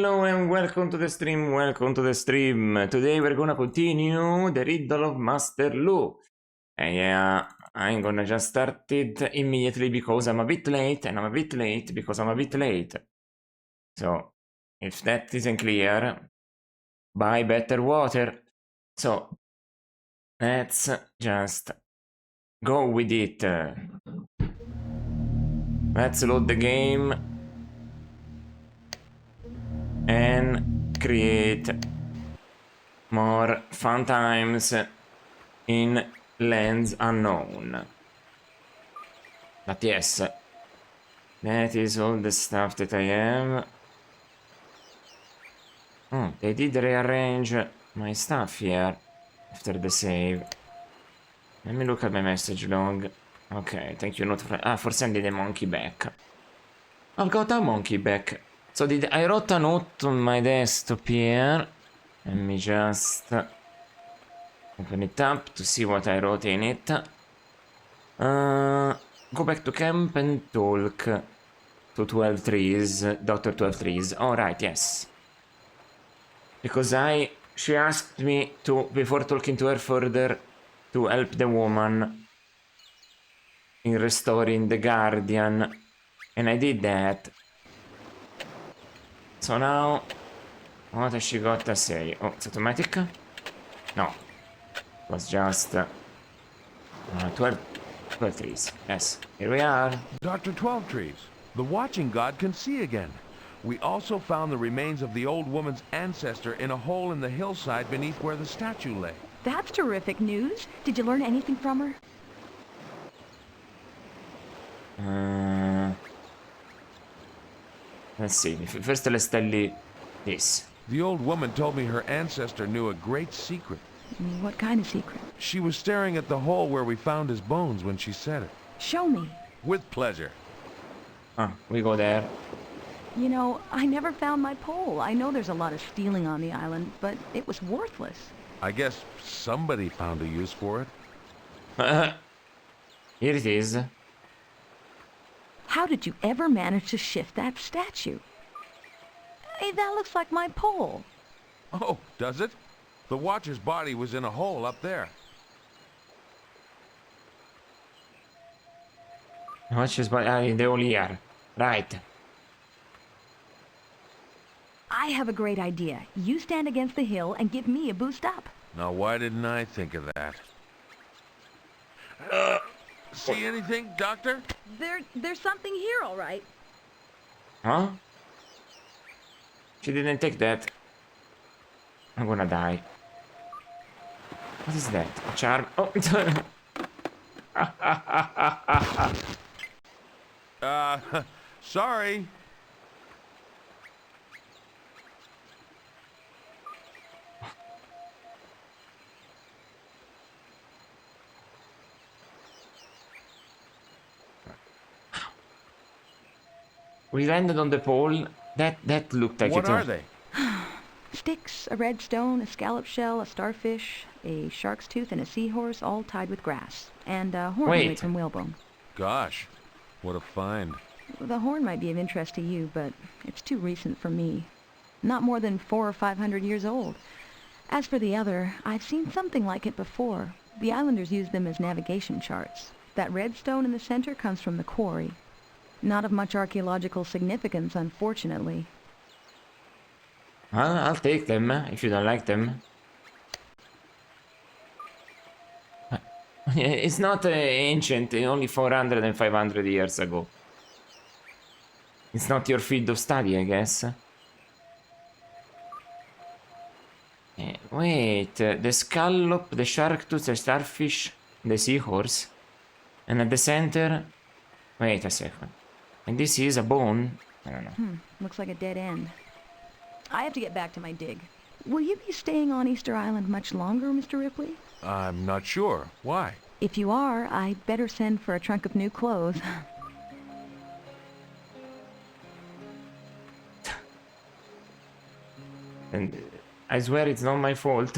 Hello and welcome to the stream, Today we're gonna continue the Riddle of Master Lu. And yeah, I'm gonna just start it immediately because I'm a bit late, and I'm a bit late because I'm a bit late. So, if that isn't clear, buy better water. So, let's just go with it. Let's load the game and create more fun times in lands unknown. But yes, that is all the stuff that I have. Oh, they did rearrange my stuff here after the save. Let me look at my message log. Okay, thank you not for sending a monkey back. I've got a monkey back. So I wrote a note on my desktop here. Let me just open it up to see what I wrote in it. Go back to camp and talk to 12 trees, Dr. 12 trees. Alright, yes. Because she asked me to, before talking to her further, to help the woman in restoring the guardian. And I did that. So now, what has she got to say? Oh, it's automatic? No. It was just 12 trees. Yes, here we are. Dr. 12 Trees, the watching god can see again. We also found the remains of the old woman's ancestor in a hole in the hillside beneath where the statue lay. That's terrific news. Did you learn anything from her? Let's see. First, let's tell you this. The old woman told me her ancestor knew a great secret. What kind of secret? She was staring at the hole where we found his bones when she said it. Show me. With pleasure. We go there. You know, I never found my pole. I know there's a lot of stealing on the island, but it was worthless. I guess somebody found a use for it. Here it is. How did you ever manage to shift that statue? Hey, that looks like my pole. Oh, does it? The Watcher's body was in a hole up there. Watcher's body in the hole here. Right. I have a great idea. You stand against the hill and give me a boost up. Now, why didn't I think of that? See anything, Doctor? There's something here, all right. Huh? She didn't take that. I'm gonna die. What is that? A charm? Oh! Sorry. We landed on the pole. That looked like What it. are they? Sticks, a red stone, a scallop shell, a starfish, a shark's tooth, and a seahorse, all tied with grass. And a horn made from whalebone. Gosh, what a find. The horn might be of interest to you, but it's too recent for me. Not more than 400 or 500 years old. As for the other, I've seen something like it before. The islanders use them as navigation charts. That red stone in the center comes from the quarry. Not of much archaeological significance, unfortunately. I'll take them if you don't like them. It's not ancient, only 400 and 500 years ago. It's not your field of study, I guess. Wait, the scallop, the shark tooth, the starfish, the seahorse. And at the center... Wait a second. And this is a bone? I don't know. Looks like a dead end. I have to get back to my dig. Will you be staying on Easter Island much longer, Mr. Ripley? I'm not sure. Why? If you are, I'd better send for a trunk of new clothes. And I swear it's not my fault.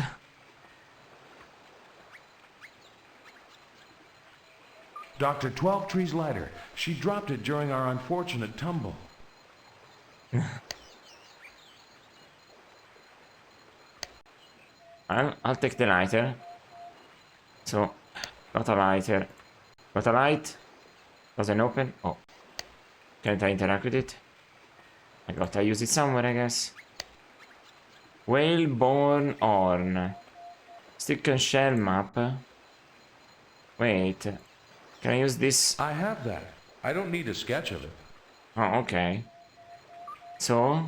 Dr. 12 Trees lighter. She dropped it during our unfortunate tumble. Well, I'll take the lighter. So, got a lighter. Got a light. Doesn't open. Oh. Can't I interact with it? I gotta use it somewhere, I guess. Whaleborn horn. Stick and shell map. Wait. Can I use this? I have that. I don't need a sketch of it. Oh, okay. So?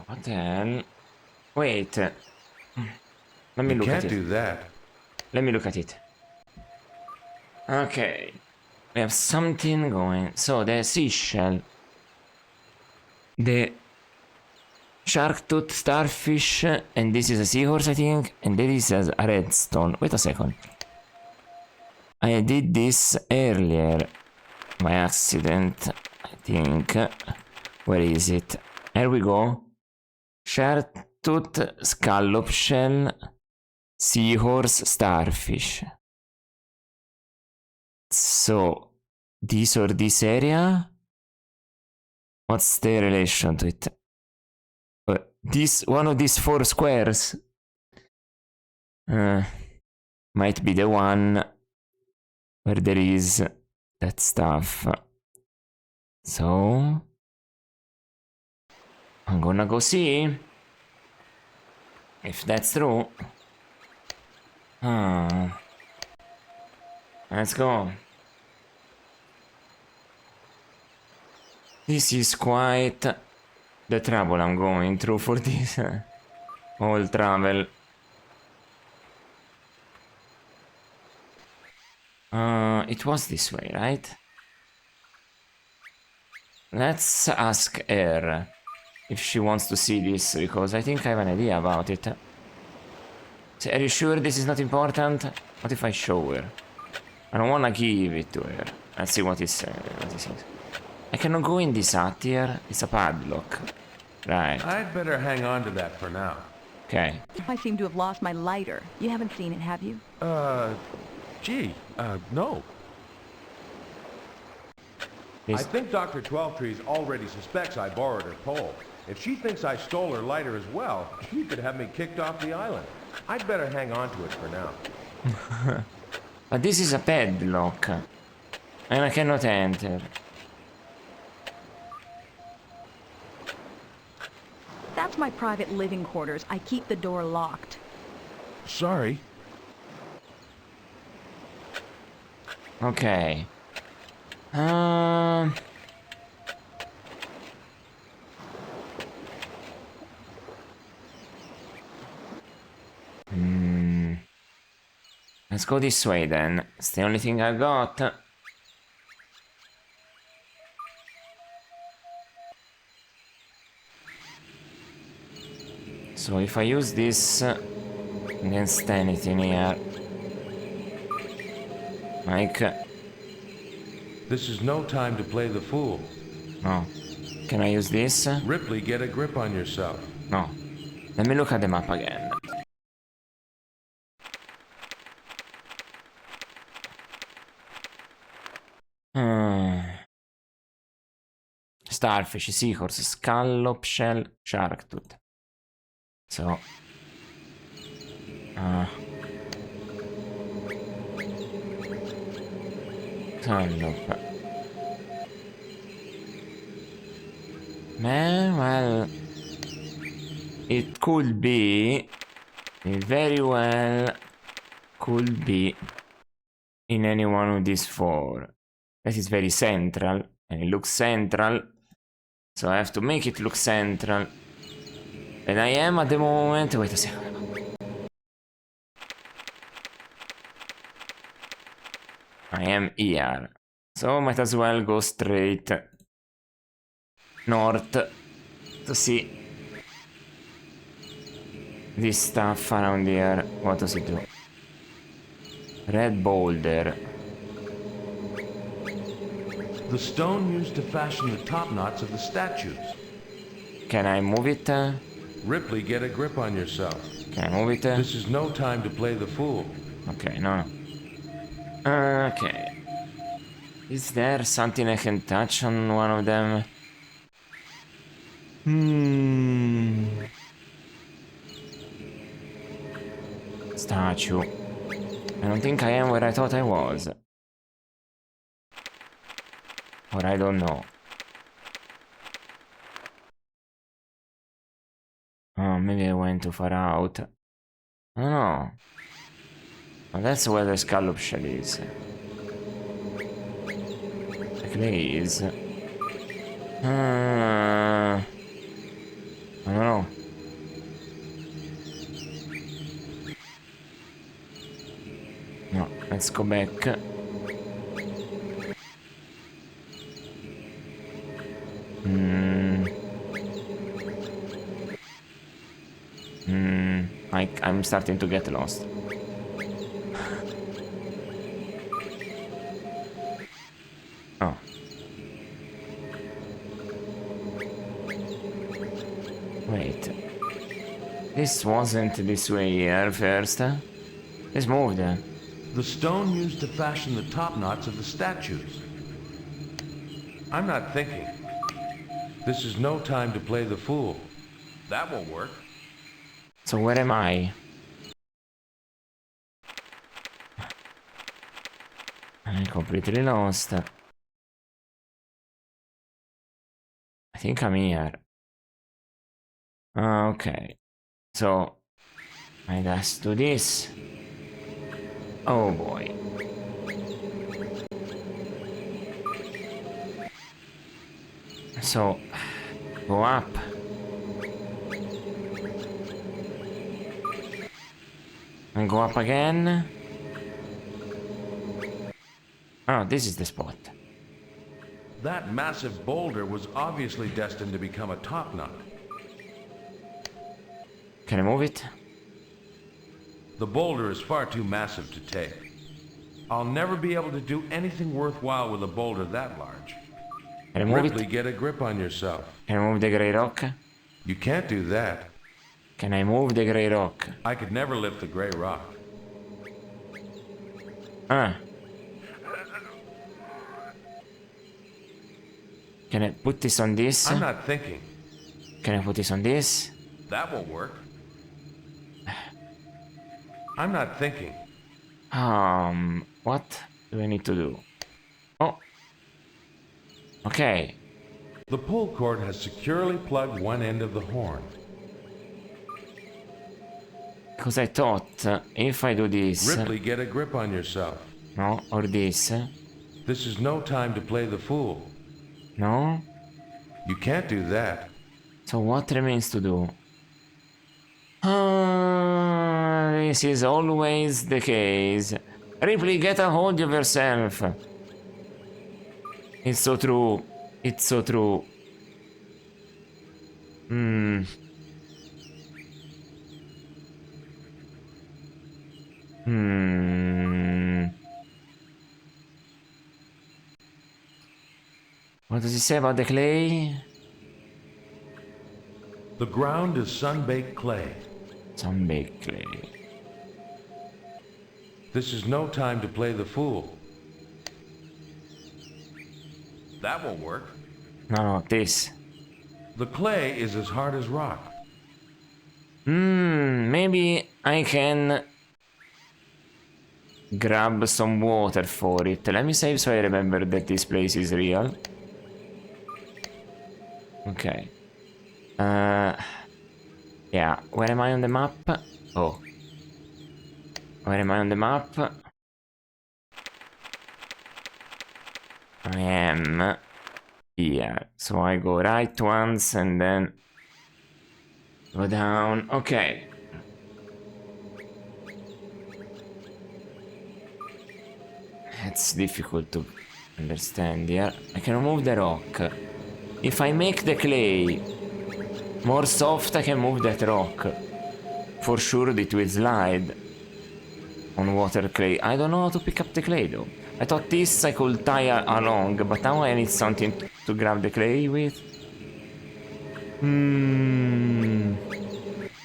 What the hell? Wait. Let me You look at can't it. do that. Let me look at it. Okay. We have something going. So, the seashell. The shark tooth starfish. And this is a seahorse, I think. And this is a redstone. Wait a second. I did this earlier. By accident, I think. Where is it? Here we go. Shark tooth, scallop shell, seahorse, starfish. So, this or this area? What's the relation to it? This one of these 4 squares might be the one where there is that stuff. So I'm gonna go see if that's true. Let's go. This is quite the trouble I'm going through for this whole travel. It was this way, right? Let's ask her if she wants to see this, because I think I have an idea about it. So, are you sure this is not important? What if I show her? I don't wanna give it to her. Let's see what it says. I cannot go in this hut here. It's a padlock. Right. I'd better hang on to that for now. Okay. I seem to have lost my lighter. You haven't seen it, have you? No. This. I think Dr. 12trees already suspects I borrowed her pole. If she thinks I stole her lighter as well, she could have me kicked off the island. I'd better hang on to it for now. But this is a padlock. And I cannot enter. That's my private living quarters. I keep the door locked. Sorry. Okay. Let's go this way then. It's the only thing I got. So if I use this against anything here, like, This is no time to play the fool. no. Can I use this? Ripley, get a grip on yourself. No. Let me look at the map again. Starfish, seahorse, scallop shell, shark tooth. So. Scallop. Man, well. It could be. It very well could be in any one of these 4. That is very central. And it looks central. So I have to make it look central. And I am at the moment. Wait a second. I am here. So might as well go straight north to see this stuff around here. What does it do? Red boulder. The stone used to fashion the top knots of the statues. Can I move it? Ripley, get a grip on yourself. Can I move it? This is no time to play the fool. Okay, no. Okay. Is there something I can touch on one of them? Statue. I don't think I am where I thought I was. Or I don't know. Oh, maybe I went too far out. I don't know. Well, that's where the scallop shell is. The clay is. I don't know. No, let's go back. I'm starting to get lost. Oh. Wait. This wasn't this way here first. Let's move then. The stone used to fashion the top knots of the statues. I'm not thinking. This is no time to play the fool. That won't work. So where am I? I'm completely lost. I think I'm here. Okay. So I just do this. Oh boy. So go up. And go up again. Oh, this is the spot. That massive boulder was obviously destined to become a top knot. Can I move it? The boulder is far too massive to take. I'll never be able to do anything worthwhile with a boulder that large. Can I move Ripley, it? get a grip on yourself. Can I move the grey rock? You can't do that. Can I move the grey rock? I could never lift the gray rock. Ah. Can I put this on this? I'm not thinking. Can I put this on this? That won't work. I'm not thinking. What do I need to do? Oh. Okay. The pull cord has securely plugged one end of the horn. Because I thought if I do this... Ripley, get a grip on yourself. No, or this... This is no time to play the fool. No? You can't do that. So what remains to do? This is always the case. Ripley, get a hold of yourself. It's so true. It's so true. What does he say about the clay? The ground is sun-baked clay. Some big clay. This is no time to play the fool. That won't work. No, this. The clay is as hard as rock. Maybe I can grab some water for it. Let me save so I remember that this place is real. Okay. Yeah, where am I on the map? Oh. Where am I on the map? I am here. So I go right once and then go down. Okay. It's difficult to understand here. I can remove the rock. If I make the clay more soft, I can move that rock. For sure it will slide on water clay. I don't know how to pick up the clay though. I thought this I could tie along, but now I need something to grab the clay with.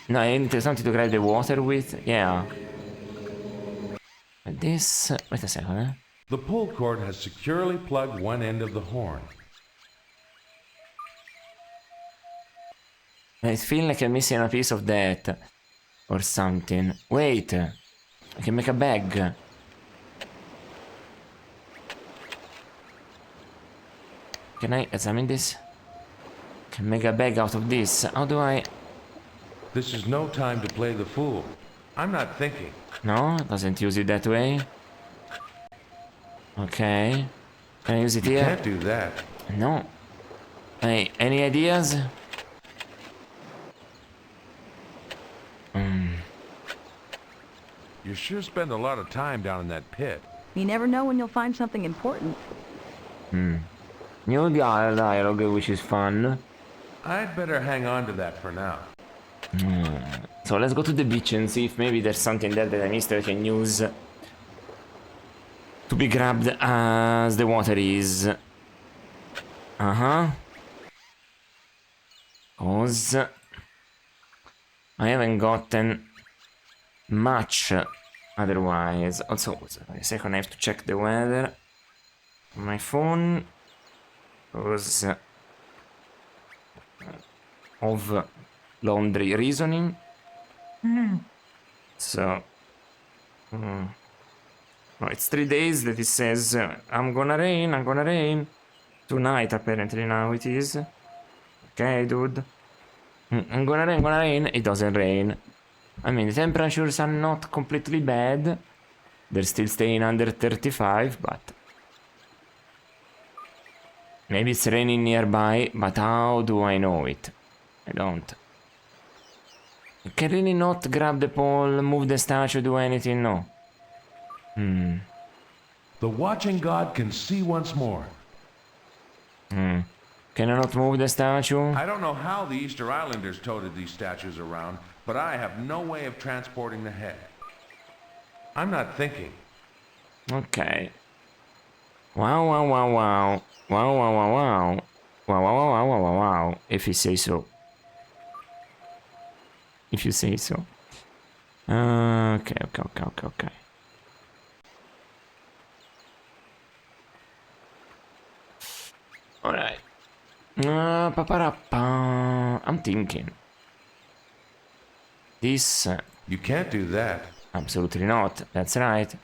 No, I need something to grab the water with. Yeah. Like this. Wait a second, eh? The pull cord has securely plugged one end of the horn. I feel like I'm missing a piece of that. Or something. Wait. I can make a bag. Can I examine this? Can make a bag out of this. How do I... This is no time to play the fool. I'm not thinking. No, doesn't use it that way. Okay. Can I use it You here? can't do that. No. Hey, any ideas? You sure spend a lot of time down in that pit. You never know when you'll find something important. New dialogue, which is fun. I'd better hang on to that for now. So let's go to the beach and see if maybe there's something there that I missed that I can use to be grabbed as the water is. Cause I haven't gotten much otherwise. Also, wait a second, I have to check the weather on my phone. Because of laundry reasoning. So, no, it's 3 days that it says I'm gonna rain. Tonight, apparently, now it is. Okay, dude. I'm gonna rain. It doesn't rain. I mean, the temperatures are not completely bad. They're still staying under 35, but maybe it's raining nearby, but how do I know it? I don't. I can really not grab the pole, move the statue, do anything, no. The watching god can see once more. Can I not move the statue? I don't know how the Easter Islanders toted these statues around, but I have no way of transporting the head. I'm not thinking. Okay. Wow, wow, wow, wow. Wow, wow, wow, wow. Wow, wow, wow, wow, wow, wow, wow. If you say so. If you say so. Okay. Alright. I'm thinking. This... You can't do that. absolutely not. That's right.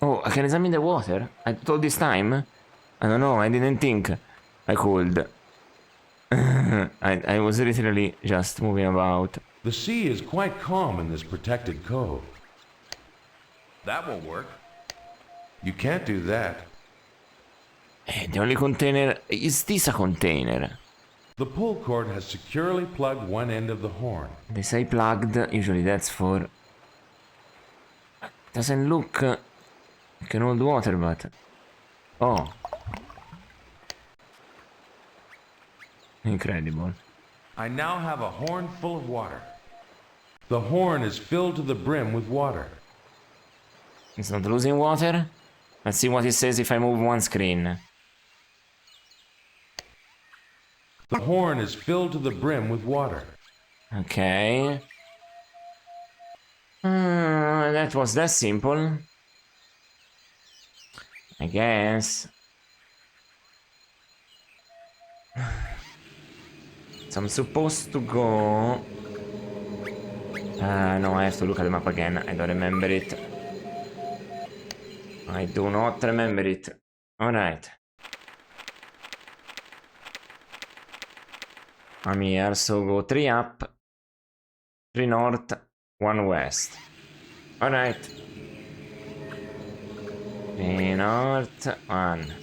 Oh, I can examine the water? I told this time? I don't know, I didn't think I could. I was literally just moving about. The sea is quite calm in this protected cove. That won't work. You can't do that. The only container... Is this a container? The pull cord has securely plugged one end of the horn. They say plugged, usually that's for... Doesn't look like an old water, but... Oh. Incredible. I now have a horn full of water. The horn is filled to the brim with water. It's not losing water? Let's see what it says if I move one screen. The horn is filled to the brim with water. Okay. That was that simple. I guess. So I'm supposed to go... no, I have to look at the map again. I don't remember it. I do not remember it. Alright. I'm here, so go 3 up, 3 north, 1 west. Alright. 3 north, 1.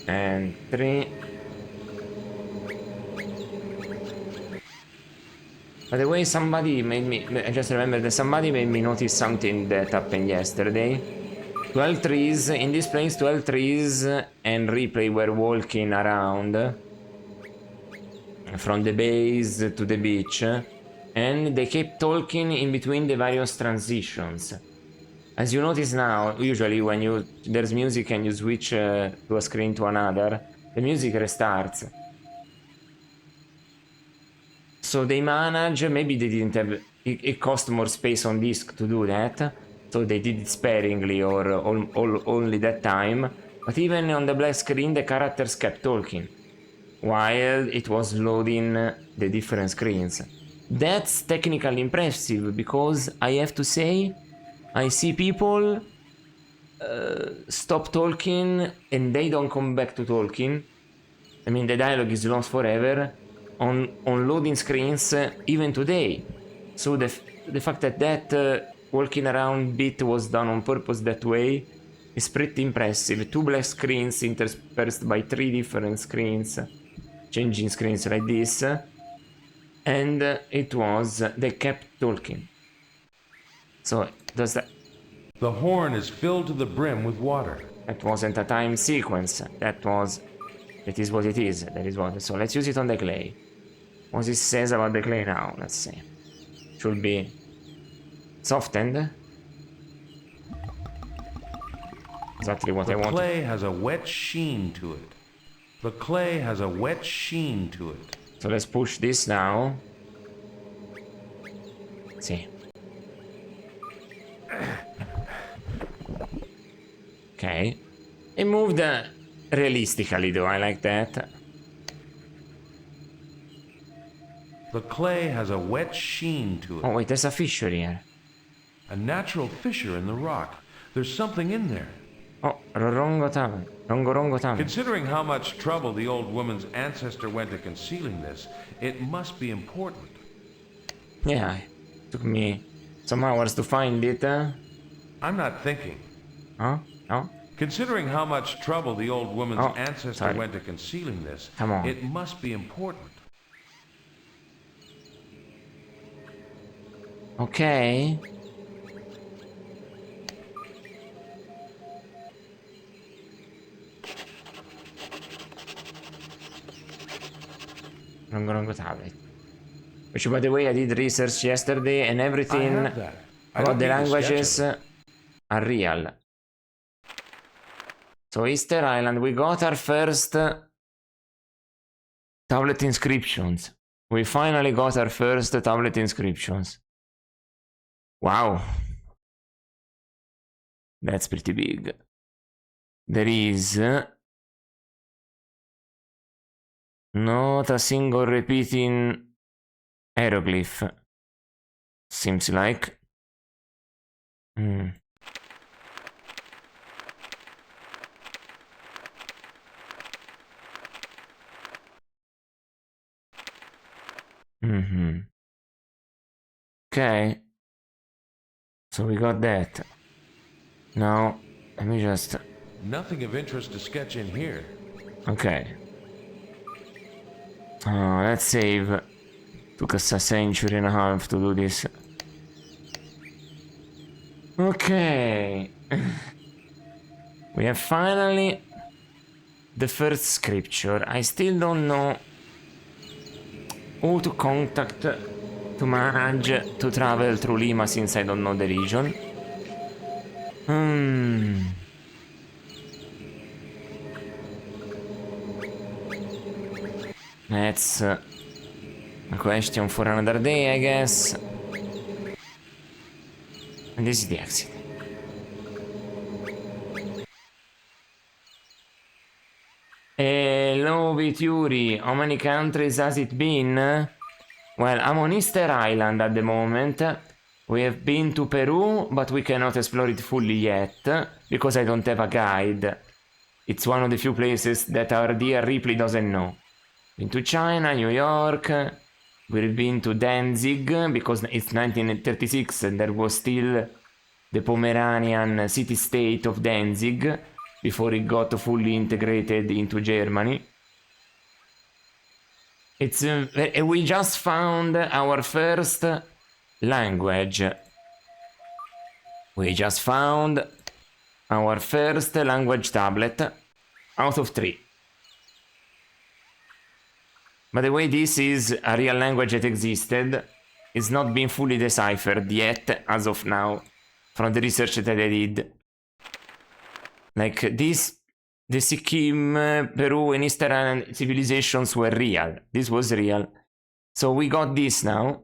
And 3. By the way, somebody made me... I just remember that somebody made me notice something that happened yesterday. 12 trees, in this place 12 trees and Ripley were walking around from the base to the beach, and they kept talking in between the various transitions. As you notice now, usually when there's music and you switch to a screen to another, the music restarts. So they manage, maybe they didn't have, it cost more space on disk to do that, so they did it sparingly or only that time, but even on the black screen the characters kept talking while it was loading the different screens. That's technically impressive, because I have to say, I see people stop talking and they don't come back to talking. I mean, the dialogue is lost forever on loading screens even today. So the fact that walking around bit was done on purpose that way is pretty impressive. 2 black screens interspersed by 3 different screens, changing screens like this, and they kept talking. So does that... The horn is filled to the brim with water. That wasn't a time sequence. That is what it is. That is what. So let's use it on the clay. What it says about the clay now? Let's see. Should be softened. Exactly what I want. The clay has a wet sheen to it. The clay has a wet sheen to it. So let's push this now. See. Okay. It moved realistically though, I like that. The clay has a wet sheen to it. Oh wait, there's a fissure here. A natural fissure in the rock. There's something in there. Oh, Rongo Tame. Considering how much trouble the old woman's ancestor went to concealing this, it must be important. Yeah, it took me some hours to find it. I'm not thinking. Huh? No? Considering how much trouble the old woman's ancestor sorry. went to concealing this, Come on. it must be important. Okay. Rongo tablet. Which, by the way, I did research yesterday, and everything I have that. I about don't the need to sketch languages it. are real. So Easter Island, we got our first tablet inscriptions. We finally got our first tablet inscriptions. Wow. That's pretty big. There is not a single repeating hieroglyph. Seems like. Okay. So we got that. Now, let me just... Nothing of interest to sketch in here. Okay. Let's save. Took us a century and a half to do this. Okay. We have finally the first scripture. I still don't know who to contact to manage to travel through Lima, since I don't know the region. That's a question for another day, I guess. And this is the exit. Hello, Vituri. How many countries has it been? Well, I'm on Easter Island at the moment. We have been to Peru, but we cannot explore it fully yet, because I don't have a guide. It's one of the few places that our dear Ripley doesn't know. Been to China, New York. We've been to Danzig because it's 1936 and there was still the Pomeranian city-state of Danzig before it got fully integrated into Germany. It's we just found our first language. We just found our first language tablet out of 3. By the way, this is a real language that existed. It's not been fully deciphered yet, as of now, from the research that I did. Like this, the Sikkim, Peru, and Eastern civilizations were real. This was real. So we got this now.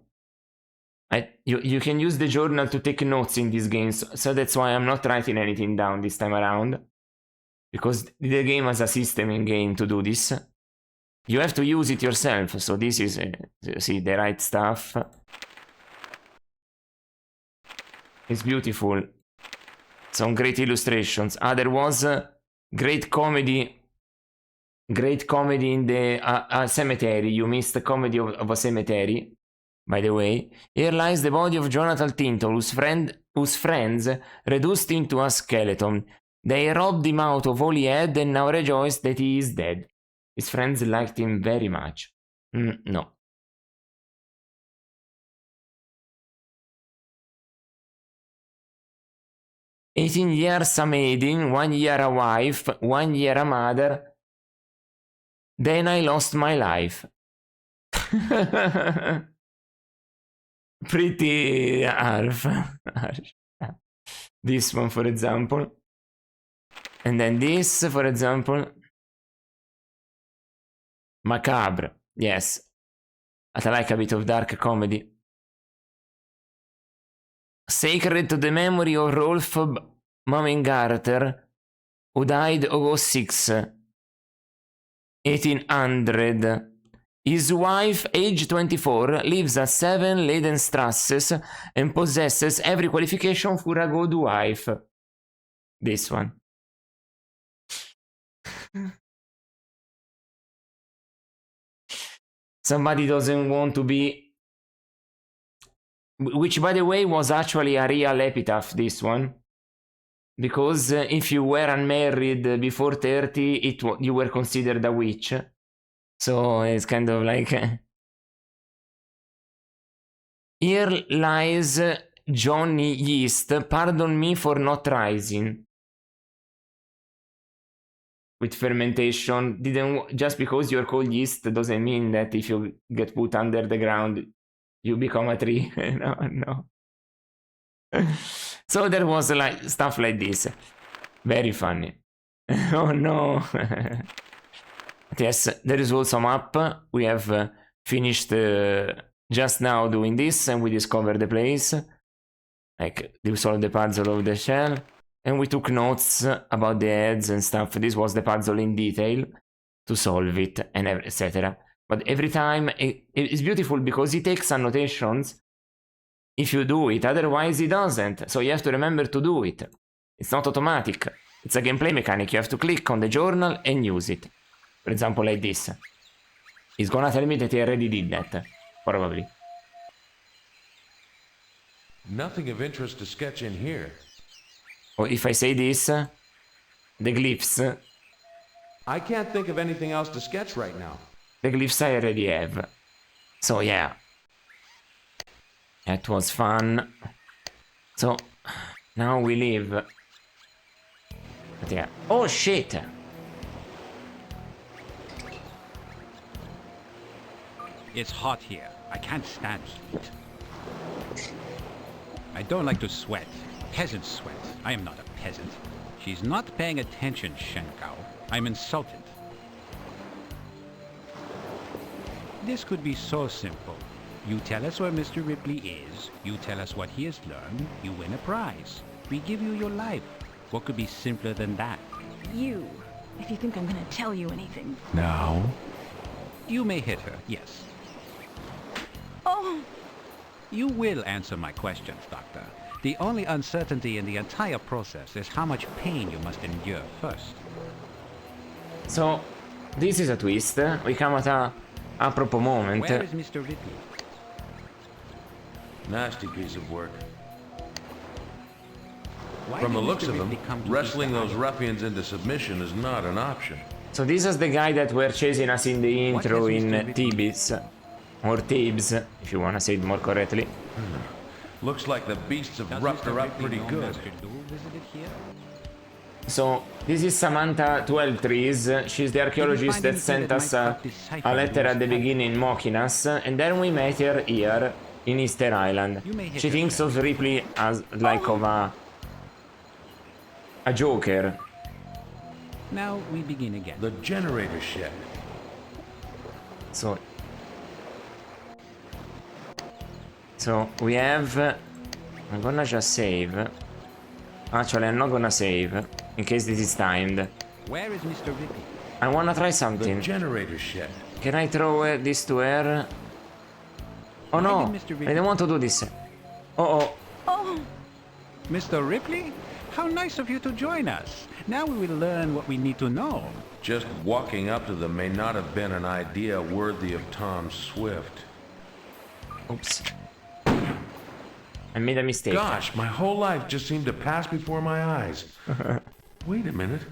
You can use the journal to take notes in these games, so that's why I'm not writing anything down this time around. Because the game has a system in game to do this. You have to use it yourself, so this is, see, the right stuff. It's beautiful. Some great illustrations. There was great comedy in the cemetery. You missed the comedy of a cemetery, by the way. Here lies the body of Jonathan Tintle, whose friends reduced him to a skeleton. They robbed him out of all he had and now rejoice that he is dead. His friends liked him very much. No. "18 years a maiden, 1 year a wife, 1 year a mother. Then I lost my life." Pretty harsh. This one, for example. And then this, for example. Macabre, yes. I like a bit of dark comedy. "Sacred to the memory of Rolf Mummingarter, who died August 6, 1800. His wife, age 24, lives at 7 Leidenstrasses and possesses every qualification for a good wife." This one. Somebody doesn't want to be... Which, by the way, was actually a real epitaph, this one. Because if you were unmarried before 30, you were considered a witch. So it's kind of like... "Here lies Johnny Yeast. Pardon me for not rising." With fermentation, just because you're called yeast doesn't mean that if you get put under the ground, you become a tree. No. So there was like stuff like this. Very funny. Oh no. Yes, there is also a map. We have finished just now doing this, and we discovered the place. Like, we solved the puzzle of the shell. And we took notes about the heads and stuff. This was the puzzle in detail to solve it, and etc. But every time, it's beautiful because it takes annotations if you do it. Otherwise, it doesn't. So you have to remember to do it. It's not automatic. It's a gameplay mechanic. You have to click on the journal and use it. For example, like this. It's gonna tell me that he already did that. Probably. Nothing of interest to sketch in here. Or if I say this, the glyphs. I can't think of anything else to sketch right now. The glyphs I already have. So yeah. That was fun. So, now we leave. But yeah. Oh shit! It's hot here. I can't stand heat. I don't like to sweat. Peasant sweat. I am not a peasant. She's not paying attention, Shenkao. I'm insulted. This could be so simple. You tell us where Mr. Ripley is, you tell us what he has learned, you win a prize. We give you your life. What could be simpler than that? You, if you think I'm gonna tell you anything. Now? You may hit her, yes. Oh! You will answer my questions, Doctor. The only uncertainty in the entire process is how much pain you must endure first. So, this is a twist. We come at a apropos moment. Where is Mr. Ripley? Nasty piece of work. Why From did the looks Mr. of him, Ripley come to wrestling Easter those Island? ruffians into submission is not an option. So this is the guy that were chasing us in the What intro has in Mr. Ripley- Thebes. Or Thebes, if you wanna say it more correctly. Looks like the beasts have Does roughed Mr. her up Ripley pretty know good. Master Lou visited here? So, this is Samantha 12 Trees. She's the archaeologist find that anything sent that us might a, help decipher a letter Lou's at the habit? beginning mocking us, and then we met her here in Easter Island. You may hit She her thinks back. of Ripley as like of a joker. Now we begin again. The generator shed. So we have... I'm gonna just save. Actually, I'm not gonna save, in case this is timed. Where is Mr. Ripley? I wanna try The something. generator shed. Can I throw this to her? Oh Why no, did Mr. Ripley- I don't want to do this. Oh, Oh, Mr. Ripley? How nice of you to join us. Now we will learn what we need to know. Just walking up to them may not have been an idea worthy of Tom Swift. oops. I made a mistake. Gosh, my whole life just seemed to pass before my eyes. Wait a minute.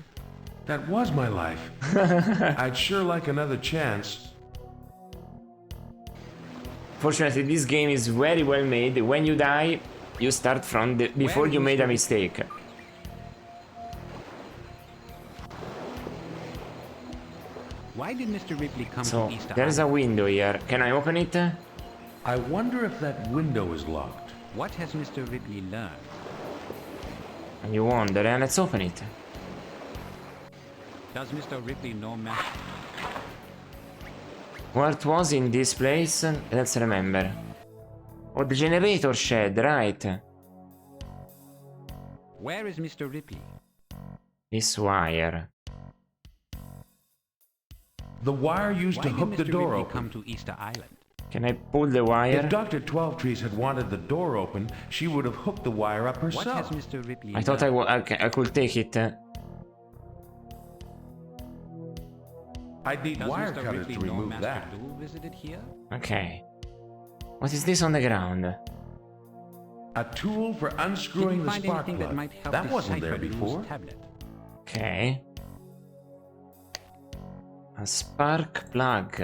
That was my life. I'd sure like another chance. Fortunately, this game is very well made. When you die, you start from the before Where you is made a Mr. mistake. Why did Mr. Ripley come So, to Easter there's a Island? window here. Can I open it? I wonder if that window is locked. What has Mr. Ripley learned? And you wonder, let's open it. Does Mr. Ripley know Master? What was in this place? Let's remember. Oh, the generator shed, right. Where is Mr. Ripley? This wire. The wire used Why to did hook Mr. the door Ripley open. come to Easter Island? Can I pull the wire? If Dr. 12 Trees had wanted the door open, she would have hooked the wire up What herself. has Mr. Ripley I thought learned? I could take it. I'd need Does wire Mr. cutters Ripley to know remove Master that. Lou visited here? Okay. What is this on the ground? A tool for Did unscrewing you the find spark anything that plug. might help That wasn't there decipher before. Lou's tablet? Okay. A spark plug.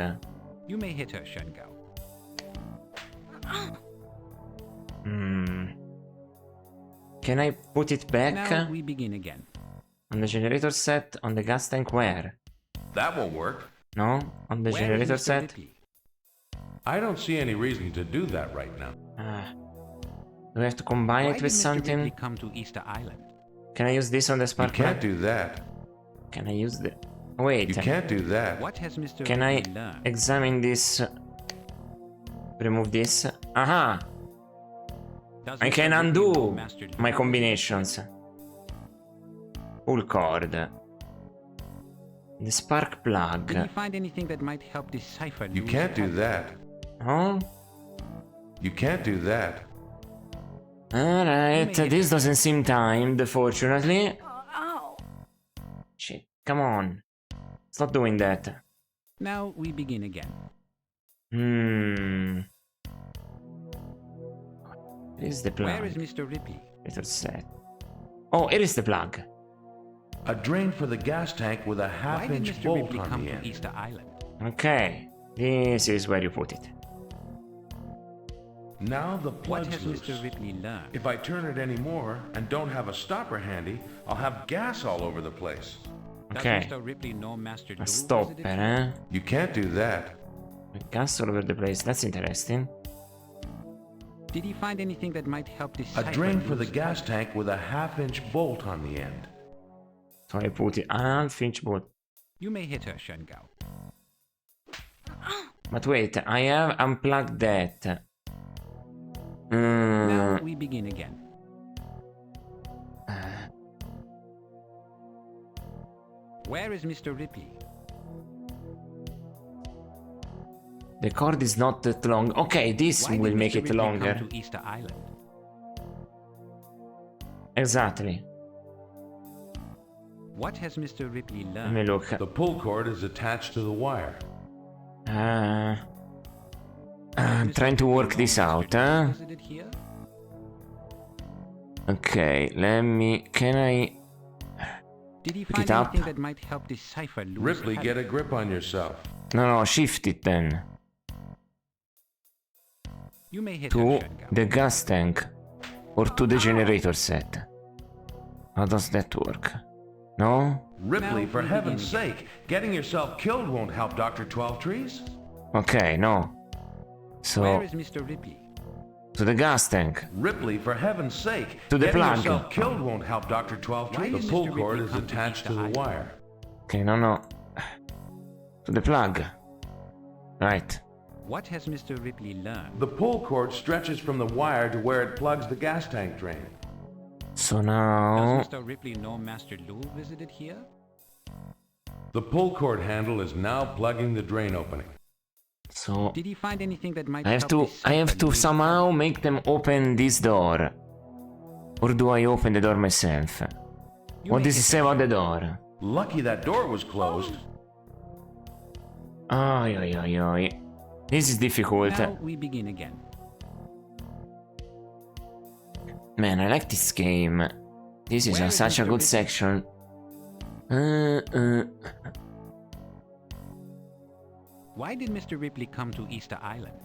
You may hit her, Shengao. Hmm. Can I put it back? Now we begin again. On the generator set? On the gas tank where? That won't work. No? On the Where is generator Mr. set? Ripley? I don't see any reason to do that right now. Do I have to combine Why it did with Mr. something? Ripley come to Easter Island? Can I use this on the You spark can't plug? do that. Can I use the... Wait. You can't do that. What has Mr. Can I Ripley learned? examine this? Remove this. Aha! Does I Mr. can Ripley know undo Master Lou my visited combinations. Pull cord. The spark plug. Did he find anything that might help decipher You Lou's can't do tablet? that. Oh? You can't do that. Alright, You may this doesn't seem timed, fortunately. ow. Shit, come on. Stop doing that. Now we begin again. Where is the plug? Where is Mr. Ripley? Little set. Oh, here is the plug. A drain for the gas tank with a Why did half-inch Mr. bolt Ripley on come the to end. Easter Island? Okay. This is where you put it. Now the What plug's has loose. Mr. Ripley learned? If I turn it anymore and don't have a stopper handy, I'll have gas all over the place. Okay. Does Mr. Ripley know Master A Lou stopper, visited eh? You can't do that. Gas all over the place. That's interesting. Did he find anything that might help A decipher drain for the Lou's gas tablet? tank with a half-inch bolt on the end. So I put it. Half-inch bolt. You may hit her, Shengao. But wait, I have unplugged that. Now we begin again. Where is Mr. Ripley? The cord is not that long. Okay, this Why will did make Mr. it Ripley longer. come to Easter Island? Exactly. What has Mr. Ripley Let me learned? look. The pull cord is attached to the wire. I'm trying to work this out, huh? Visited here? Okay, let me... Can I... Did he Pick find it up. anything that might help decipher Lou's Ripley, get a habit? grip on yourself. No, shift it then. You may hit To her, Shenga. the gas tank. Or to the generator set. How does that work? No? Ripley, Now for we heaven's begin sake, getting yourself killed won't help Dr. 12 Trees. Okay, no. So, Where is Mr. Ripley? to the gas tank. Ripley, for heaven's sake, To the getting plug. yourself killed won't help Dr. 12 Why Trees. did The pull Mr. cord Ripley is come to attached to Easter the Island? wire. Okay, no. To the plug. Right. What has Mr. Ripley learned? The pull cord stretches from the wire to where it plugs the gas tank drain. So now... Does Mr. Ripley know Master Lou visited here? The pull cord handle is now plugging the drain opening. So... Did he find anything that might I have to somehow make them open this door. Or do I open the door myself? What does it say about the door? Lucky that door was closed. Oi. This is difficult. Now we begin again. Man, I like this game. This is Where is such a Mr. good Ripley? section. Why did Mr. Ripley come to Easter Island?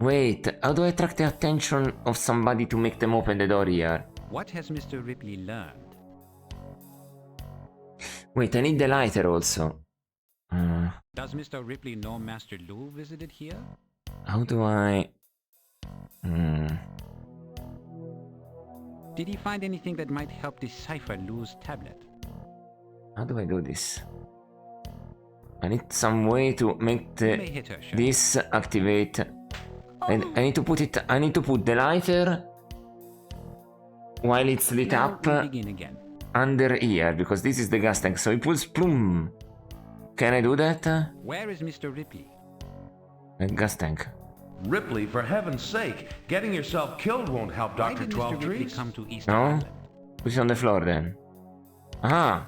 Wait, how do I attract the attention of somebody to make them open the door here? What has Mr. Ripley learned? Wait, I need the lighter also. Does Mr. Ripley know Master Lou visited here? How do I... Did he find anything that might help decipher Lou's tablet? How do I do this? I need some way to make You may hit her, Sherlock. this activate. And I need to put it... I need to put the lighter while it's lit Now up we begin again. under here, because this is the gas tank, so it pulls plum. Can I do that? Where is Mr. Ripley? Gas tank. Ripley, for heaven's sake, getting yourself killed won't help Why Dr. did 12 Mr. Ripley Trees. come to Easter No? Island? Put it on the floor then. Aha!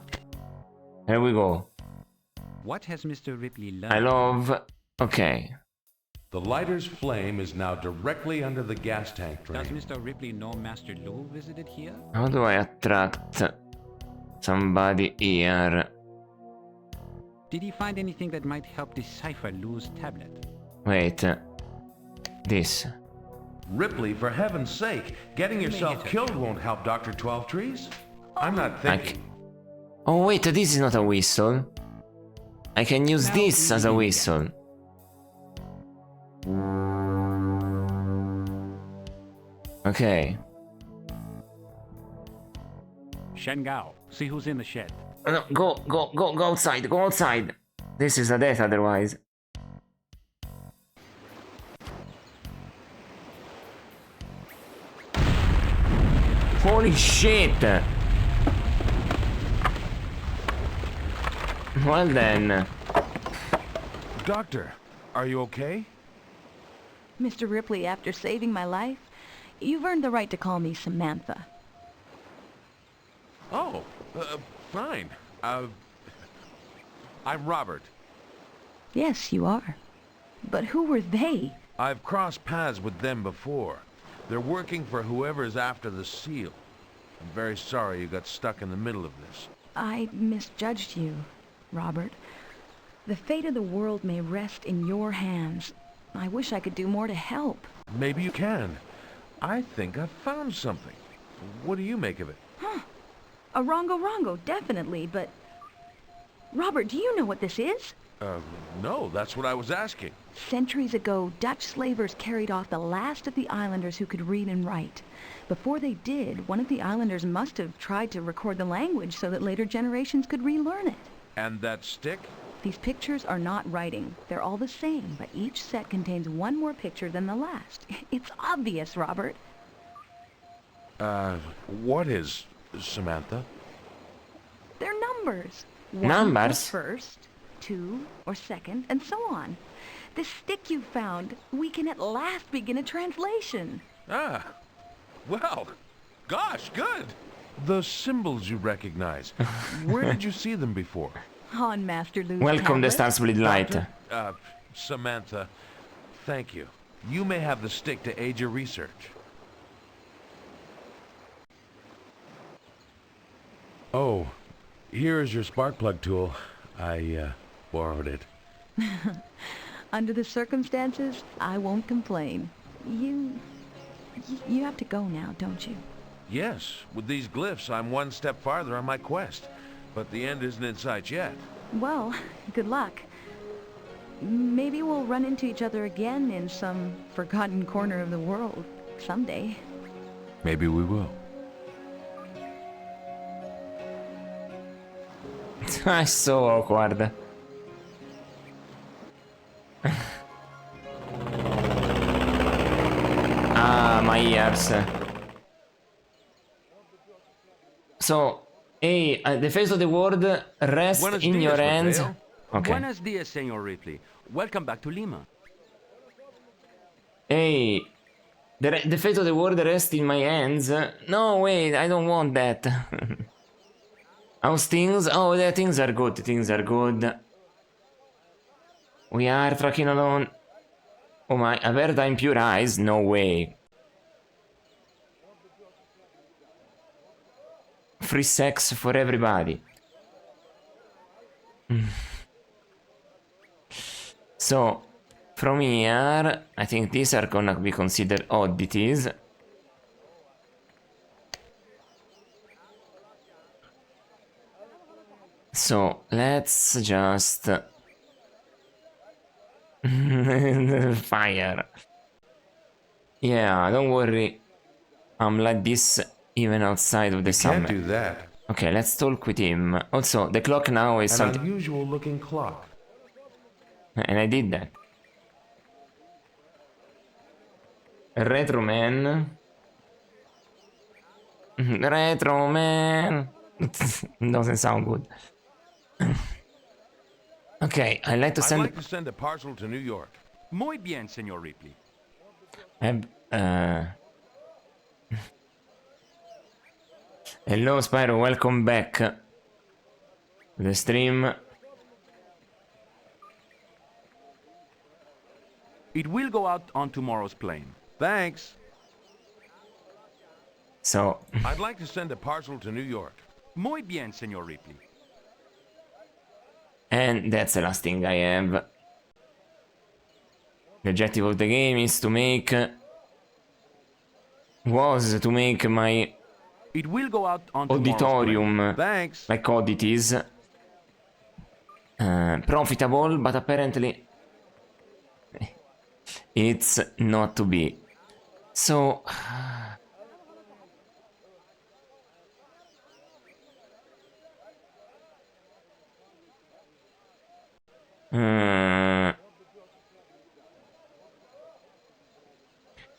There we go. What has Mr. Ripley learned? I love... Okay. The lighter's flame is now directly under the gas tank Does drain. Mr. Ripley know Master Lou visited here? How do I attract somebody here? Did he find anything that might help decipher Lou's tablet? Wait. This. Ripley, for heaven's sake, getting yourself hit her. killed won't help Dr. 12 Trees. I'm not thinking. Oh wait, this is not a whistle. I can use Now this we as a begin whistle. Okay. Shengao, see who's in the shed. No, go outside, go outside. This is a death otherwise. Holy shit! Well then. Doctor, are you okay? Mr. Ripley, after saving my life, you've earned the right to call me Samantha. Oh, fine. I'm Robert. Yes, you are. But who were they? I've crossed paths with them before. They're working for whoever's after the seal. I'm very sorry you got stuck in the middle of this. I misjudged you, Robert. The fate of the world may rest in your hands. I wish I could do more to help. Maybe you can. I think I've found something. What do you make of it? A rongo, definitely, but... Robert, do you know what this is? No, that's what I was asking. Centuries ago, Dutch slavers carried off the last of the islanders who could read and write. Before they did, one of the islanders must have tried to record the language so that later generations could relearn it. And that stick? These pictures are not writing. They're all the same, but each set contains one more picture than the last. It's obvious, Robert. What is, Samantha? They're numbers. One Numbers? for first, two or second, and so on. This stick you found, we can at last begin a translation. Ah, well, gosh, good. The symbols you recognize. Where did you see them before? On Master Lu's Welcome the tablet. Starsplit Light. Samantha, thank you. You may have the stick to aid your research. Oh, here is your spark plug tool. I borrowed it. Under the circumstances, I won't complain. You have to go now, don't you? Yes, with these glyphs, I'm one step farther on my quest. But the end isn't in sight yet. Well, good luck. Maybe we'll run into each other again in some forgotten corner of the world someday. Maybe we will. It's so awkward. Ah, my ears. So, hey, the face of the world rests Buenos in dias, your hands. Mateo. Okay. Buenos dias, Senor Ripley. Welcome back to Lima. Hey, the fate of the world rests in my hands. No, wait, I don't want that. How's things? Oh, the things are good. Things are good. We are trucking along. Oh my, a paradigm pure eyes? No way. Free sex for everybody. So, from here, I think these are gonna be considered oddities. So, let's just... fire. Yeah, don't worry. I'm like this even outside of the summer. Can't do that. Okay, let's talk with him. Also, the clock now is An something... unusual looking clock. And I did that. Retro man. Retro man. Doesn't sound good. Okay, I'd like to I'd send... like to send a parcel to New York. Muy bien, Senor Ripley. Hello Spyro, welcome back to the stream. It will go out on tomorrow's plane. Thanks. So, I'd like to send a parcel to New York. Muy bien, Senor Ripley. and that's the last thing I have. The objective of the game is to make... was to make my It will go out on tomorrow's auditorium, Thanks. like oddities, profitable, but apparently it's not to be. So...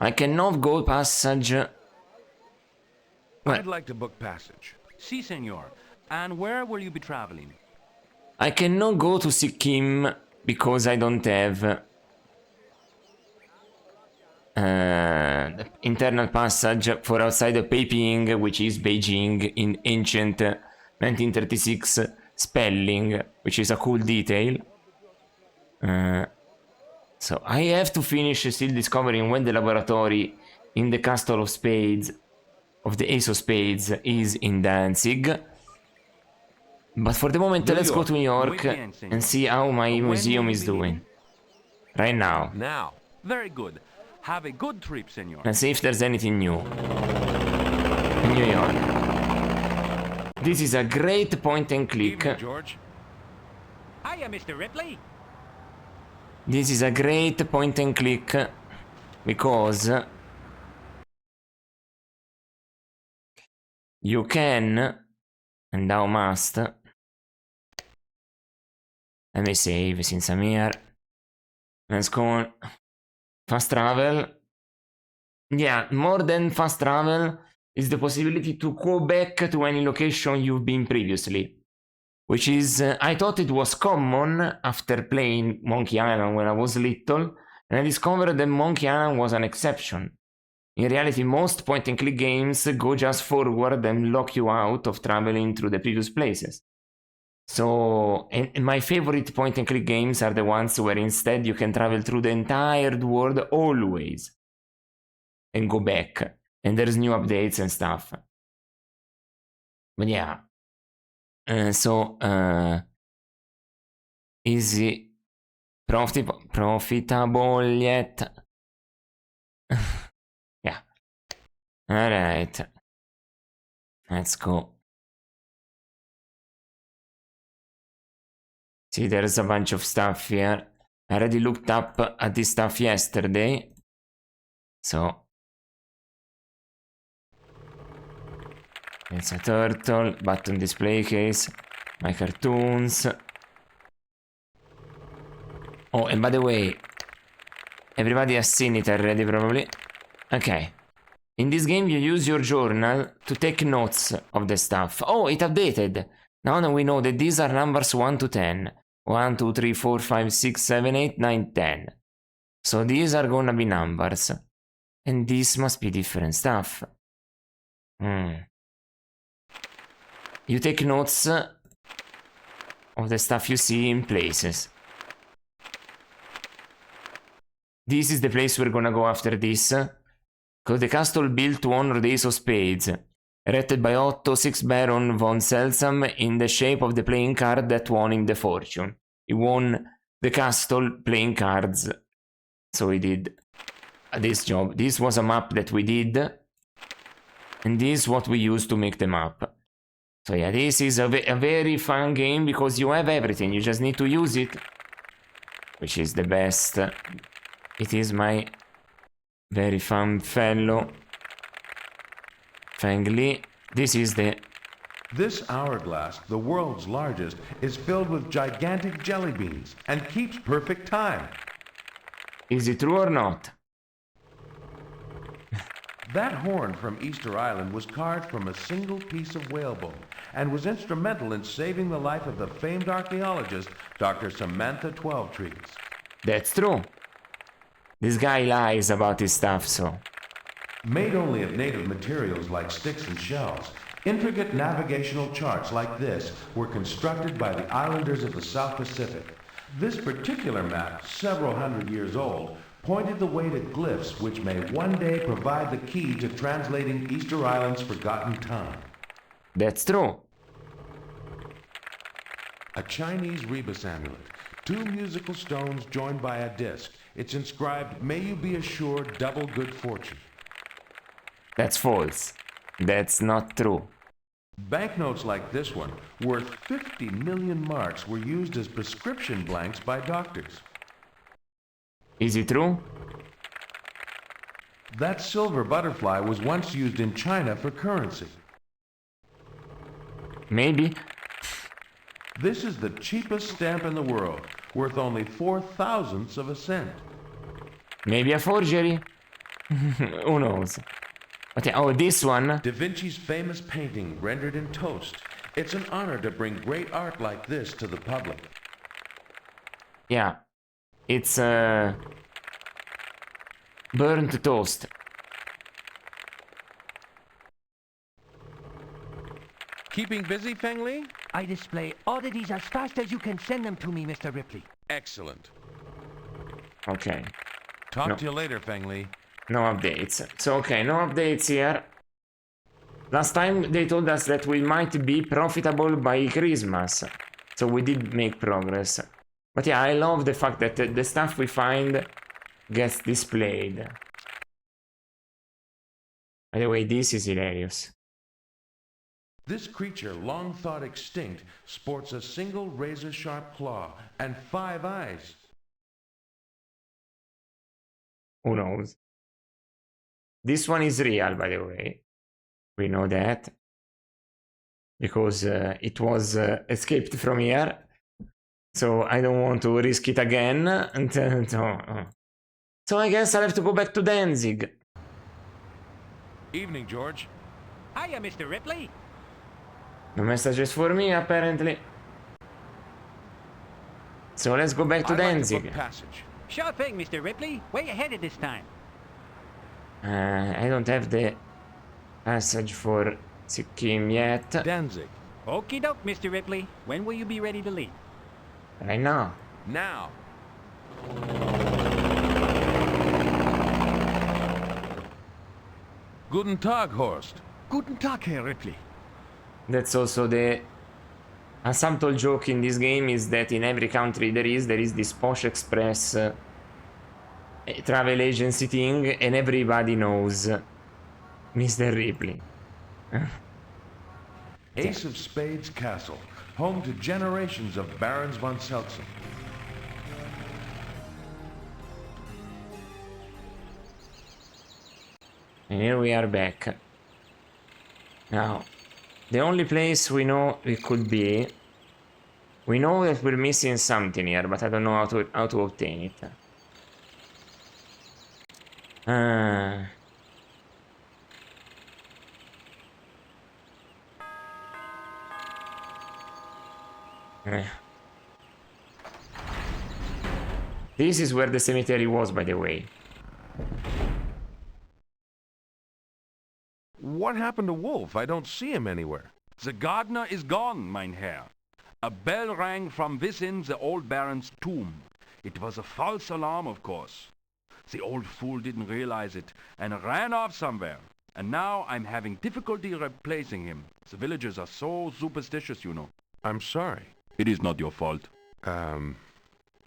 I cannot go passage. Well, I'd like to book passage. Si, Senor. And where will you be traveling? I cannot go to Sikkim because I don't have the internal passage for outside of Peiping, which is Beijing in ancient 1936 spelling, which is a cool detail. So I have to finish still discovering when the laboratory in the Castle of Spades, of the Ace of Spades, is in Danzig. But for the moment, let's go to New York and see how my museum is doing. Right now. Now. Very good. Have a good trip, Senor. And see if there's anything new in New York. This is a great point and click. Evening, George. Hiya, Mr. Ripley. This is a great point and click because you can, and thou must. Let me save since I'm here. Let's go on. Fast travel. Yeah, more than fast travel is the possibility to go back to any location you've been previously. Which is, I thought it was common after playing Monkey Island when I was little, and I discovered that Monkey Island was an exception. In reality, most point-and-click games go just forward and lock you out of traveling through the previous places. So, and my favorite point-and-click games are the ones where instead you can travel through the entire world always. And go back. And there's new updates and stuff. But yeah. Easy. Profitable yet. Yeah. Alright. Let's go. See, there's a bunch of stuff here. I already looked up at this stuff yesterday. So. It's a turtle, button display case, my cartoons. Oh, and by the way, everybody has seen it already probably. Okay. In this game you use your journal to take notes of the stuff. Oh, it updated. Now we know that these are numbers 1 to 10. 1, 2, 3, 4, 5, 6, 7, 8, 9, 10. So these are gonna be numbers. And these must be different stuff. You take notes of the stuff you see in places. This is the place we're gonna go after this. Called the castle built to honor the Ace of Spades. Erected by Otto, 6th Baron von Selsam in the shape of the playing card that won him the fortune. He won the castle playing cards. So he did this job. This was a map that we did. And this is what we used to make the map. So yeah, this is a very fun game because you have everything. You just need to use it. Which is the best. It is my very fun fellow Feng Li. This is the... This hourglass, the world's largest, is filled with gigantic jelly beans and keeps perfect time. Is it true or not? That horn from Easter Island was carved from a single piece of whalebone and was instrumental in saving the life of the famed archaeologist, Dr. Samantha Twelvetrees. That's true. This guy lies about his stuff, so... Made only of native materials like sticks and shells, intricate navigational charts like this were constructed by the islanders of the South Pacific. This particular map, several hundred years old, pointed the way to glyphs which may one day provide the key to translating Easter Island's forgotten tongue. That's true. A Chinese rebus amulet, 2 musical stones joined by a disc. It's inscribed, "May you be assured double good fortune." That's false. That's not true. Banknotes like this one, worth 50 million marks, were used as prescription blanks by doctors. Is it true? That silver butterfly was once used in China for currency. Maybe. This is the cheapest stamp in the world, worth only 4/1000ths of a cent. Maybe a forgery? Who knows? Okay, oh, this one. Da Vinci's famous painting, rendered in toast. It's an honor to bring great art like this to the public. Yeah. It's burnt toast. Keeping busy, Feng Li? I display oddities as fast as you can send them to me, Mr. Ripley. Excellent. Okay. Talk No. to you later, Feng Li. No updates. So, okay, no updates here. Last time they told us that we might be profitable by Christmas. So we did make progress. But yeah, I love the fact that the stuff we find gets displayed. By the way, this is hilarious. This creature, long thought extinct, sports a single razor-sharp claw and 5 eyes. Who knows? This one is real, by the way. We know that. Because it was escaped from here. So I don't want to risk it again. So I guess I'll have to go back to Danzig. Evening, George. Hiya, Mr. Ripley. No messages for me, apparently. So let's go back to I'd like to Danzig. book passage. Sure thing, Mr. Ripley. Where you headed this time? I don't have the passage for Sikkim yet. Danzig. Okie doke, Mr. Ripley. When will you be ready to leave? Right now. Now. Guten Tag, Horst. Guten Tag, Herr Ripley. That's also the... A subtle joke in this game is that in every country there is this Posh Express travel agency thing, and everybody knows Mr. Ripley. Ace of Spades Castle, home to generations of Barons von Seltzen. And here we are back. Now, the only place we know it could be... We know that we're missing something here, but I don't know how to obtain it. This is where the cemetery was, by the way. What happened to Wolf? I don't see him anywhere. The gardener is gone, mein Herr. A bell rang from within the old Baron's tomb. It was a false alarm, of course. The old fool didn't realize it and ran off somewhere. And now I'm having difficulty replacing him. The villagers are so superstitious, you know. I'm sorry. It is not your fault.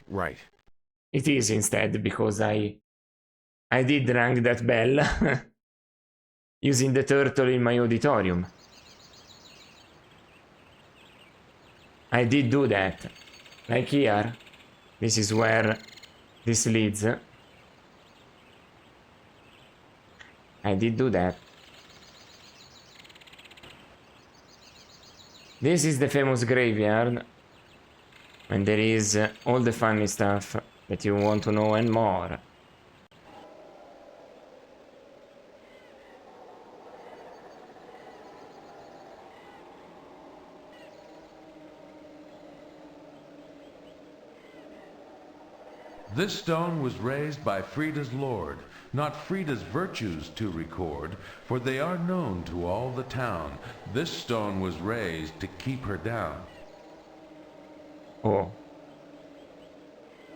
Right. It is instead, because I did ring that bell using the turtle in my auditorium. I did do that. Like here. This is where this leads. I did do that. This is the famous graveyard. And there is all the funny stuff that you want to know and more. This stone was raised by Frida's lord, not Frida's virtues to record, for they are known to all the town. This stone was raised to keep her down. Oh.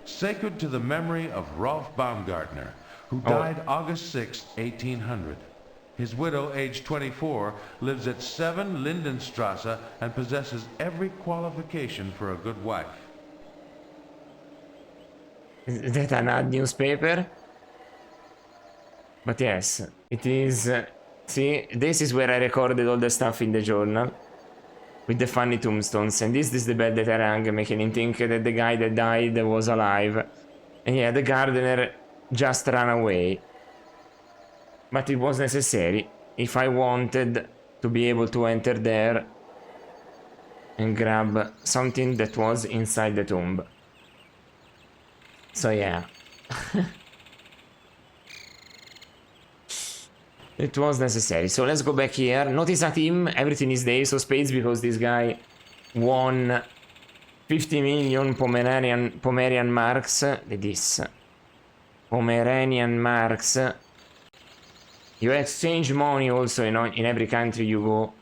Sacred to the memory of Rolf Baumgartner, who died August 6, 1800. His widow, aged 24, lives at 7 Lindenstrasse and possesses every qualification for a good wife. Is that an ad newspaper? But yes, it is... see, this is where I recorded all the stuff in the journal. With the funny tombstones. And this is the bell that I rang, making him think that the guy that died was alive. And yeah, the gardener just ran away. But it was necessary if I wanted to be able to enter there and grab something that was inside the tomb. So yeah. It was necessary. So let's go back here. Notice that everything is the ace of spades because this guy won 50 million Pomeranian marks. This. Pomeranian marks. You exchange money also in every country you go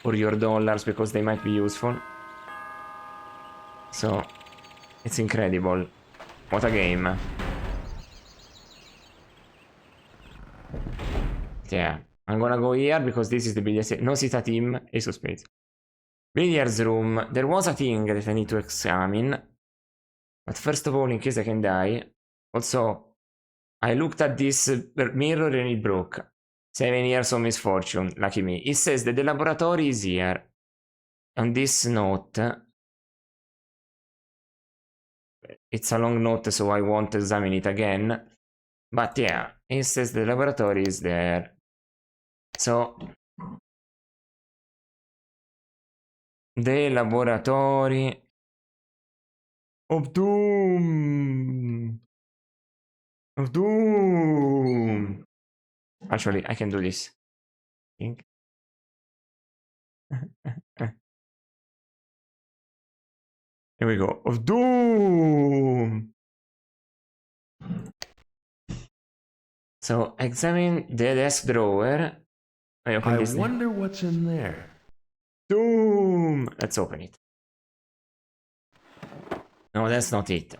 for your dollars because they might be useful. So, it's incredible. What a game. Yeah, I'm gonna go here because this is the billiards. No sit a team, ace of spades. Billiards room. There was a thing that I need to examine. But first of all, in case I can die. Also, I looked at this mirror and it broke. 7 years of misfortune. Lucky me. It says that the laboratory is here. On this note. It's a long note, so I won't examine it again. But yeah, it says the laboratory is there. So, the laboratory of doom. Of doom. Actually, I can do this. I think. Here we go. Of doom. So, examine the desk drawer. I open I this. wonder what's in there. Doom! Let's open it. No, that's not it.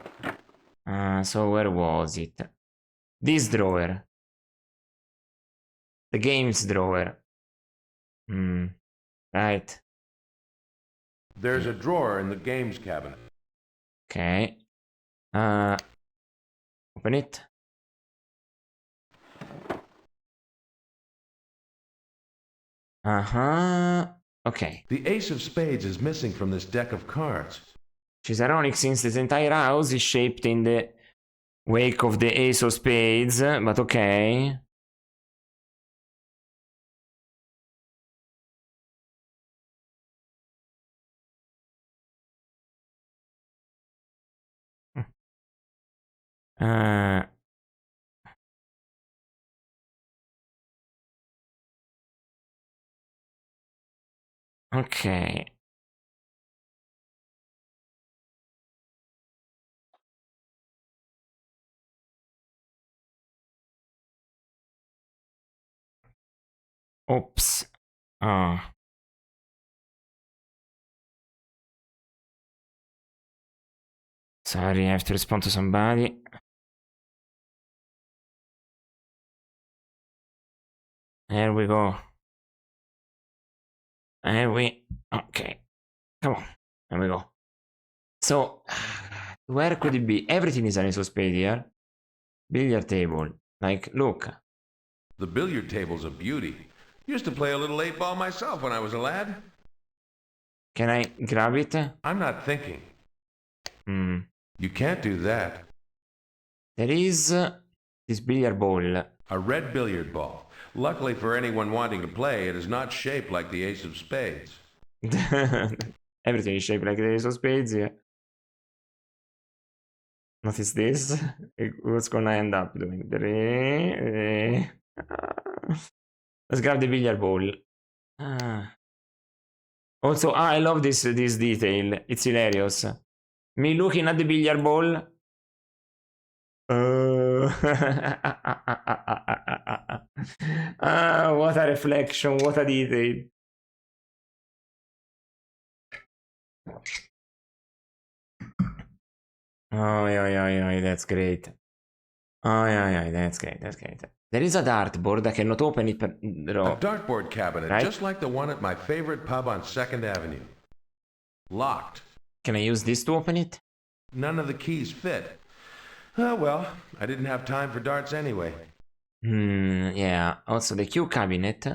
So where was it? This drawer. The games drawer. Right. There's a drawer in the games cabinet. Okay. Open it. Okay. The ace of spades is missing from this deck of cards. Which is ironic since this entire house is shaped in the wake of the ace of spades, but okay. Ok. Oops. Sorry, I have to respond to somebody. Here we go. Okay. Come on. Here we go. So, where could it be? Everything is an ace of spades here. Billiard table. Like, look. The billiard table's a beauty. Used to play a little 8-ball myself when I was a lad. Can I grab it? I'm not thinking. You can't do that. There is this billiard ball. A red billiard ball. Luckily for anyone wanting to play, it is not shaped like the ace of spades. Everything is shaped like the ace of spades, yeah. Notice this? What's gonna end up doing? Let's grab the billiard ball. Also, I love this detail. It's hilarious. Me looking at the billiard ball. What a reflection, what a detail. Oh, yeah, that's great. Oh, yeah, that's great. There is a dartboard. I cannot open it. A dartboard cabinet, right? just like the one at my favorite pub on 2nd Avenue. Locked. Can I use this to open it? None of the keys fit. Well, I didn't have time for darts anyway. Yeah. Also, the cue cabinet.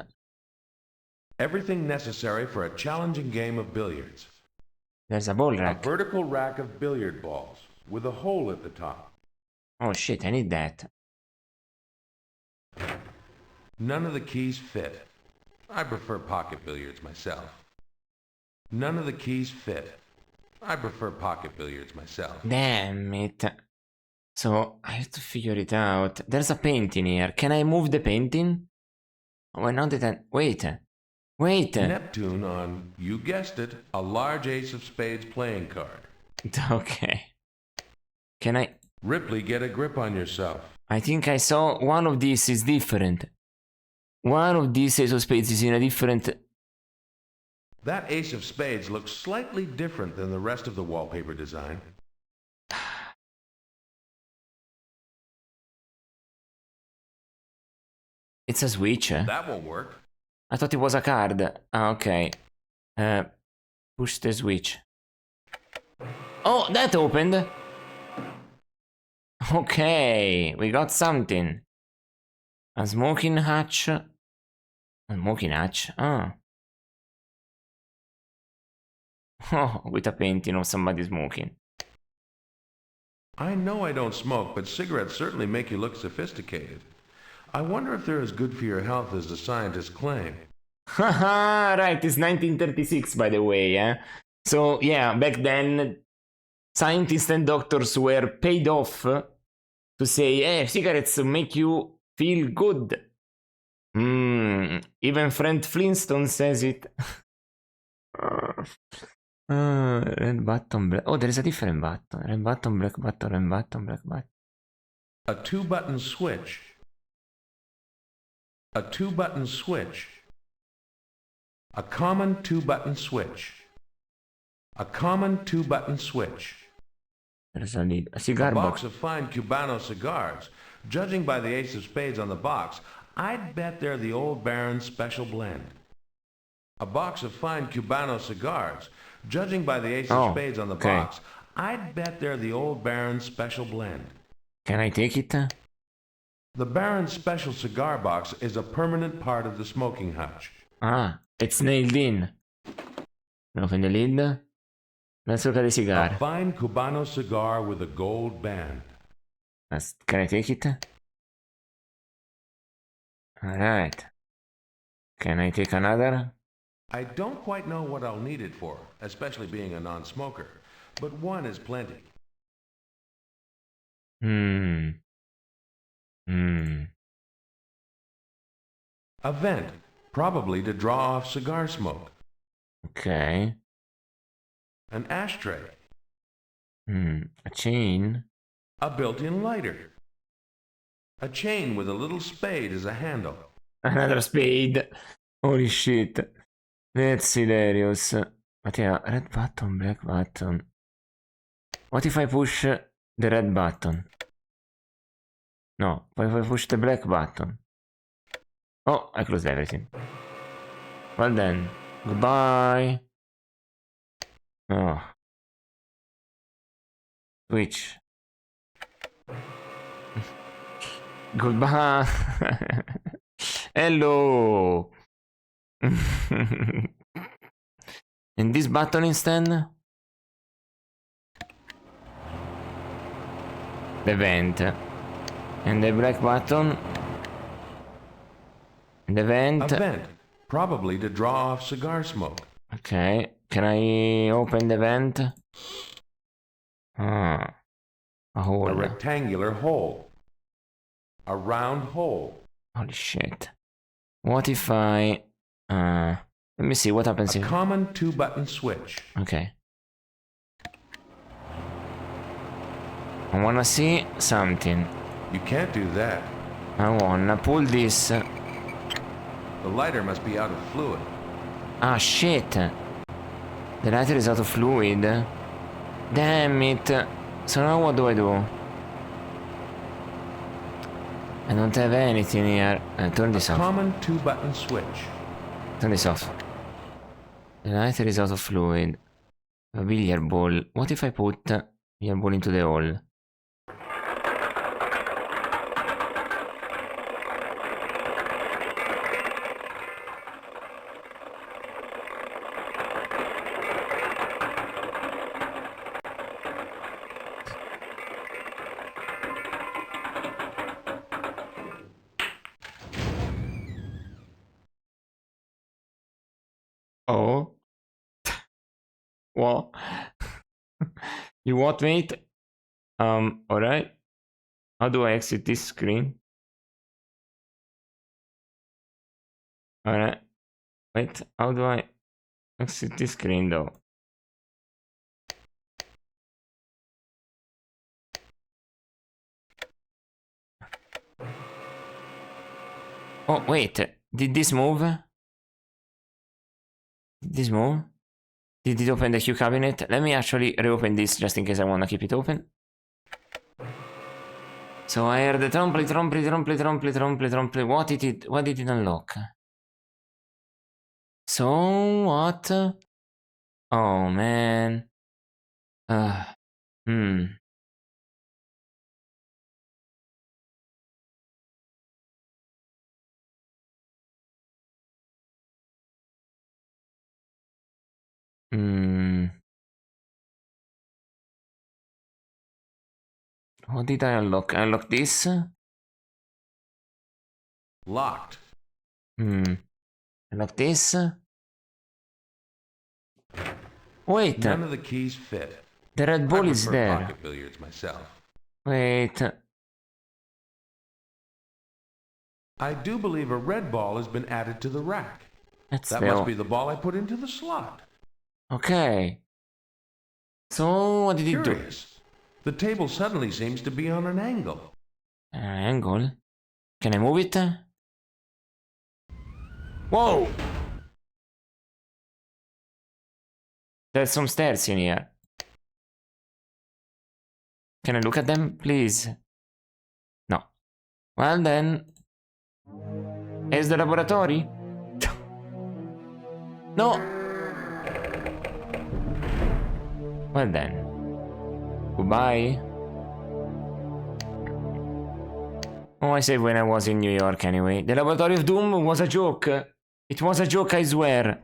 Everything necessary for a challenging game of billiards. There's a ball A rack. vertical rack of billiard balls with a hole at the top. Oh shit, I need that. None of the keys fit. I prefer pocket billiards myself. None of the keys fit. I prefer pocket billiards myself. Damn it. So, I have to figure it out. There's a painting here. Can I move the painting? Oh, now that I... Wait. Neptune on, you guessed it, a large ace of spades playing card. Okay. Can I... Ripley, get a grip on yourself. I think I saw one of these is different. One of these ace of spades is in a different... That ace of spades looks slightly different than the rest of the wallpaper design. It's a switch. That won't work. I thought it was a card. Okay. Push the switch. Oh, that opened. Okay, we got something. A smoking hatch. A smoking hatch? Oh, with a painting of somebody smoking. I know I don't smoke, but cigarettes certainly make you look sophisticated. I wonder if they're as good for your health as the scientists claim. Haha, right, it's 1936 by the way, eh? So, yeah, back then, scientists and doctors were paid off to say, hey, cigarettes make you feel good. Even Fred Flintstone says it. Red button, black... Oh, there is a different button. Red button, black button, red button, black button. A 2-button switch. A 2-button switch. A common 2-button switch. A common 2-button switch. There's a cigar A box box. of fine Cubano cigars. Judging by the ace of spades on the box, I'd bet they're the old Baron's special blend. A box of fine Cubano cigars. Judging by the ace of spades on the box, I'd bet they're the old Baron's special blend. Can I take it? The Baron's special cigar box is a permanent part of the smoking hutch. Ah, it's nailed in. Open the lid. Let's look at the A cigar. fine Cubano cigar with a gold band. Can I take it? Alright. Can I take another? I don't quite know what I'll need it for, especially being a non-smoker, but one is plenty. A vent, probably to draw off cigar smoke. Okay. An ashtray. A chain. A built-in lighter. A chain with a little spade as a handle. Another spade. Holy shit. That's hilarious. But yeah, red button, black button. What if I push the red button? No, what if I push the black button? Oh, I closed everything. Well then, goodbye. Oh. Switch. Goodbye. Hello. And this button instead? The vent. And the black button? The vent. A vent, probably to draw off cigar smoke. Okay. Can I open the vent? Ah. A hole. A rectangular hole. A round hole. Holy shit. What if I... let me see what happens A if... common 2-button switch. Okay. I wanna see something. You can't do that. I wanna pull this. The lighter must be out of fluid. Ah, shit. The lighter is out of fluid. Damn it. So now what do I do? I don't have anything here. Turn this off. Common 2-button switch. Turn this off. The lighter is out of fluid. A billiard ball. What if I put billiard ball into the hole? Oh. What? You what, mate? Alright. How do I exit this screen? Alright. Wait, how do I exit this screen though? Oh, wait. Did this move? Did this move? Did it open the Q cabinet? Let me actually reopen this just in case I want to keep it open. So I heard the trumpet. What did it unlock? So what? Oh man. What did I unlock? I unlocked this? Locked. Unlock this? Wait. None of the keys fit. The red ball I is prefer there. pocket billiards myself. Wait. I do believe a red ball has been added to the rack. That's That must be the ball I put into the slot. Okay. So what did it do? Curious. The table suddenly seems to be on an angle. Angle? Can I move it? Whoa! There's some stairs in here. Can I look at them, please? No. Well then... Is the laboratory? No! Well then. Goodbye. Oh, I saved when I was in New York anyway. The Laboratory of Doom was a joke. It was a joke, I swear.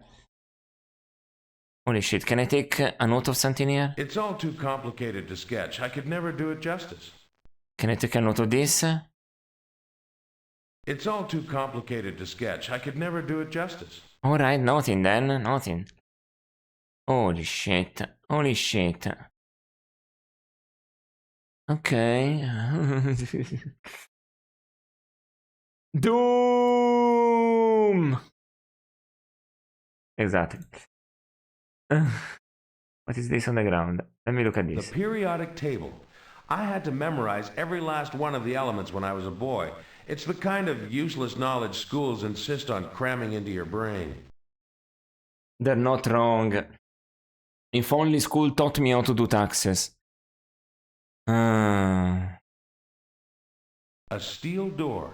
Holy shit, can I take a note of something here? It's all too complicated to sketch. I could never do it justice. Can I take a note of this? It's all too complicated to sketch. I could never do it justice. Alright, nothing then, nothing. Holy shit, holy shit. Okay. Doom! Exactly. What is this on the ground? Let me look at this. The periodic table. I had to memorize every last one of the elements when I was a boy. It's the kind of useless knowledge schools insist on cramming into your brain. They're not wrong. If only school taught me how to do taxes. A steel door.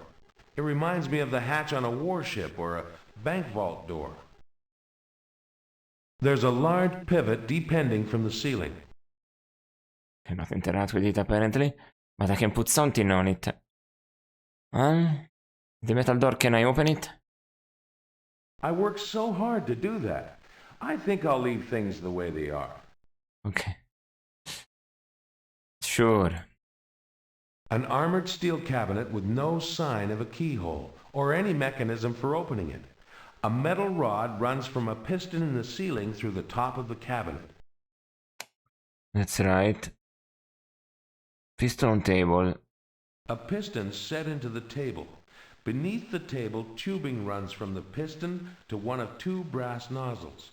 It reminds me of the hatch on a warship or a bank vault door. There's a large pivot depending from the ceiling. I'm not interact with it apparently, but I can put something on it. The metal door, can I open it? I worked so hard to do that. I think I'll leave things the way they are. Okay. Sure. An armored steel cabinet with no sign of a keyhole or any mechanism for opening it. A metal rod runs from a piston in the ceiling through the top of the cabinet. That's right. Piston table. A piston set into the table. Beneath the table, tubing runs from the piston to one of two brass nozzles.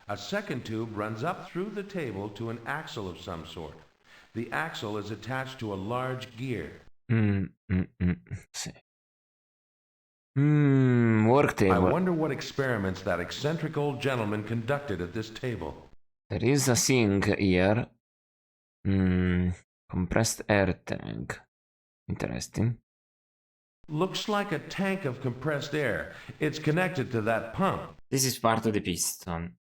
A second tube runs up through the table to an axle of some sort. The axle is attached to a large gear. Work table. I wonder what experiments that eccentric old gentleman conducted at this table. There is a sink here. Compressed air tank. Interesting. Looks like a tank of compressed air. It's connected to that pump. This is part of the piston.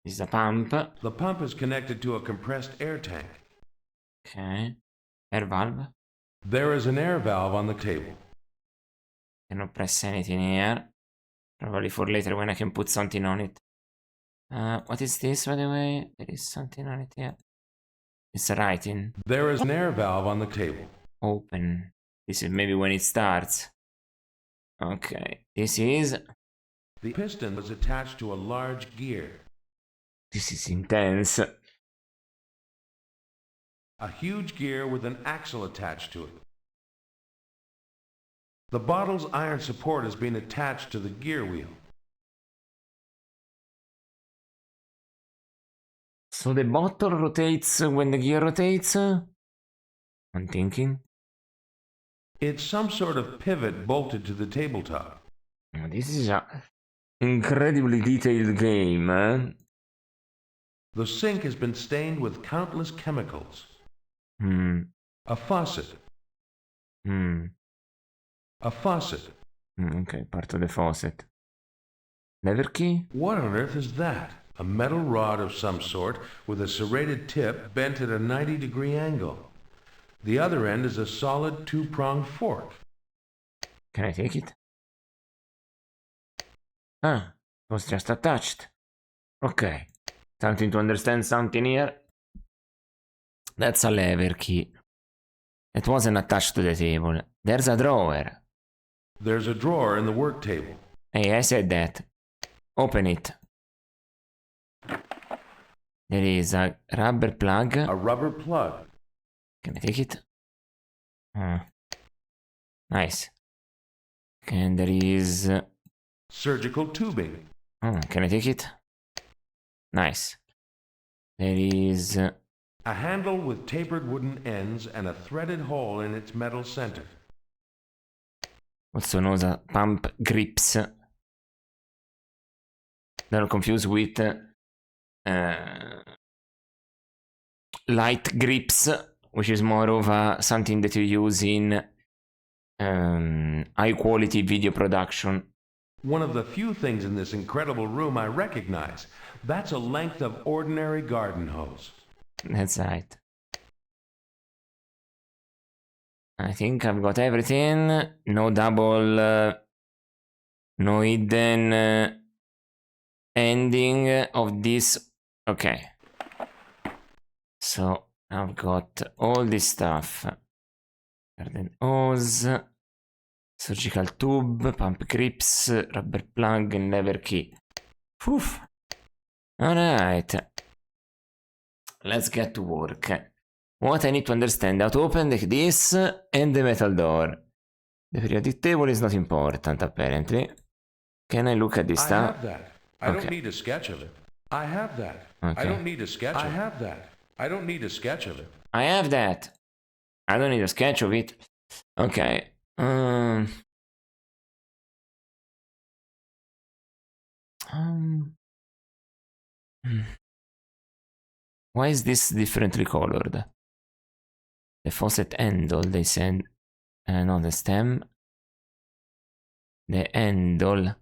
This is a pump. The pump is connected to a compressed air tank. Okay. Air valve. There is an air valve on the table. Cannot press anything here. Probably for later when I can put something on it. What is this, by the way? There is something on it here. It's a writing. There is an air valve on the table. Open. This is maybe when it starts. Okay. This is... The piston was attached to a large gear. This is intense. A huge gear with an axle attached to it. The bottle's iron support has been attached to the gear wheel. So the bottle rotates when the gear rotates? I'm thinking. It's some sort of pivot bolted to the tabletop. This is an incredibly detailed game, eh? The sink has been stained with countless chemicals. A faucet. A faucet. Okay, part of the faucet. Lever key? What on earth is that? A metal rod of some sort with a serrated tip bent at a 90-degree angle. The other end is a solid two-pronged fork. Can I take it? Ah, it was just attached. Okay. Something to understand something here. That's a lever key. It wasn't attached to the table. There's a drawer. There's a drawer in the work table. Hey, I said that. Open it. There is a rubber plug. A rubber plug. Can I take it? Nice. And there is... Surgical tubing. can I take it? Nice. There is... A handle with tapered wooden ends and a threaded hole in its metal center. also known as pump grips. They're confused with light grips, which is more of something that you use in high quality video production. One of the few things in this incredible room I recognize. That's a length of ordinary garden hose. That's right. I think I've got everything. No double, no hidden ending of this. Okay. So I've got all this stuff. Garden hose, surgical tube, pump grips, rubber plug, and lever key. Whew. Alright. Let's get to work. What I need to understand, how to open this and the metal door. The periodic table is not important, apparently. Can I look at this stuff? I have that. I don't need a sketch of it. I have that. Okay. I don't need a sketch of it. I have that. I don't need a sketch of it. I have that. I don't need a sketch of it. Okay. Why is this differently colored? The faucet handle, they said. No, the stem. The handle.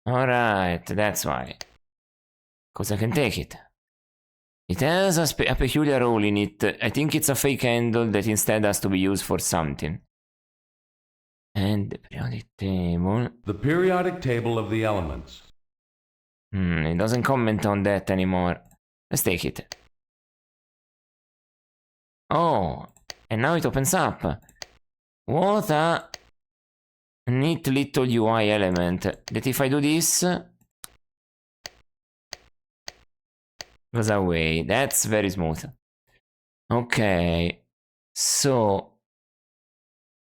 Alright, that's why. Because I can take it. It has a peculiar hole in it. I think it's a fake handle that instead has to be used for something. And the periodic table. The periodic table of the elements. It doesn't comment on that anymore. Let's take it. Oh, and now it opens up. What a neat little UI element. That if I do this, goes away. That's very smooth. Okay, so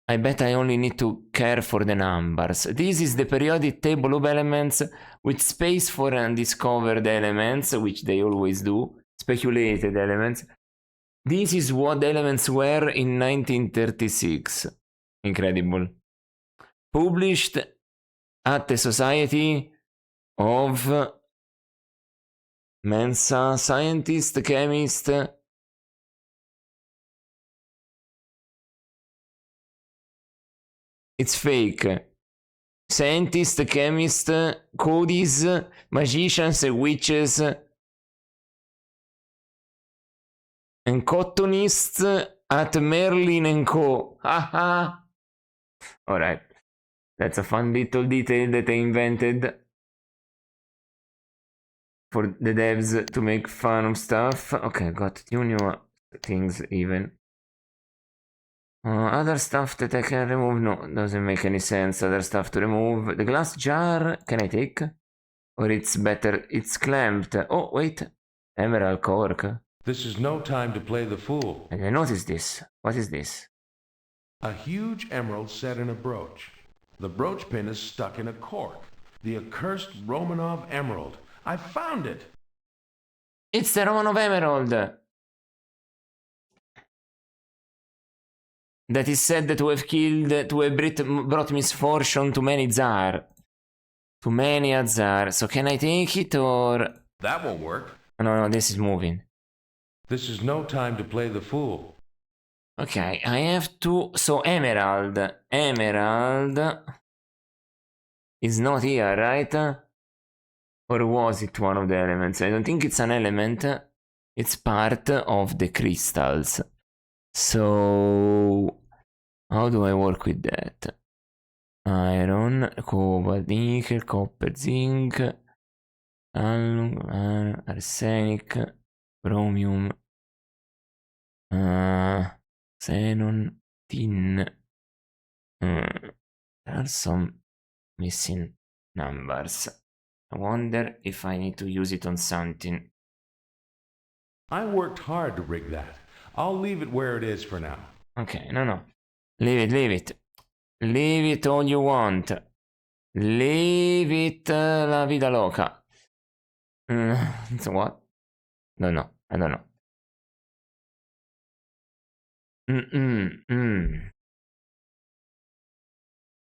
I bet I only need to care for the numbers. This is the periodic table of elements with space for undiscovered elements, which they always do. Speculated elements. This is what elements were in 1936. Incredible. Published at the Society of Mensa Scientist, Chemist. It's fake. Scientists, chemists, codies, magicians, witches, and cottonists at Merlin and Co. Haha. Alright. That's a fun little detail that I invented for the devs to make fun of stuff. Okay, got two new things even. Other stuff that I can remove? No, doesn't make any sense. Other stuff to remove. The glass jar, can I take? Or it's better, it's clamped. Oh, wait. Emerald cork. This is no time to play the fool. And I noticed this. What is this? A huge emerald set in a brooch. The brooch pin is stuck in a cork. The accursed Romanov emerald. I found it! It's the Romanov emerald! That is said to have killed, to have brought misfortune to many Tsar. To many a Tsar. So can I take it or... That won't work. No, this is moving. This is no time to play the fool. Okay, I have to... So emerald. Emerald... is not here, right? Or was it one of the elements? I don't think it's an element. It's part of the crystals. So... how do I work with that? Iron, cobalt, nickel, copper, zinc, arsenic, chromium, xenon, tin. There are some missing numbers. I wonder if I need to use it on something. I worked hard to rig that. I'll leave it where it is for now. Okay, no. Leave it. Leave it all you want. Leave it la vida loca. So what? No, I don't know.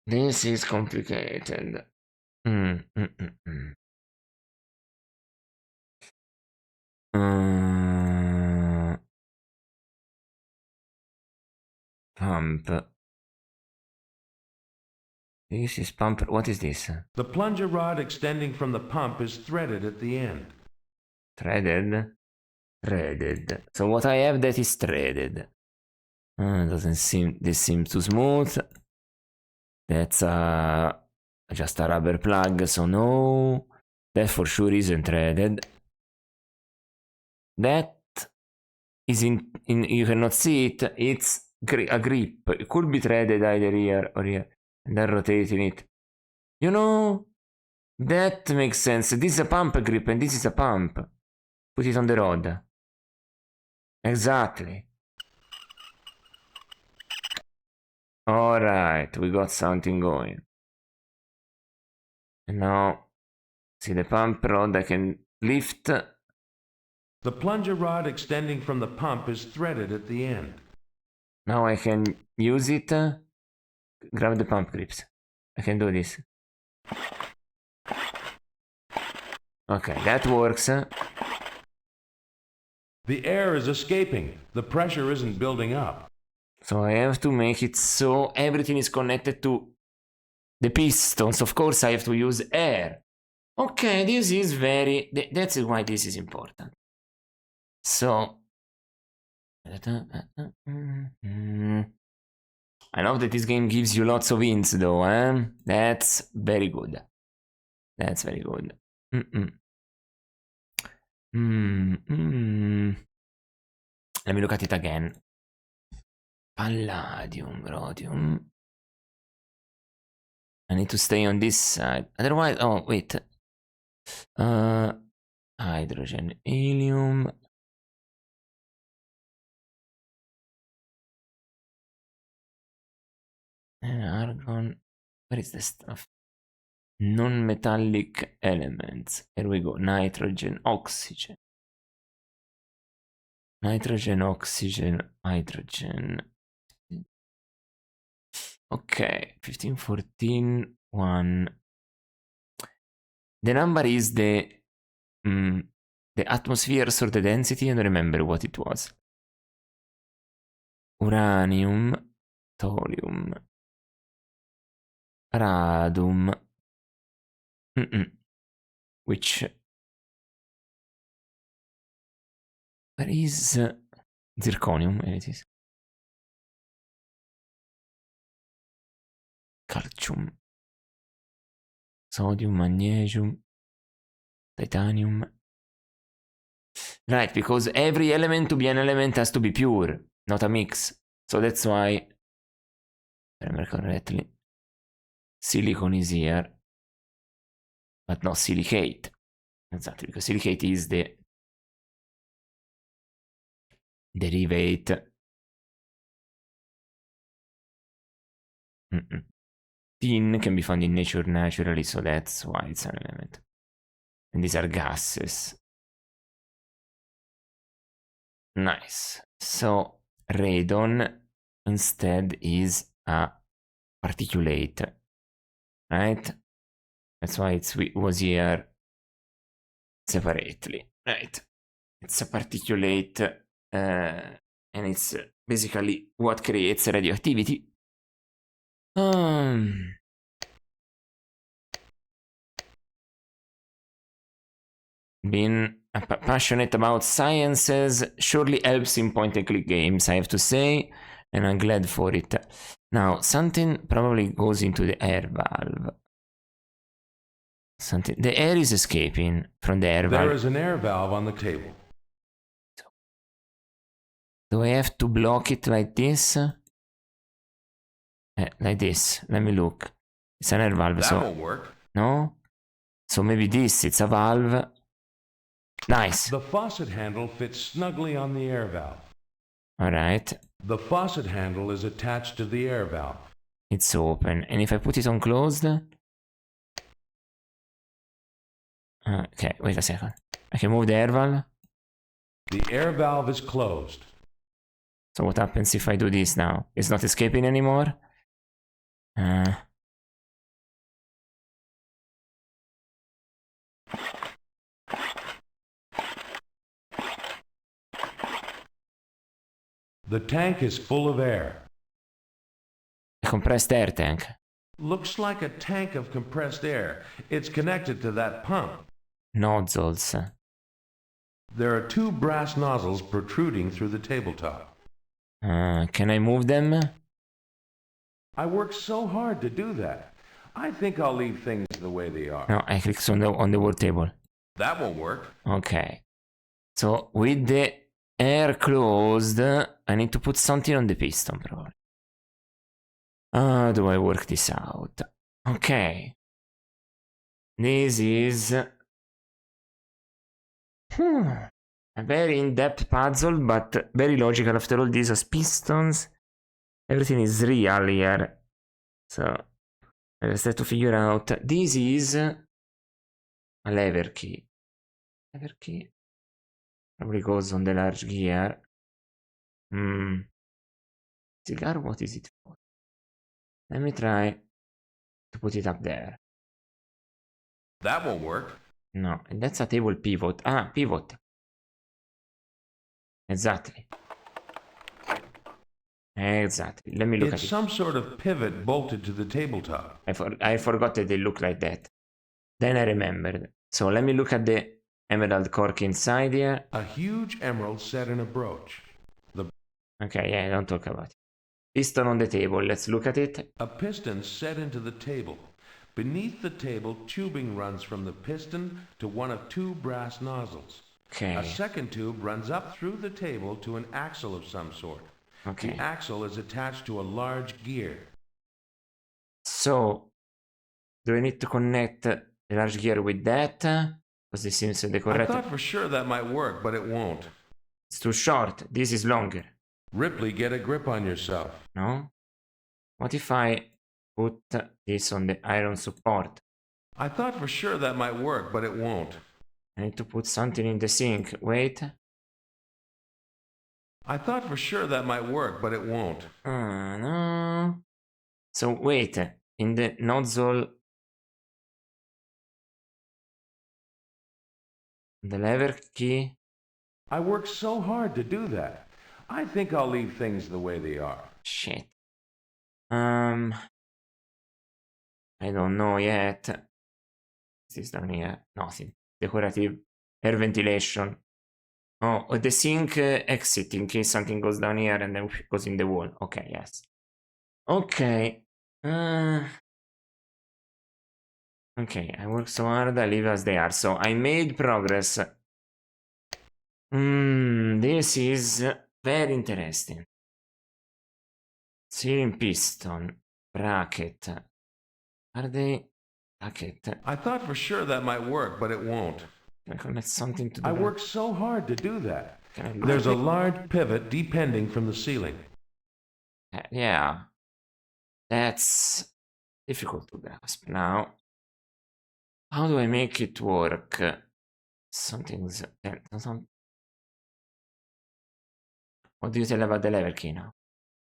This is complicated. Mm, mm, mm, mm. Uh, pump. This is pump. What is this? The plunger rod extending from the pump is threaded at the end. Threaded? Threaded. So what I have that is threaded. Doesn't seem. This seems too smooth. That's just a rubber plug, so no. That for sure isn't threaded. That is in you cannot see it. It's a grip. It could be threaded either here or here. And then rotating it. You know, that makes sense. This is a pump grip and this is a pump. Put it on the rod. Exactly. Alright, we got something going. And now, see the pump rod I can lift. The plunger rod extending from the pump is threaded at the end. Now I can use it. Grab the pump grips. I can do this. Okay, that works. The air is escaping. The pressure isn't building up. So I have to make it so everything is connected to the pistons. Of course, I have to use air. Okay, this is very... That's why this is important. So... I love that this game gives you lots of hints, though, eh? That's very good. That's very good. Let me look at it again. Palladium, rhodium. I need to stay on this side. Otherwise, oh, wait. Hydrogen, helium. Argon. Where is the stuff? Non-metallic elements. Here we go. Nitrogen, oxygen. Nitrogen, oxygen, hydrogen. Okay, 15, 14, 1. The number is the atmospheres or the density. I don't remember what it was. Uranium, thorium, radium. Which... Where is zirconium? There it is. Calcium. Sodium, magnesium, titanium. Right, because every element to be an element has to be pure, not a mix. So that's why, if I remember correctly, silicon is here, but not silicate. Exactly, because silicate is the derivate. Tin can be found in nature naturally, so that's why it's an element. And these are gases. Nice. So radon instead is a particulate, right? That's why it was here separately, right? It's a particulate, and it's basically what creates radioactivity. Being passionate about sciences surely helps in point-and-click games, I have to say, and I'm glad for it. Now, something probably goes into the air valve. Something. The air is escaping from the air valve. There is an air valve on the table. Do I have to block it like this? Like this. Let me look. It's an air valve, That so... won't work. No? So maybe this, it's a valve. Nice. The faucet handle fits snugly on the air valve. Alright. The faucet handle is attached to the air valve. It's open. And if I put it on closed? Okay, wait a second. I can move the air valve. The air valve is closed. So what happens if I do this now? It's not escaping anymore? The tank is full of air. A compressed air tank. Looks like a tank of compressed air. It's connected to that pump. Nozzles. There are two brass nozzles protruding through the tabletop. Can I move them? I worked so hard to do that. I think I'll leave things the way they are. No, I clicked on the word table. That won't work. Okay. So with the air closed, I need to put something on the piston probably. How do I work this out? Okay. This is a very in-depth puzzle, but very logical after all these pistons. Everything is real here. So I just have to figure out. This is a lever key. Lever key probably goes on the large gear. Cigar, what is it for? Let me try to put it up there. That won't work. No, and that's a table pivot. Ah, pivot. Exactly. Exactly. Let me look It's at it. some sort of pivot bolted to the tabletop. I forgot that they look like that. Then I remembered. So let me look at the emerald cork inside here. A huge emerald set in a brooch. Okay, yeah, don't talk about it. Piston on the table. Let's look at it. A piston set into the table. Beneath the table, tubing runs from the piston to one of two brass nozzles. Okay. A second tube runs up through the table to an axle of some sort. Okay. The axle is attached to a large gear. So, do I need to connect the large gear with that? Because this seems the I correct. thought for sure that might work, but it won't. It's too short. This is longer. Ripley, get a grip on yourself. No? What if I put this on the iron support? I thought for sure that might work, but it won't. I need to put something in the sink. Wait. I thought for sure that might work, but it won't. No. So wait. In the nozzle. The lever key. I worked so hard to do that. I think I'll leave things the way they are. Shit. I don't know yet. This is down here. Nothing. Decorative. Air ventilation. Oh, the sink exit in case something goes down here and then goes in the wall. Okay, yes. Okay. Okay, I work so hard, I leave as they are. So I made progress. This is very interesting. Ceiling piston. Bracket. Are they... Bracket. I thought for sure that might work, but it won't. Can I connect something to the... I worked so hard to do that. Can I look There's at a it? large pivot depending from the ceiling. Yeah. That's difficult to grasp now. How do I make it work? Something's... What do you tell about the lever key now?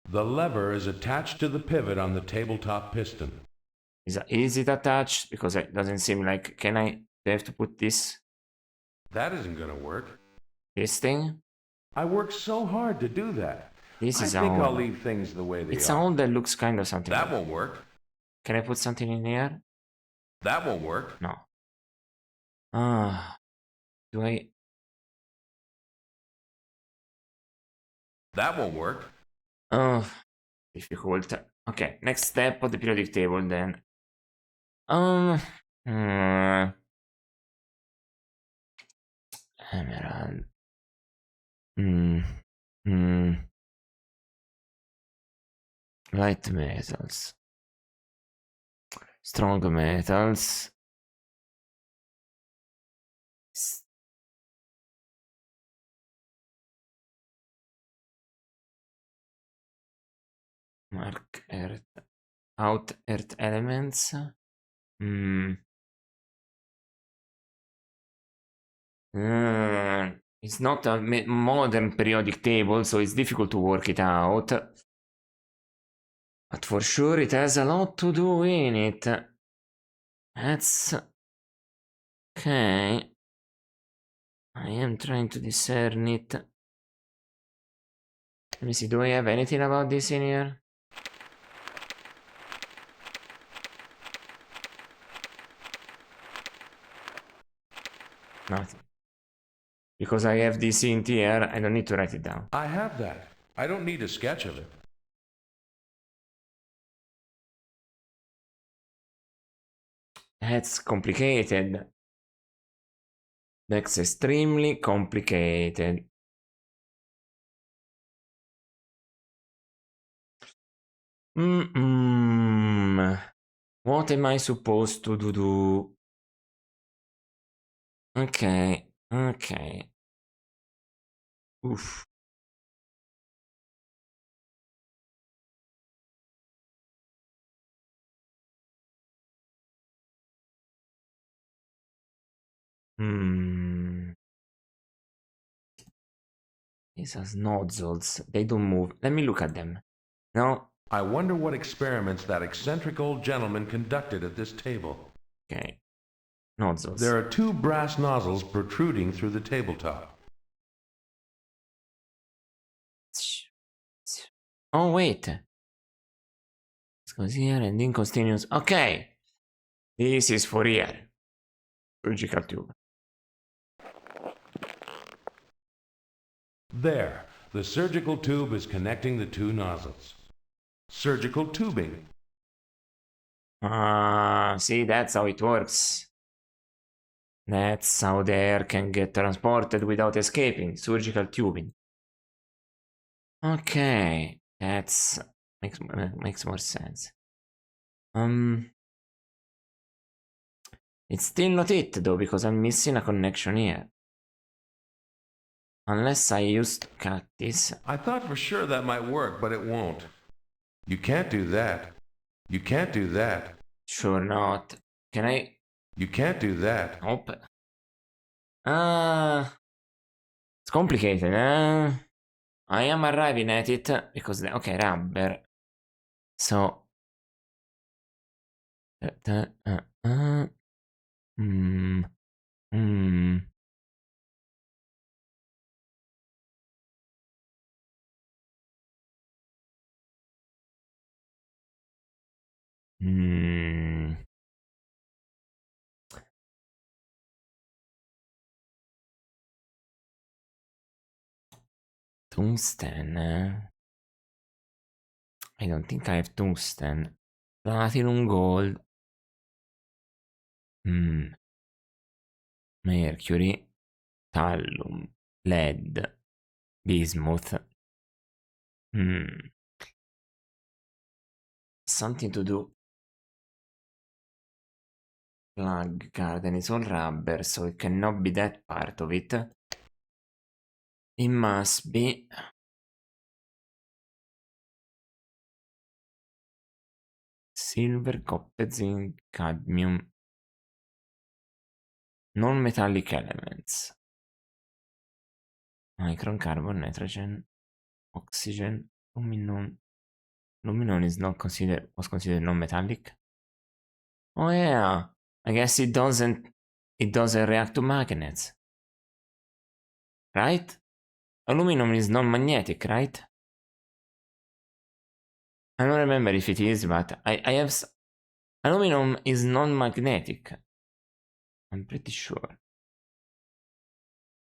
The lever is attached to the pivot on the tabletop piston. Is it attached? Because it doesn't seem like... Can I... Do I have to put this... That isn't going to work. This thing? I worked so hard to do that. This I is think a I'll hole. leave things the way they It's are. a hole that looks kind of something. That like... won't work. Can I put something in here? That won't work. No. Do I... That won't work. Oh, difficult. Okay, next step of the periodic table then. Emerald. Light metals. Strong metals. Mark earth. Out earth elements. It's not a modern periodic table, so it's difficult to work it out. But for sure it has a lot to do in it. That's Okay. I am trying to discern it. Let me see, do I have anything about this in here? Nothing. Because I have this in here, I don't need to write it down. I have that. I don't need a sketch of it. That's complicated. That's extremely complicated. What am I supposed to do? Okay, okay. Oof. These are nozzles. They don't move. Let me look at them. No? I wonder what experiments that eccentric old gentleman conducted at this table. Okay. Nozzles. There are two brass nozzles protruding through the tabletop. Oh, wait. It's così and incontinuous. Okay. This is for here. Surgical tube. There, the surgical tube is connecting the two nozzles. Surgical tubing. See, that's how it works. That's how the air can get transported without escaping. Surgical tubing. Okay, that's makes more sense. It's still not it though, because I'm missing a connection here. Unless I used to cut this. I thought for sure that might work, but it won't. You can't do that. You can't do that. Sure not. Can I? You can't do that. Nope. It's complicated, eh? I am arriving at it because okay, rubber. So Tungsten. I don't think I have tungsten. Platinum, gold. Mercury, thallium, lead, bismuth. Something to do. Plug garden is all rubber, so it cannot be that part of it. It must be silver, copper, zinc, cadmium. Non-metallic elements. Micron, carbon, nitrogen, oxygen, luminone. Luminone is not considered, was considered non-metallic. Oh yeah, I guess it doesn't react to magnets. Right? Aluminum is non-magnetic, right? I don't remember if it is, but I have... Aluminum is non-magnetic. I'm pretty sure.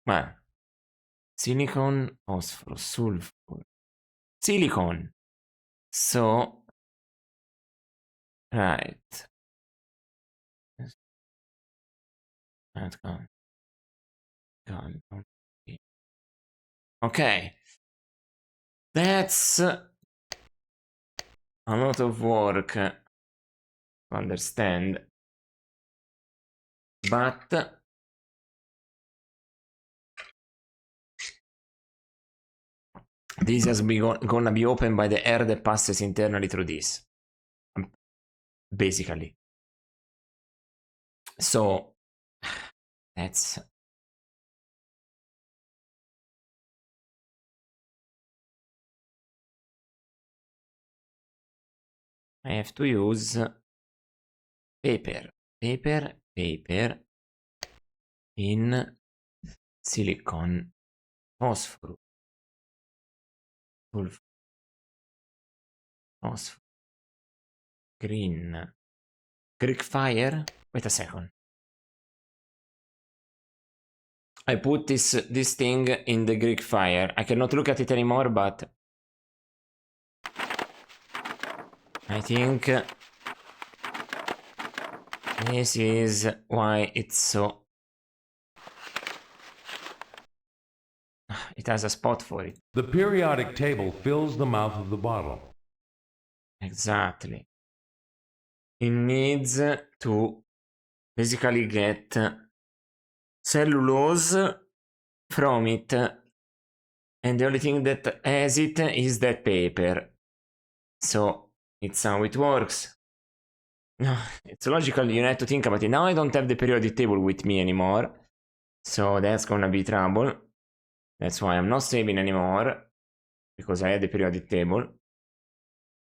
Well, silicon, phosphorus, sulfur. Silicon. So, right. Okay. That's a lot of work to understand. But this is gonna be opened by the air that passes internally through this. Basically. So, that's... I have to use paper. Paper, paper. in silicon phosphorus. Phosphorus. Green. Greek fire? Wait a second. I put this thing in the Greek fire. I cannot look at it anymore, but I think this is why it's so... It has a spot for it. The periodic table fills the mouth of the bottle. Exactly. It needs to basically get cellulose from it, and the only thing that has it is that paper. So it's how it works. No, it's logical, you have to think about it. Now I don't have the periodic table with me anymore, so that's gonna be trouble. That's why I'm not saving anymore, because I had the periodic table.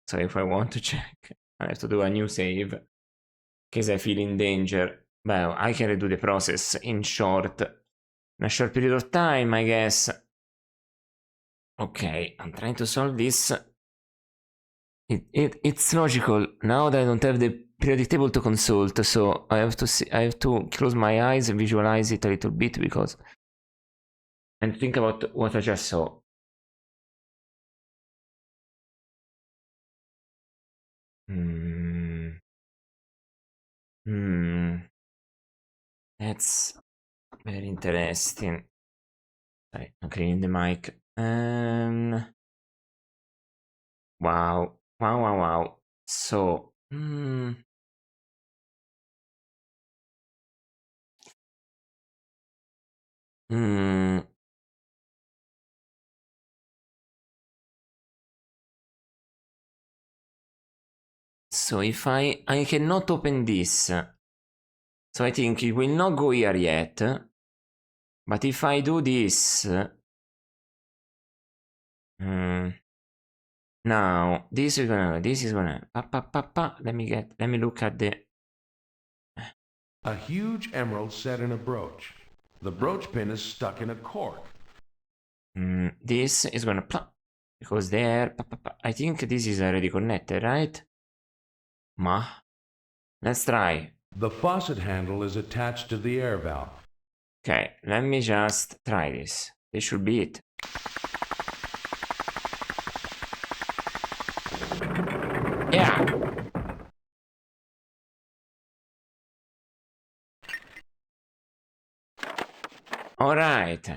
So if I want to check, I have to do a new save, in case I feel in danger. Well, I can redo the process in a short period of time, I guess. Okay, I'm trying to solve this. It's logical. Now that I don't have the periodic table to consult, so I have to close my eyes and visualize it a little bit, because... And think about what I just saw. That's very interesting. Sorry, I'm cleaning the mic. Wow. So, so if I cannot open this, so I think it will not go here yet. But if I do this, now this is gonna let me look at the... A huge emerald set in a brooch. The brooch pin is stuck in a cork. This is gonna plop, because there, I think this is already connected, right? Let's try. The faucet handle is attached to the air valve. Okay, let me just try this. This should be it. Yeah. All right.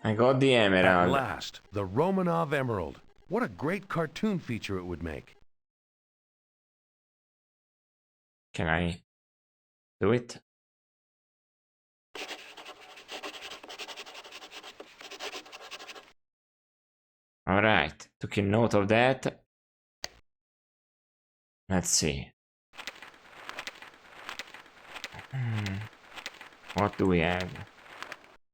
I got the emerald. At last, the Romanov emerald. What a great cartoon feature it would make. Can I do it? All right. Took a note of that. Let's see. What do we have?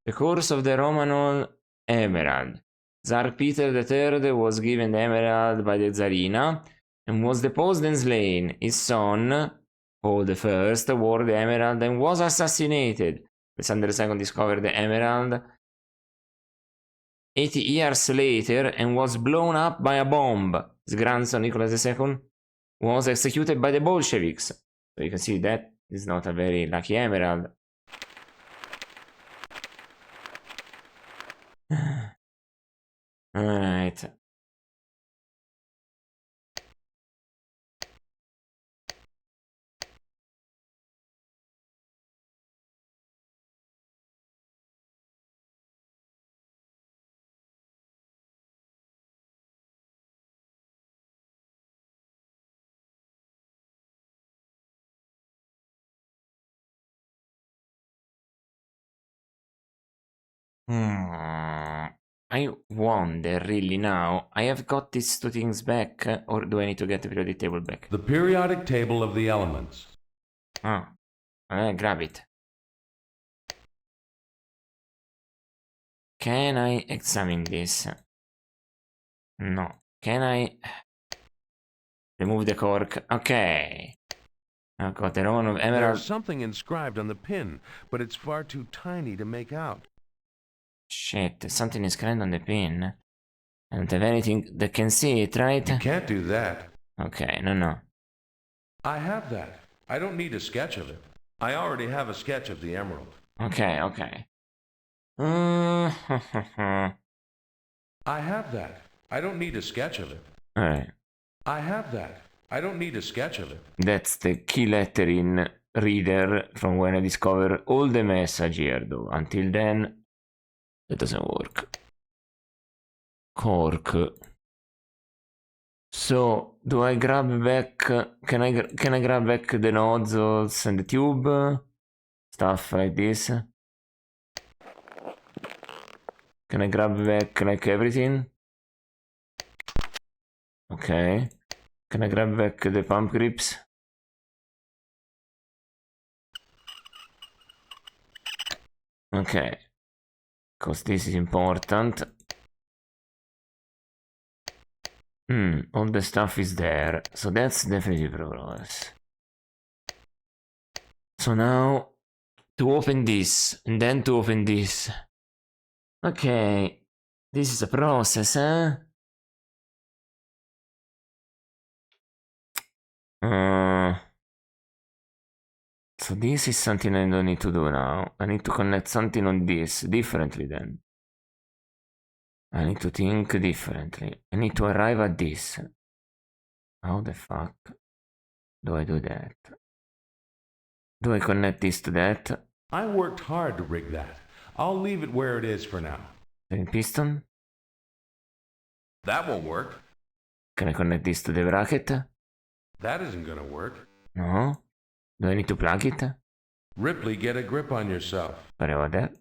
The course of the Romanov emerald. Tsar Peter III was given the emerald by the Tsarina and was deposed and slain. His son, Paul I, wore the emerald and was assassinated. Alexander II discovered the emerald 80 years later and was blown up by a bomb. His grandson, Nicholas II, was executed by the Bolsheviks. So you can see that is not a very lucky emerald. Alright. I wonder really now. I have got these two things back, or do I need to get the periodic table back? The periodic table of the elements. Oh, grab it. Can I examine this? No. Can I? Remove the cork. Okay. I've got a run of emerald. There's something inscribed on the pin, but it's far too tiny to make out. Shit, something is inscribed on the pin. I don't have anything that can see it, right? You can't do that. Okay, no. I have that. I don't need a sketch of it. I already have a sketch of the emerald. Okay. Alright. I have that. I don't need a sketch of it. I have that. I don't need a sketch of it. That's the key letter in Reader from when I discovered all the message here, though. Until then, it doesn't work. Cork. So, do I grab back... Can I grab back the nozzles and the tube? Stuff like this? Can I grab back, like, everything? Okay. Can I grab back the pump grips? Okay. Because this is important. All the stuff is there. So that's definitely progress. So now, to open this, and then to open this. Okay. This is a process, huh? So this is something I don't need to do now. I need to connect something on this differently then. I need to think differently. I need to arrive at this. How the fuck do I do that? Do I connect this to that? I worked hard to rig that. I'll leave it where it is for now. Then piston? That won't work. Can I connect this to the bracket? That isn't gonna work. No? Do I need to plug it? Ripley, get a grip on yourself. Sorry about that.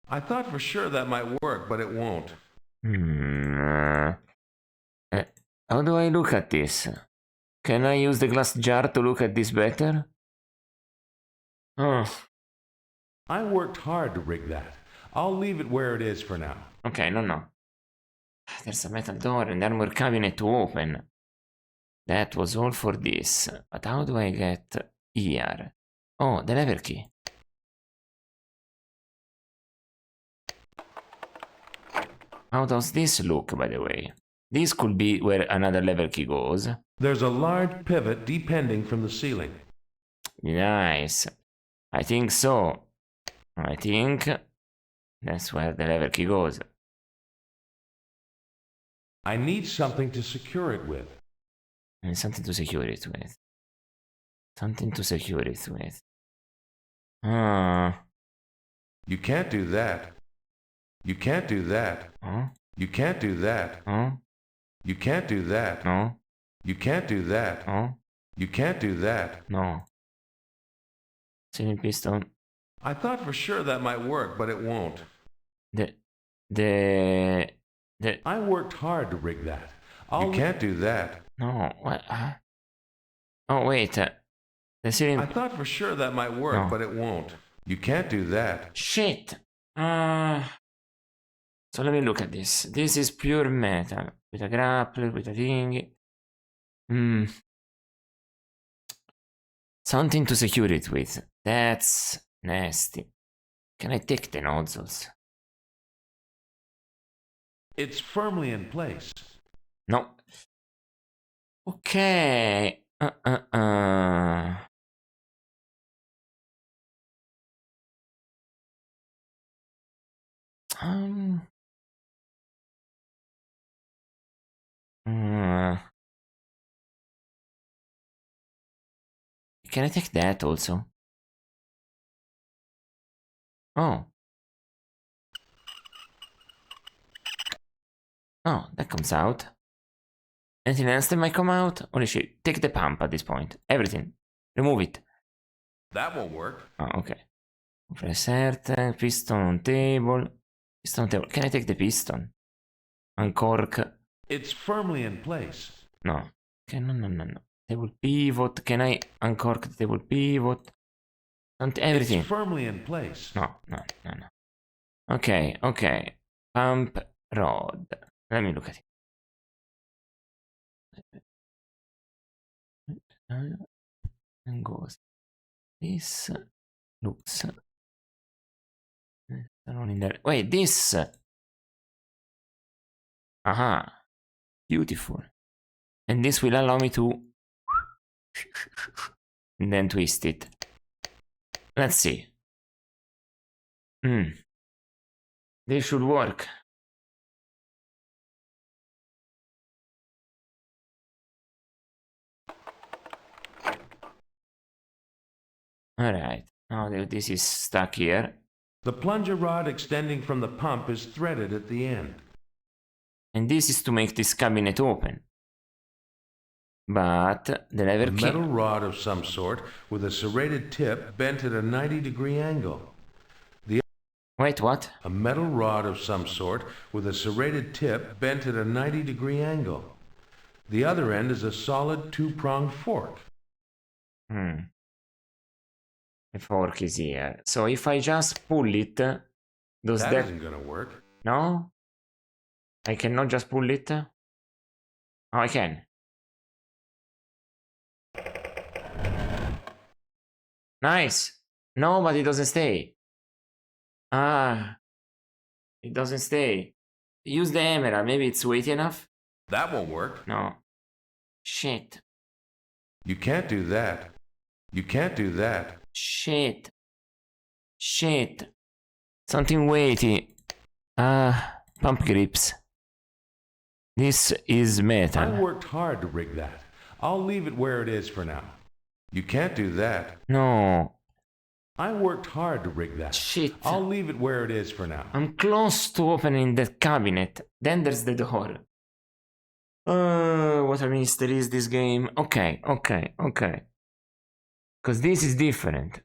I thought for sure that might work, but it won't. How do I look at this? Can I use the glass jar to look at this better? Oh. I worked hard to rig that. I'll leave it where it is for now. Okay, no. There's a metal door and armor cabinet to open. That was all for this. But how do I get here? Oh, the lever key. How does this look, by the way? This could be where another lever key goes. There's a large pivot depending from the ceiling. Nice. I think so. I think that's where the lever key goes. I need something to secure it with. And something to secure it with. Something to secure it with. You can't do that. You can't do that. Huh? You can't do that. Huh? You can't do that. No? You can't do that. Huh? You can't do that. No. Ceiling piston. I thought for sure that might work, but it won't. I worked hard to rig that. You can't do that. No, what? Oh, wait. The ceiling... I thought for sure that might work, but it won't. You can't do that. Shit! So let me look at this. This is pure metal. With a grappler, with a thingy. Something to secure it with. That's nasty. Can I take the nozzles? It's firmly in place. No. Okay. Can I take that also? Oh. Oh, that comes out. Anything else that might come out? Holy shit. Take the pump at this point. Everything. Remove it. That won't work. Oh, okay. Press piston on table. Piston on table. Can I take the piston? Uncork. It's firmly in place. No. Okay, no. Table pivot. Can I uncork the table pivot? Everything. It's firmly in place. No. Okay. Pump rod. Let me look at it. and goes. This looks on in there. Wait, this. Aha, beautiful. And this will allow me to and then twist it. Let's see. This should work. Alright, now that this is stuck here. The plunger rod extending from the pump is threaded at the end. And this is to make this cabinet open. But the lever A key. metal rod of some sort with a serrated tip bent at a 90-degree angle. Wait, what? A metal rod of some sort with a serrated tip bent at a 90-degree angle. The other end is a solid two-pronged fork. The fork is here. So if I just pull it, does That that... isn't gonna work. No? I cannot just pull it? Oh, I can. Nice! No, but it doesn't stay. Ah, it doesn't stay. Use the emerald, maybe it's weighty enough? That won't work. No. Shit. You can't do that. You can't do that. Shit. Shit. Something weighty. Pump grips. This is I metal. worked hard to rig that. I'll leave it where it is for now. You can't do that. No. I worked hard to rig that. Shit. I'll leave it where it is for now. I'm close to opening that cabinet. Then there's the door. What a mystery is this game. Okay. Because this is different.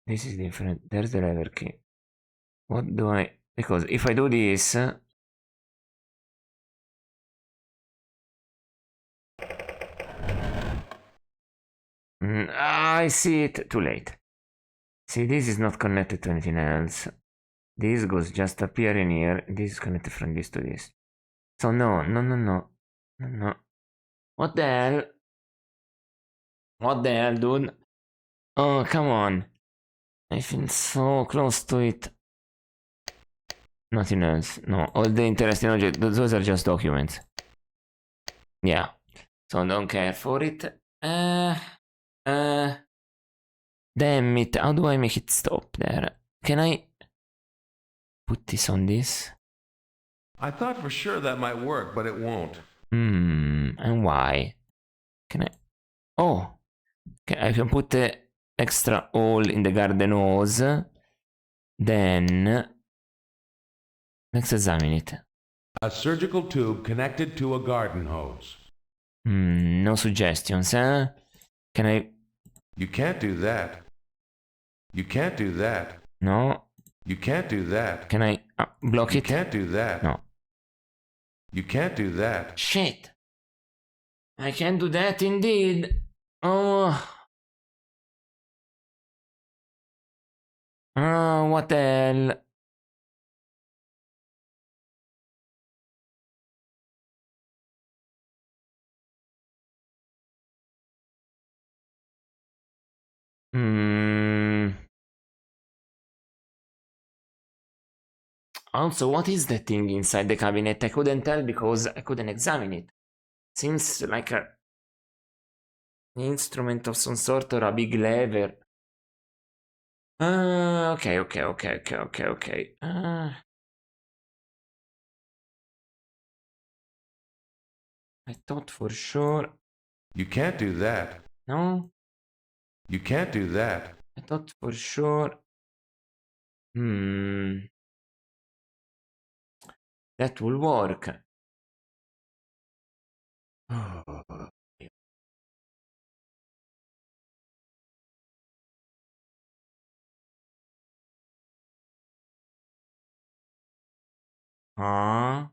This is different. There's the lever key. What do I... Because if I do this... I see it. Too late. See, this is not connected to anything else. This goes just up here in here. This is connected from this to this. So no. What the hell? What the hell, dude? Oh, come on. I feel so close to it. Nothing else. No, all the interesting objects, those are just documents. Yeah. So don't care for it. Damn it, how do I make it stop there? Can I put this on this? I thought for sure that might work, but it won't. And why? Can I... Oh! Okay, I can put the extra hole in the garden hose. Then... Let's examine it. A surgical tube connected to a garden hose. No suggestions, huh? Can I... You can't do that. You can't do that. No. You can't do that. Can I block You it? can't do that. No. You can't do that. Shit! I can do that indeed. Oh. Oh, what the hell? Also, what is that thing inside the cabinet? I couldn't tell because I couldn't examine it. Seems like an instrument of some sort or a big lever. Okay. I thought for sure. You can't do that. No? You can't do that. I thought for sure. That will work. Huh?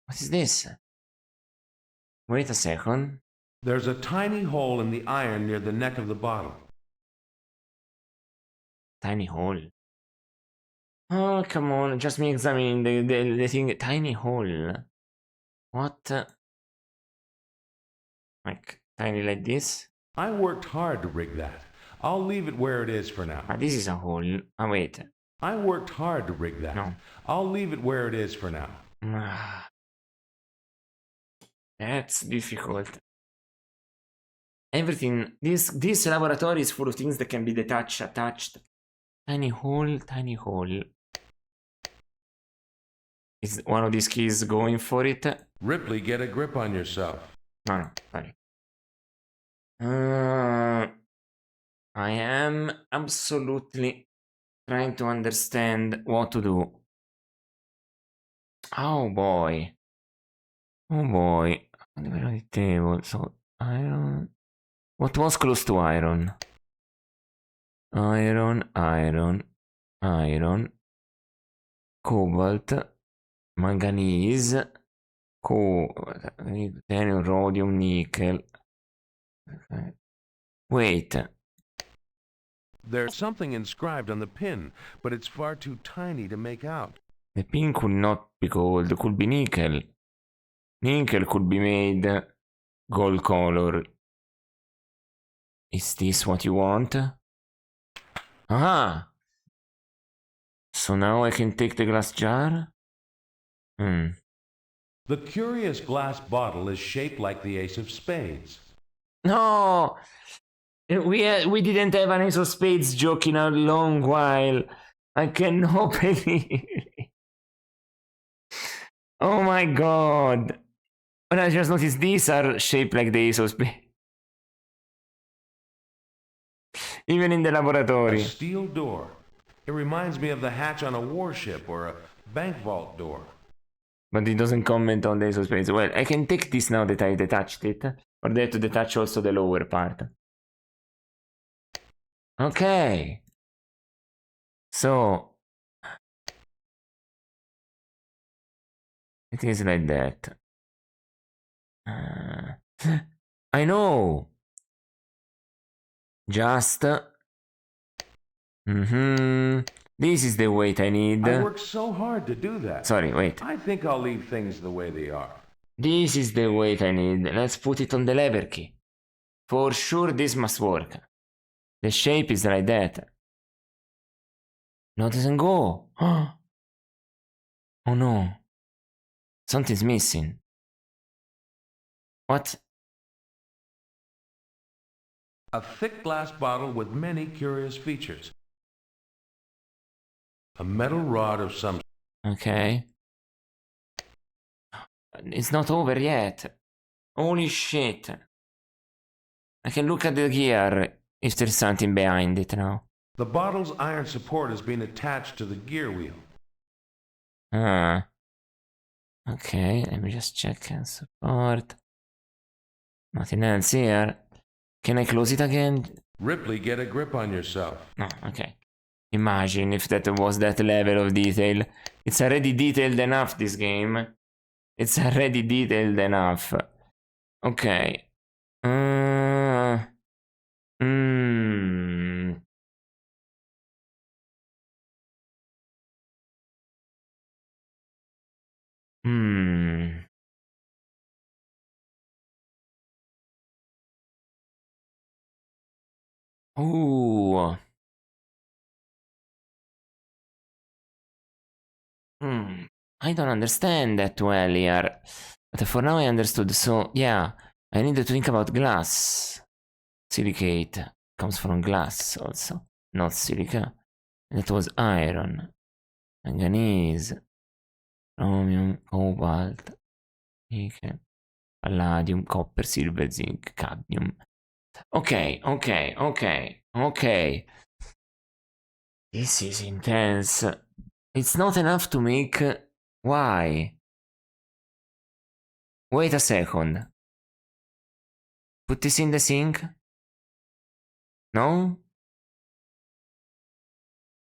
What is this? Wait a second. There's a tiny hole in the iron near the neck of the bottle. Tiny hole. Oh, come on, just me examining the thing. Tiny hole. What? Like, tiny like this? I worked hard to rig that. I'll leave it where it is for now. Ah, this is a hole. Oh, wait. I worked hard to rig that. No. I'll leave it where it is for now. Ah, that's difficult. Everything. This laboratory is full of things that can be detached, attached. Tiny hole, tiny hole. Is one of these keys going for it? Ripley, get a grip on yourself. No, sorry. I am absolutely trying to understand what to do. Oh boy. Oh boy. The table. So iron. What was close to iron? Iron, iron, iron. Cobalt. Manganese. Titanium, rhodium, nickel. Wait. There's something inscribed on the pin, but it's far too tiny to make out. The pin could not be gold, could be nickel. Nickel could be made gold color. Is this what you want? Ah! So now I can take the glass jar? The curious glass bottle is shaped like the ace of spades. No! We didn't have an ace of spades joke in a long while. I cannot believe it. Oh my god. But I just noticed these are shaped like the ace of spades. Even in the A laboratory. steel door. It reminds me of the hatch on a warship or a bank vault door. But it doesn't comment on the ace of spades. Well, I can take this now that I detached it. Or do I have to detach also the lower part? Okay. So it is like that. I know. Just. This is the weight I need. I worked so hard to do that. Sorry, wait. I think I'll leave things the way they are. This is the weight I need. Let's put it on the lever key. For sure this must work. The shape is like that. No, it doesn't go. Oh no. Something's missing. What? A thick glass bottle with many curious features. A metal rod of some... Okay. It's not over yet. Holy shit. I can look at the gear if there's something behind it now. The bottle's iron support has been attached to the gear wheel. Ah. Okay, let me just check and support. Nothing else here. Can I close it again? Ripley, get a grip on yourself. No, okay. Imagine if that was that level of detail. It's already detailed enough, this game. It's already detailed enough. Okay. Ooh. I don't understand that well here. But for now I understood. So, yeah. I need to think about glass. Silicate comes from glass also. Not silica. And it was iron. Manganese. Chromium. Cobalt. Nickel. Palladium. Copper. Silver. Zinc. Cadmium. Okay. This is intense. It's not enough to make... Why? Wait a second. Put this in the sink? No?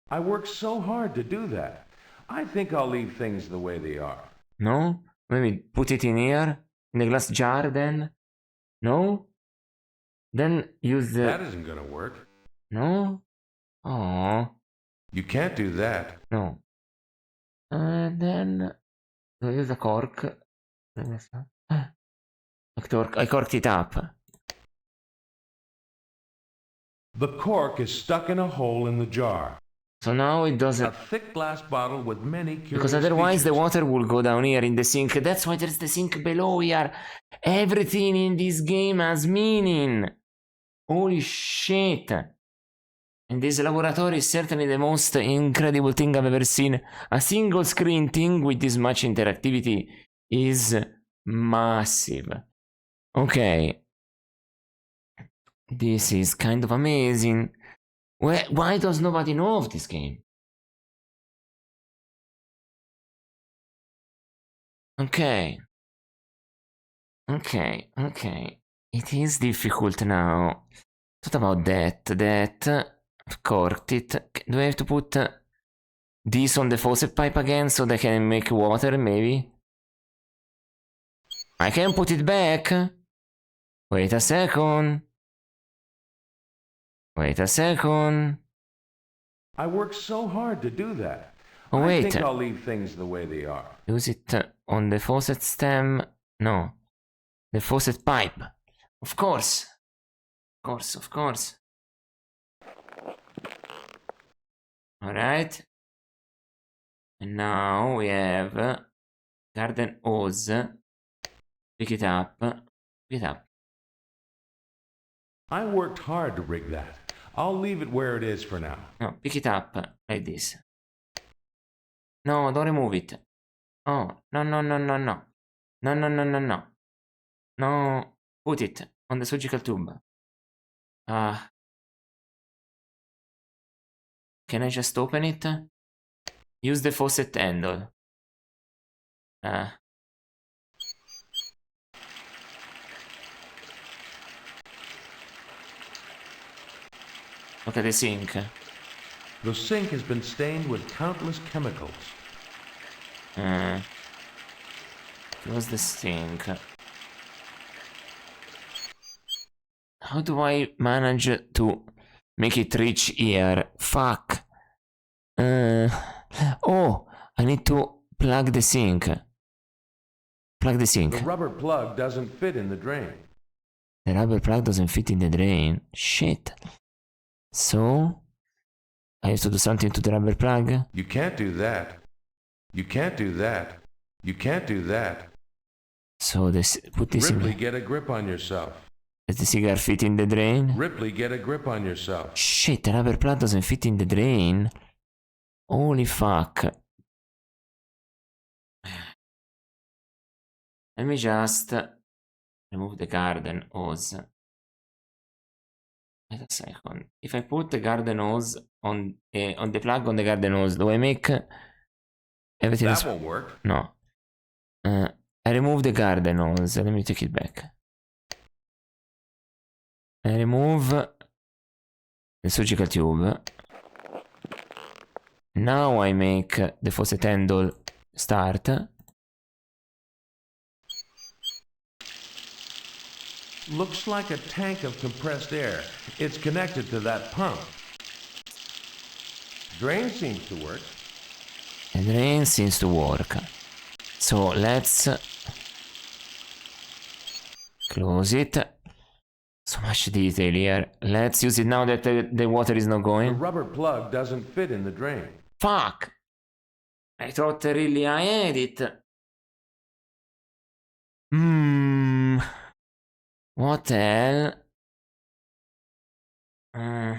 I worked so hard to do that. I think I'll leave things the way they are. No? Maybe put it in here? In the glass jar then? No? Then use the... That isn't gonna work. No? Oh. You can't do that. No. And then... use a cork. I corked it up. The cork is stuck in a hole in the jar. So now it A doesn't... thick glass bottle with many curious Because otherwise the features. water will go down here in the sink. That's why there's the sink below here. Everything in this game has meaning. Holy shit. And this laboratory is certainly the most incredible thing I've ever seen. A single screen thing with this much interactivity is massive. Okay. This is kind of amazing. Why does nobody know of this game? Okay. Okay. It is difficult now. What about that? I've corked it. Do I have to put this on the faucet pipe again so they can make water, maybe? I can put it back. Wait a second. I worked so hard to do that. Oh, I wait. think I'll leave things the way they are. Use it on the faucet stem. No. The faucet pipe. Of course. Alright. And now we have garden hose. Pick it up. I worked hard to rig that. I'll leave it where it is for now. No, pick it up like this. No, don't remove it. Oh, no. No, put it on the surgical tube. Can I just open it? Use the faucet handle. Look at the sink. The sink has been stained with countless chemicals. Close the sink. How do I manage to make it reach here? Fuck. Oh, I need to plug the sink. The rubber plug doesn't fit in the drain. The rubber plug doesn't fit in the drain. Shit. So, I have to do something to the rubber plug? You can't do that. So, put this Ripley, in. get a grip on yourself. Does the cigar fit in the drain? Ripley, get a grip on yourself. Shit, the rubber plug doesn't fit in the drain. Holy fuck. Let me just remove the garden hose. Wait a second. If I put the garden hose on the plug on the garden hose, do I make everything? That won't work. No. I remove the garden hose. Let me take it back. I remove the surgical tube. Now I make the faucet handle start. Looks like a tank of compressed air. It's connected to that pump. Drain seems to work. The drain seems to work. So let's close it. So much detail here. Let's use it now that the water is not The going. rubber plug doesn't fit in the drain. Fuck! I thought really I had it. What the hell?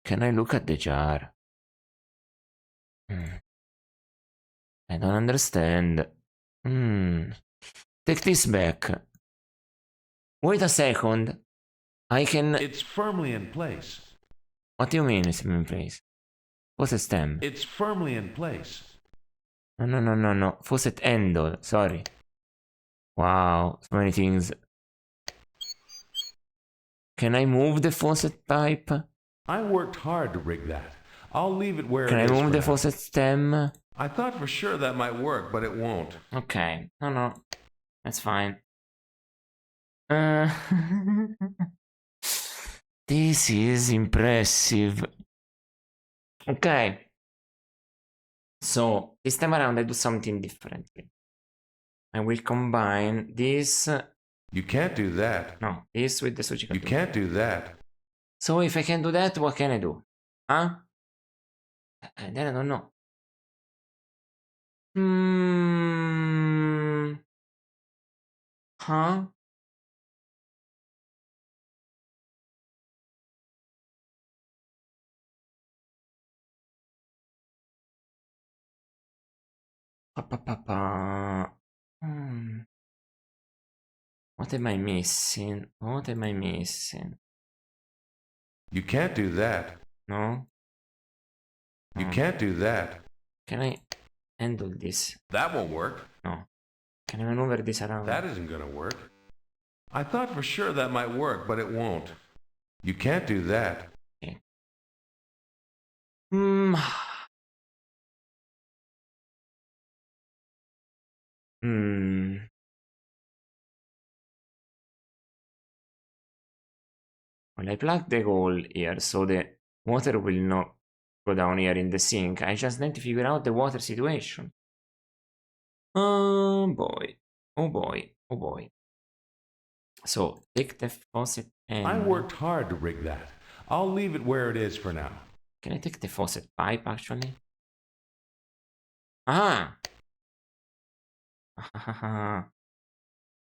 Can I look at the jar? I don't understand. Take this back. Wait a second. I can... It's firmly in place. What do you mean it's in place? Faucet stem. It's firmly in place. No. Faucet handle. Sorry. Wow, so many things. Can I move the faucet pipe? I worked hard to rig that. I'll leave it where Can it I is move for the now. faucet stem? I thought for sure that might work, but it won't. Okay. No. That's fine. Uh, this is impressive. Okay. So, this time around I do something differently. I will combine this... You can't do that. No, this with the surgical You tube. can't do that. So if I can do that, what can I do? Huh? Then I don't know. Huh? What am I missing? What am I missing? You can't do that. No? You can't do that. Can I handle this? That won't work. No. Can I maneuver this around? That isn't gonna work. I thought for sure that might work, but it won't. You can't do that. Okay. Well, I plug the hole here so the water will not go down here in the sink. I just need to figure out the water situation. Oh boy. Oh boy. Oh boy. So, take the faucet and... I worked hard to rig that. I'll leave it where it is for now. Can I take the faucet pipe, actually? Ah!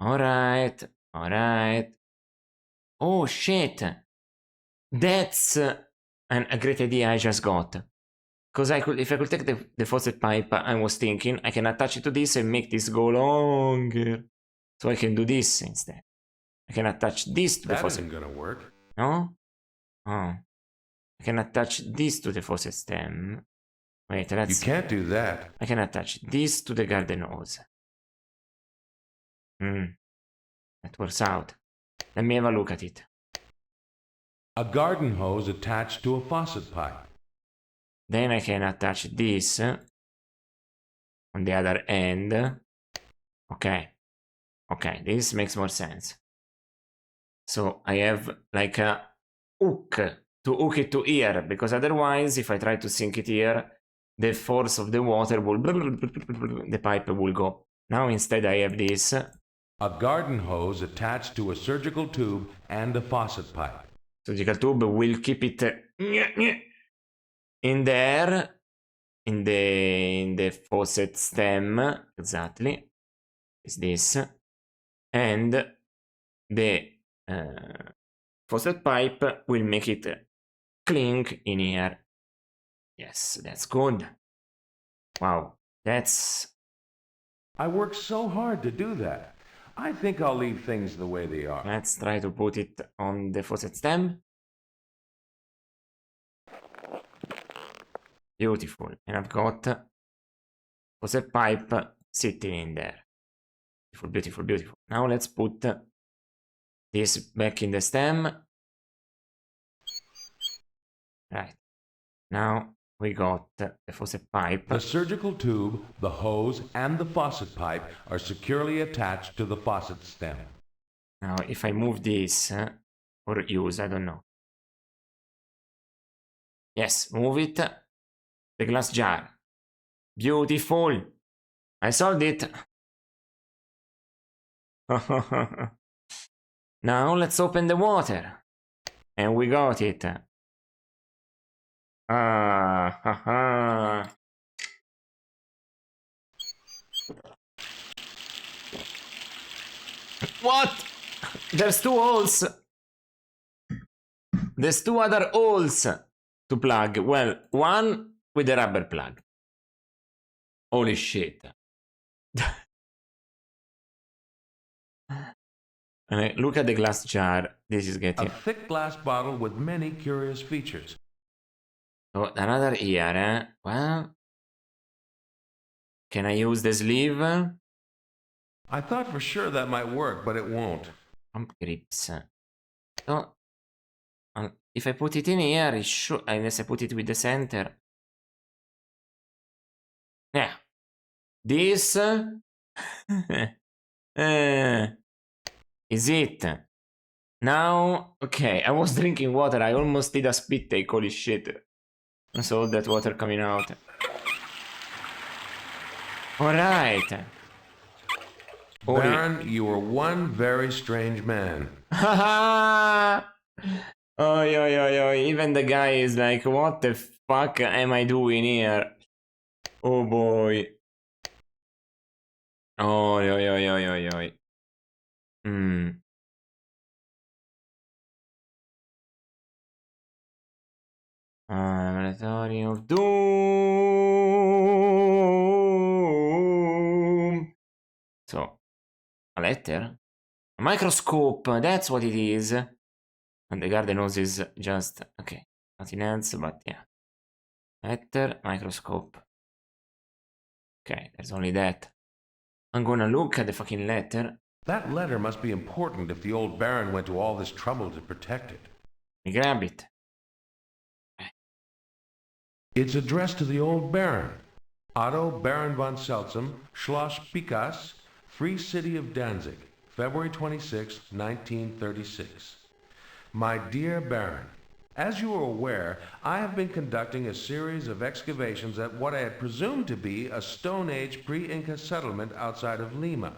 Alright. Alright. Oh, shit! That's a great idea I just got. Because if I could take the faucet pipe, I was thinking, I can attach it to this and make this go longer. So I can do this instead. I can attach this to the That faucet. isn't gonna work. No? Oh. I can attach this to the faucet stem. Wait, You let's... can't do that. I can attach this to the garden hose. That works out. Let me have a look at it. A garden hose attached to a faucet pipe. Then I can attach this on the other end. Okay. Okay, this makes more sense. So I have like a hook to hook it to here, because otherwise if I try to sink it here, the force of the water will... the pipe will go. Now instead I have this. A garden hose attached to a surgical tube and a faucet pipe. Surgical tube will keep it in there, in the faucet stem, exactly, is this, and the faucet pipe will make it clink in here. Yes, that's good. Wow, that's... I worked so hard to do that. I think I'll leave things the way they are. Let's try to put it on the faucet stem. Beautiful. And I've got faucet pipe sitting in there. Beautiful, beautiful, beautiful. Now let's put this back in the stem. Right. Now we got the faucet pipe. The surgical tube, the hose, and the faucet pipe are securely attached to the faucet stem. Now if I move this or use, I don't know. Yes, move it. The glass jar. Beautiful. I solved it. Now let's open the water. And we got it. What? There's two holes. There's two other holes to plug. Well, one with a rubber plug. Holy shit. Look at the glass jar. This is A getting... thick glass bottle with many curious features. Oh, another ear, eh? Well, can I use the sleeve? I thought for sure that might work, but it won't. Pump grips. So, if I put it in here, it should. Unless I put it with the center. Yeah. This. Is it? Now, okay, I was drinking water, I almost did a spit take, holy shit. I saw all that water coming out. Alright. Baron, you are one very strange man. Haha! Oh, yo, even the guy is like, what the fuck am I doing here? Oh boy. Oh, yo. Hmm. Laboratory of Doom. So, a letter? A microscope, that's what it is. And the garden hose is just, okay, nothing else, but yeah. Letter, microscope. Okay, there's only that. I'm gonna look at the fucking letter. That letter must be important if the old Baron went to all this trouble to protect it. We grab it. It's addressed to the old Baron. Otto Baron von Seltsam, Schloss Pikas, Free City of Danzig, February 26, 1936. My dear Baron, as you are aware, I have been conducting a series of excavations at what I had presumed to be a Stone Age pre-Inca settlement outside of Lima.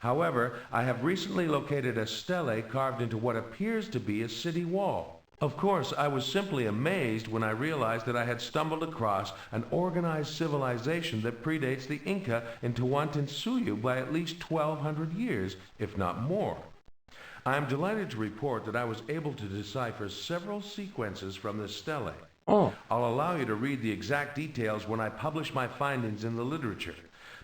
However, I have recently located a stele carved into what appears to be a city wall. Of course, I was simply amazed when I realized that I had stumbled across an organized civilization that predates the Inca in Tawantinsuyu by at least 1,200 years, if not more. I am delighted to report that I was able to decipher several sequences from the stele. Oh. I'll allow you to read the exact details when I publish my findings in the literature.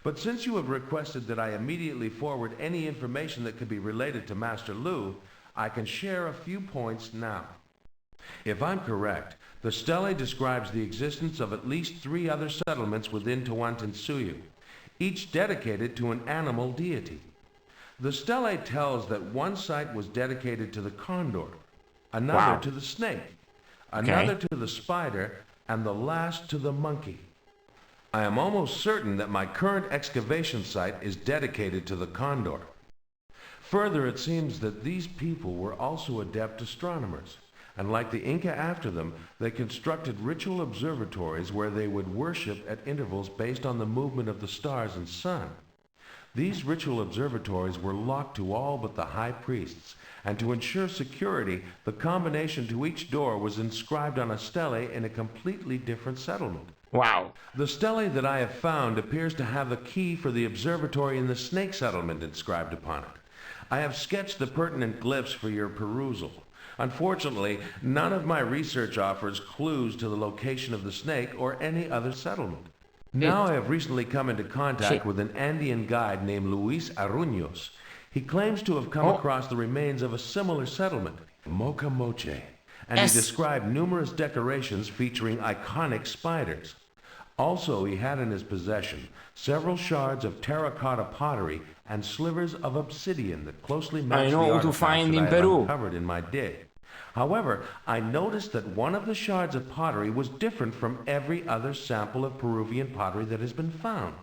But since you have requested that I immediately forward any information that could be related to Master Lu, I can share a few points now. If I'm correct, the stele describes the existence of at least 3 other settlements within Tawantinsuyu, each dedicated to an animal deity. The stele tells that one site was dedicated to the condor, another to the snake, another to the spider, and the last to the monkey. I am almost certain that my current excavation site is dedicated to the condor. Further, it seems that these people were also adept astronomers, and like the Inca after them, they constructed ritual observatories where they would worship at intervals based on the movement of the stars and sun. These ritual observatories were locked to all but the high priests, and to ensure security, the combination to each door was inscribed on a stele in a completely different settlement. Wow. The stele that I have found appears to have the key for the observatory in the snake settlement inscribed upon it. I have sketched the pertinent glyphs for your perusal. Unfortunately, none of my research offers clues to the location of the snake or any other settlement. Now I have recently come into contact with an Andean guide named Luis Aruños. He claims to have come across the remains of a similar settlement, Mocha Moche, and he described numerous decorations featuring iconic spiders. Also, he had in his possession several shards of terracotta pottery and slivers of obsidian that closely matched the artifacts that I had uncovered in my dig. However, I noticed that one of the shards of pottery was different from every other sample of Peruvian pottery that has been found.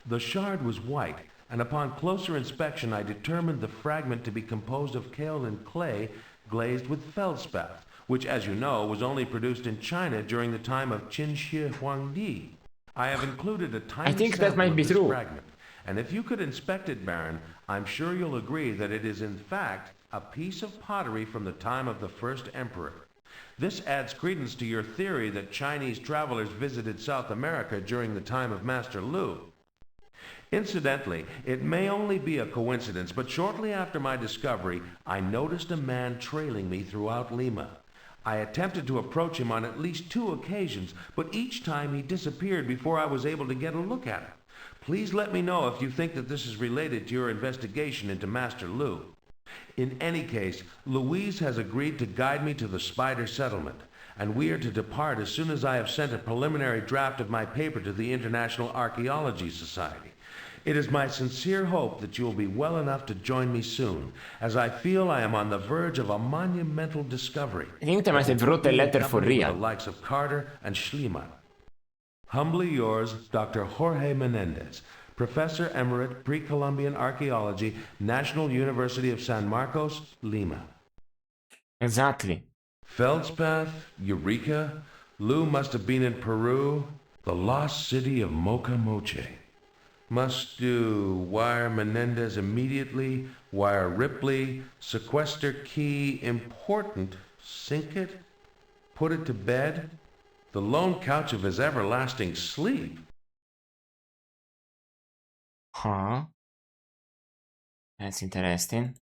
The shard was white, and upon closer inspection I determined the fragment to be composed of kaolin clay glazed with feldspar, which, as you know, was only produced in China during the time of Qin Shi Huangdi. I have included a tiny sample of this fragment, and if you could inspect it, Baron, I'm sure you'll agree that it is in fact a piece of pottery from the time of the first emperor. This adds credence to your theory that Chinese travelers visited South America during the time of Master Lu. Incidentally, it may only be a coincidence, but shortly after my discovery, I noticed a man trailing me throughout Lima. I attempted to approach him on at least 2 occasions, but each time he disappeared before I was able to get a look at him. Please let me know if you think that this is related to your investigation into Master Lu. In any case, Louise has agreed to guide me to the spider settlement, and we are to depart as soon as I have sent a preliminary draft of my paper to the International Archaeology Society. It is my sincere hope that you will be well enough to join me soon, as I feel I am on the verge of a monumental discovery. I think they might have wrote a letter for real. The likes of Carter and Schliemann. Humbly yours, Dr. Jorge Menendez, Professor Emerit, Pre-Columbian Archaeology, National University of San Marcos, Lima. Exactly. Feldspeth, Eureka, Lou must have been in Peru, the lost city of Mocha Moche. Must do wire Menendez immediately, wire Ripley, sequester key important, sink it, put it to bed, the lone couch of his everlasting sleep. Huh? That's interesting.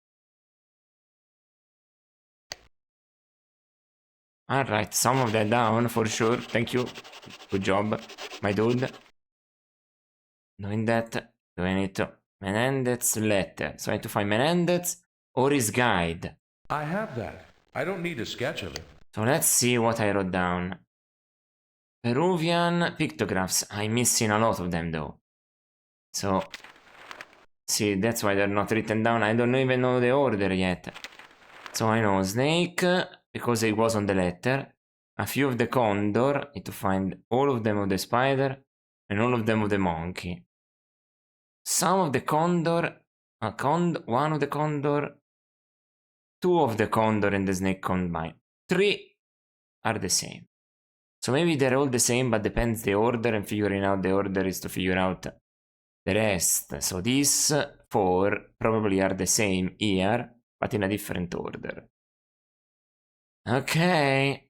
Alright, some of that down for sure. Thank you. Good job, my dude. Doing that, do I need to... Menendez's letter. So I need to find Menendez or his guide. I have that. I don't need a sketch of it. So let's see what I wrote down. Peruvian pictographs. I'm missing a lot of them though. So... See, that's why they're not written down. I don't even know the order yet. So I know snake, because it was on the letter. A few of the condor. Need to find all of them of the spider. And all of them of the monkey. Some of the condor, one of the condor, two of the condor and the snake combined. 3 are the same. So maybe they're all the same, but depends the order, and figuring out the order is to figure out the rest. So these 4 probably are the same here, but in a different order. Okay.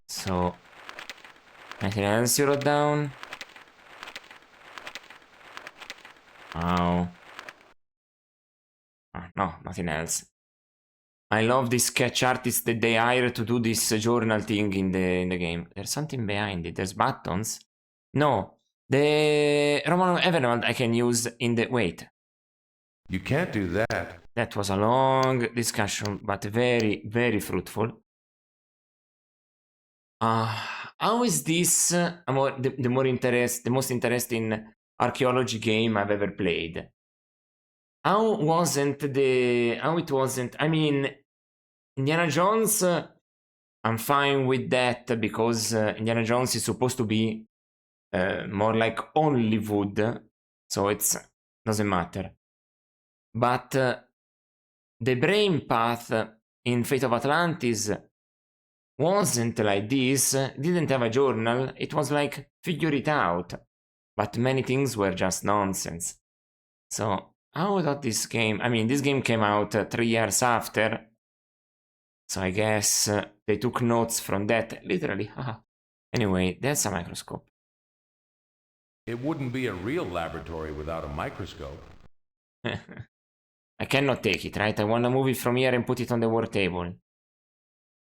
So, anything else you wrote down? Oh. No, nothing else. I love this sketch artist that they hire to do this journal thing in the game. There's something behind it. There's buttons. No. The Roman Evernote I can use in the... Wait. You can't do that. That was a long discussion, but very, very fruitful. How is this the most interesting archaeology game I've ever played? How it wasn't, I mean, Indiana Jones, I'm fine with that because Indiana Jones is supposed to be more like Hollywood, so it's doesn't matter. But the brain path in Fate of Atlantis wasn't like this, didn't have a journal, it was like figure it out. But many things were just nonsense. So, how about this game? I mean, this game came out 3 years after. So I guess they took notes from that, literally, haha. Anyway, that's a microscope. It wouldn't be a real laboratory without a microscope. I cannot take it, right? I want to move it from here and put it on the work table.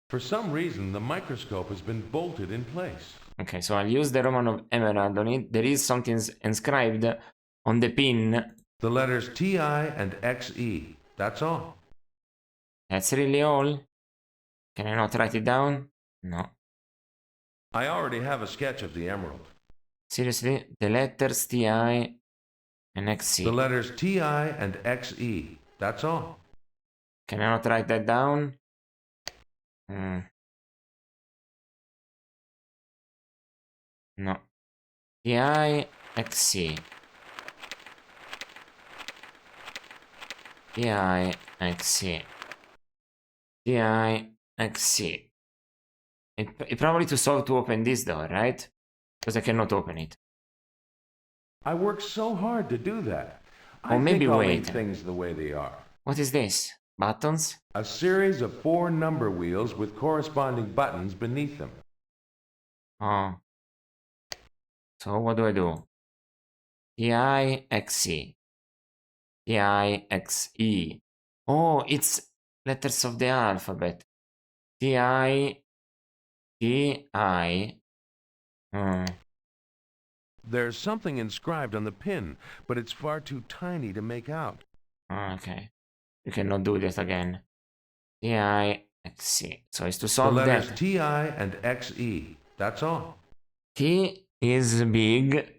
For some reason, the microscope has been bolted in place. Okay, so I'll use the Roman of Emerald on it. There is something inscribed on the pin. The letters TI and XE. That's all. That's really all? Can I not write it down? No. I already have a sketch of the emerald. Seriously? The letters TI and XE. The letters TI and XE. That's all. Can I not write that down? No. TI, XC. TI, XC. TI, XC. It probably too slow to open this door, right? Because I cannot open it. I worked so hard to do that. Or maybe I'll wait. leave things the way they are. What is this? Buttons? A series of 4 number wheels with corresponding buttons beneath them. Oh. So what do I do? TI-XE. TI-XE. Oh, it's letters of the alphabet. TI. TI. There's something inscribed on the pin, but it's far too tiny to make out. Okay. You cannot do this again. TI. XC. So it's to The solve letters that. TI and XE. That's all. T is big.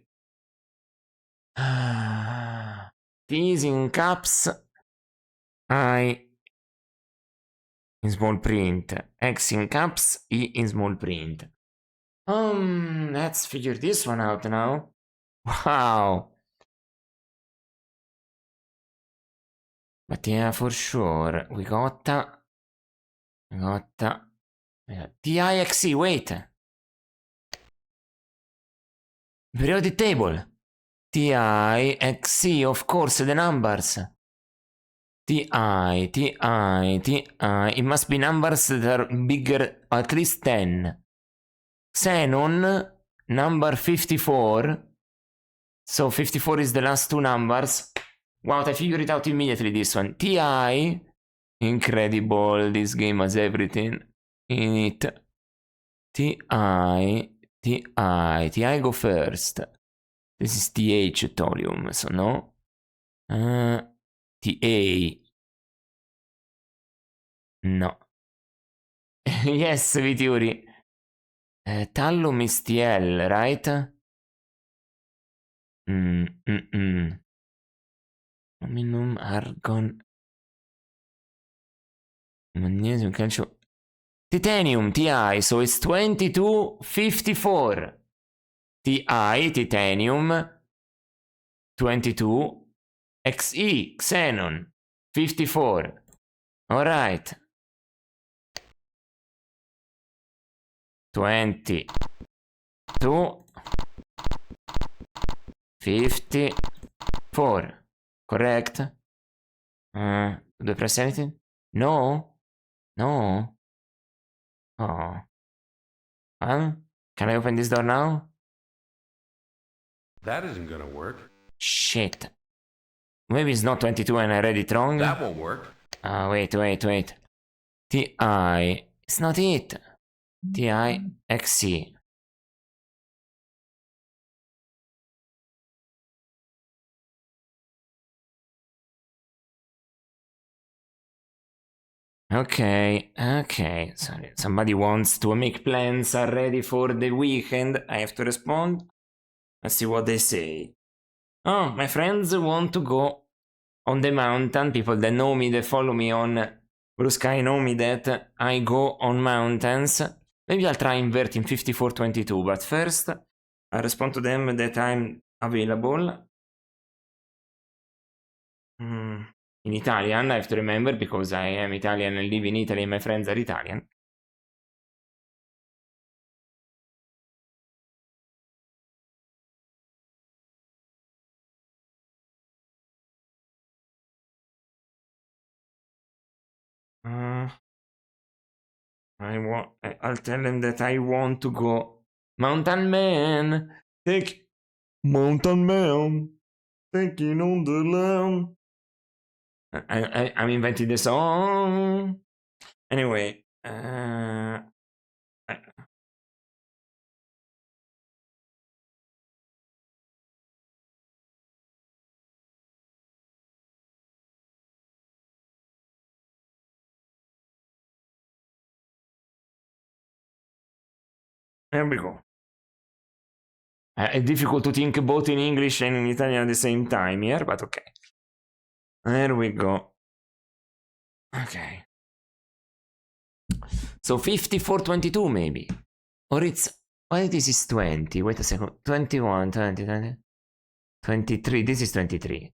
T is in caps. I in small print. X in caps. E in small print. Let's figure this one out now. Wow. But yeah, for sure. We got TIXE, wait. Periodic table. TIXE, of course, the numbers. TI. It must be numbers that are bigger, at least 10. Xenon, number 54. So 54 is the last two numbers. Wow, I figured it out immediately, this one. TI. Incredible, this game has everything in it. TI go first. This is TH thorium, so no. TA. No. Yes, Vitiuri. Tallum is TL, right? Aluminum, argon. Magnesium, calcium. Titanium, TI, so it's 2254. TI, titanium, 22. XE, xenon, 54. Alright. 22. 54. Correct? Do I press anything? No? No? Oh. Can I open this door now? That isn't gonna work. Shit. Maybe it's not 22 and I read it wrong. That won't work. Wait. TI. It's not it. TIXE. Okay. Sorry. Somebody wants to make plans are ready for the weekend. I have to respond. Let's see what they say. Oh, my friends want to go on the mountain. People that know me, that follow me on Blue Sky know me that I go on mountains. Maybe I'll try inverting 5422, but first I respond to them that I'm available. In Italian, I have to remember, because I am Italian and live in Italy and my friends are Italian. I'll tell them that I want to go. Mountain man, taking on the land. I'm inventing the song. Anyway, here we go. It's difficult to think both in English and in Italian at the same time here, but okay. There we go. Okay. So 5422 maybe. Or it's... Why this is 20? Wait a second. 21, 20, 20. 23. This is 23.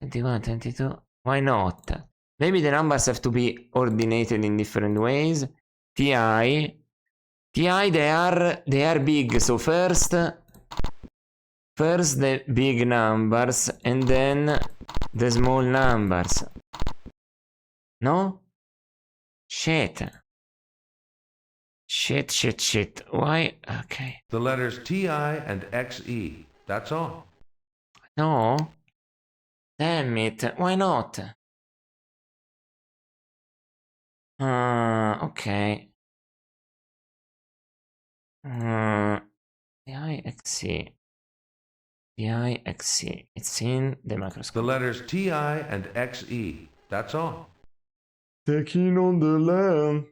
21, 22. Why not? Maybe the numbers have to be ordinated in different ways. TI, they are big. So first the big numbers and then the small numbers. No? Shit. Why? Okay. The letters TI and XE. That's all. No? Damn it. Why not? Okay. TIXE. It's in the microscope. The letters TI and XE. That's all. Taking on the land.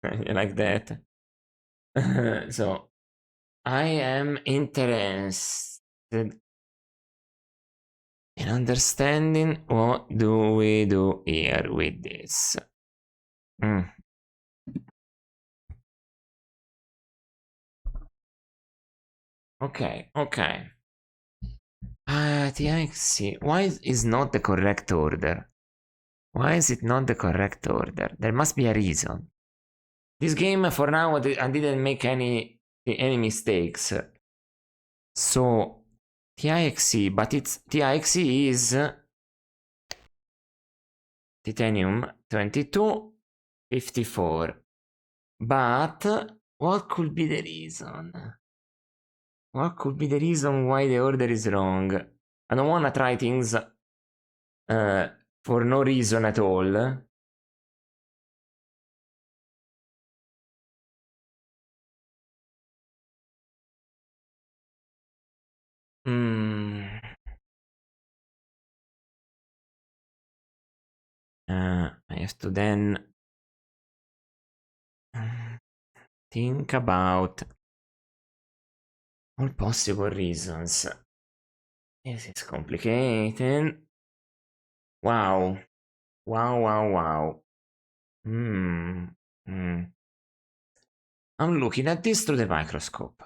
You like that? So, I am interested in understanding what do we do here with this. Okay, okay. TXC. Why is not the correct order? Why is it not the correct order? There must be a reason. This game, for now, I didn't make any mistakes. So, TIXC, but it's TIXC is titanium 2254. But what could be the reason? What could be the reason why the order is wrong? I don't wanna try things for no reason at all. I have to then think about all possible reasons. This is complicated. Wow. Wow. I'm looking at this through the microscope.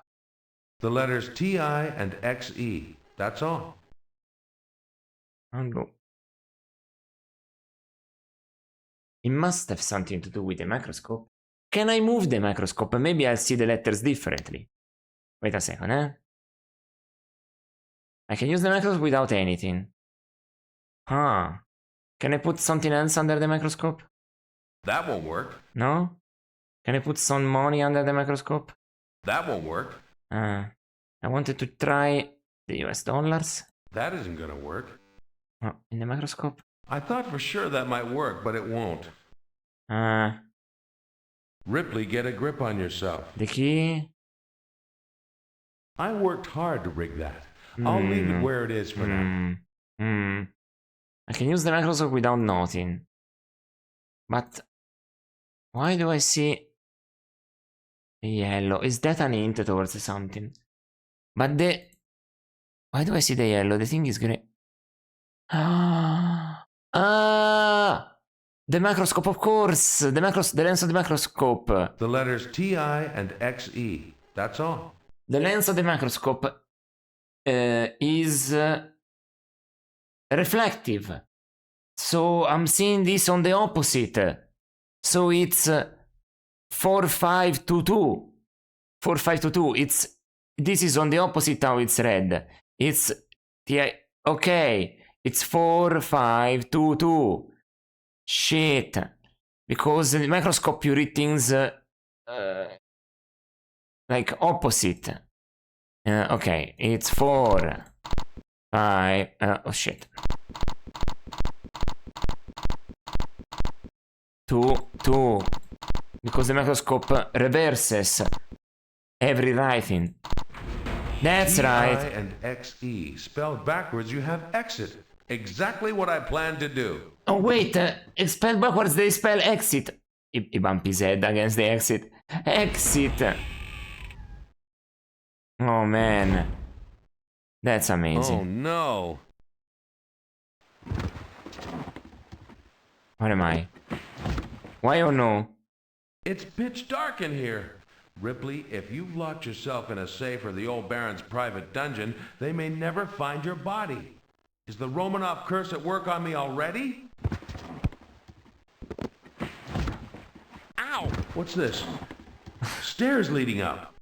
The letters TI and XE. That's all. It must have something to do with the microscope. Can I move the microscope? Maybe I'll see the letters differently. Wait a second, I can use the microscope without anything. Huh. Can I put something else under the microscope? That won't work. No? Can I put some money under the microscope? That won't work. I wanted to try the US dollars. That isn't gonna work. Oh, in the microscope? I thought for sure that might work, but it won't. Ripley, get a grip on yourself. The key? I worked hard to rig that. I'll leave it where it is for now. I can use the microscope without noting. But why do I see the yellow? Is that an hint towards something? But why do I see the yellow? The thing is grey. The microscope, of course. The lens of the microscope. The letters TI and XE. That's all. The lens of the microscope is reflective. So I'm seeing this on the opposite. So it's 4522. 4522. This is on the opposite how it's read. It's okay. It's 4522. Shit. Because in the microscope you read things like opposite. Okay, it's 4, 5. Oh shit. 2. Because the microscope reverses every writing. That's right. TI and XE. Spelled backwards, you have exit. Exactly what I planned to do. Oh wait, spelled backwards they spell exit. He bumped his head against the exit. Exit. Oh man. That's amazing. Oh no. Where am I? Why oh no? It's pitch dark in here. Ripley, if you've locked yourself in a safe or the old Baron's private dungeon, they may never find your body. Is the Romanov curse at work on me already? Ow! What's this? Stairs leading up.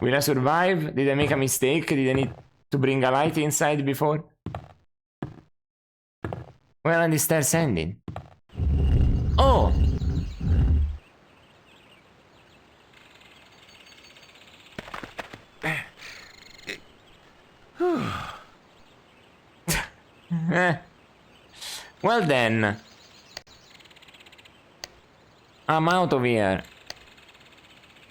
Will I survive? Did I make a mistake? Did I need to bring a light inside before? Where are the stairs ending? Oh! Well then. I'm out of here.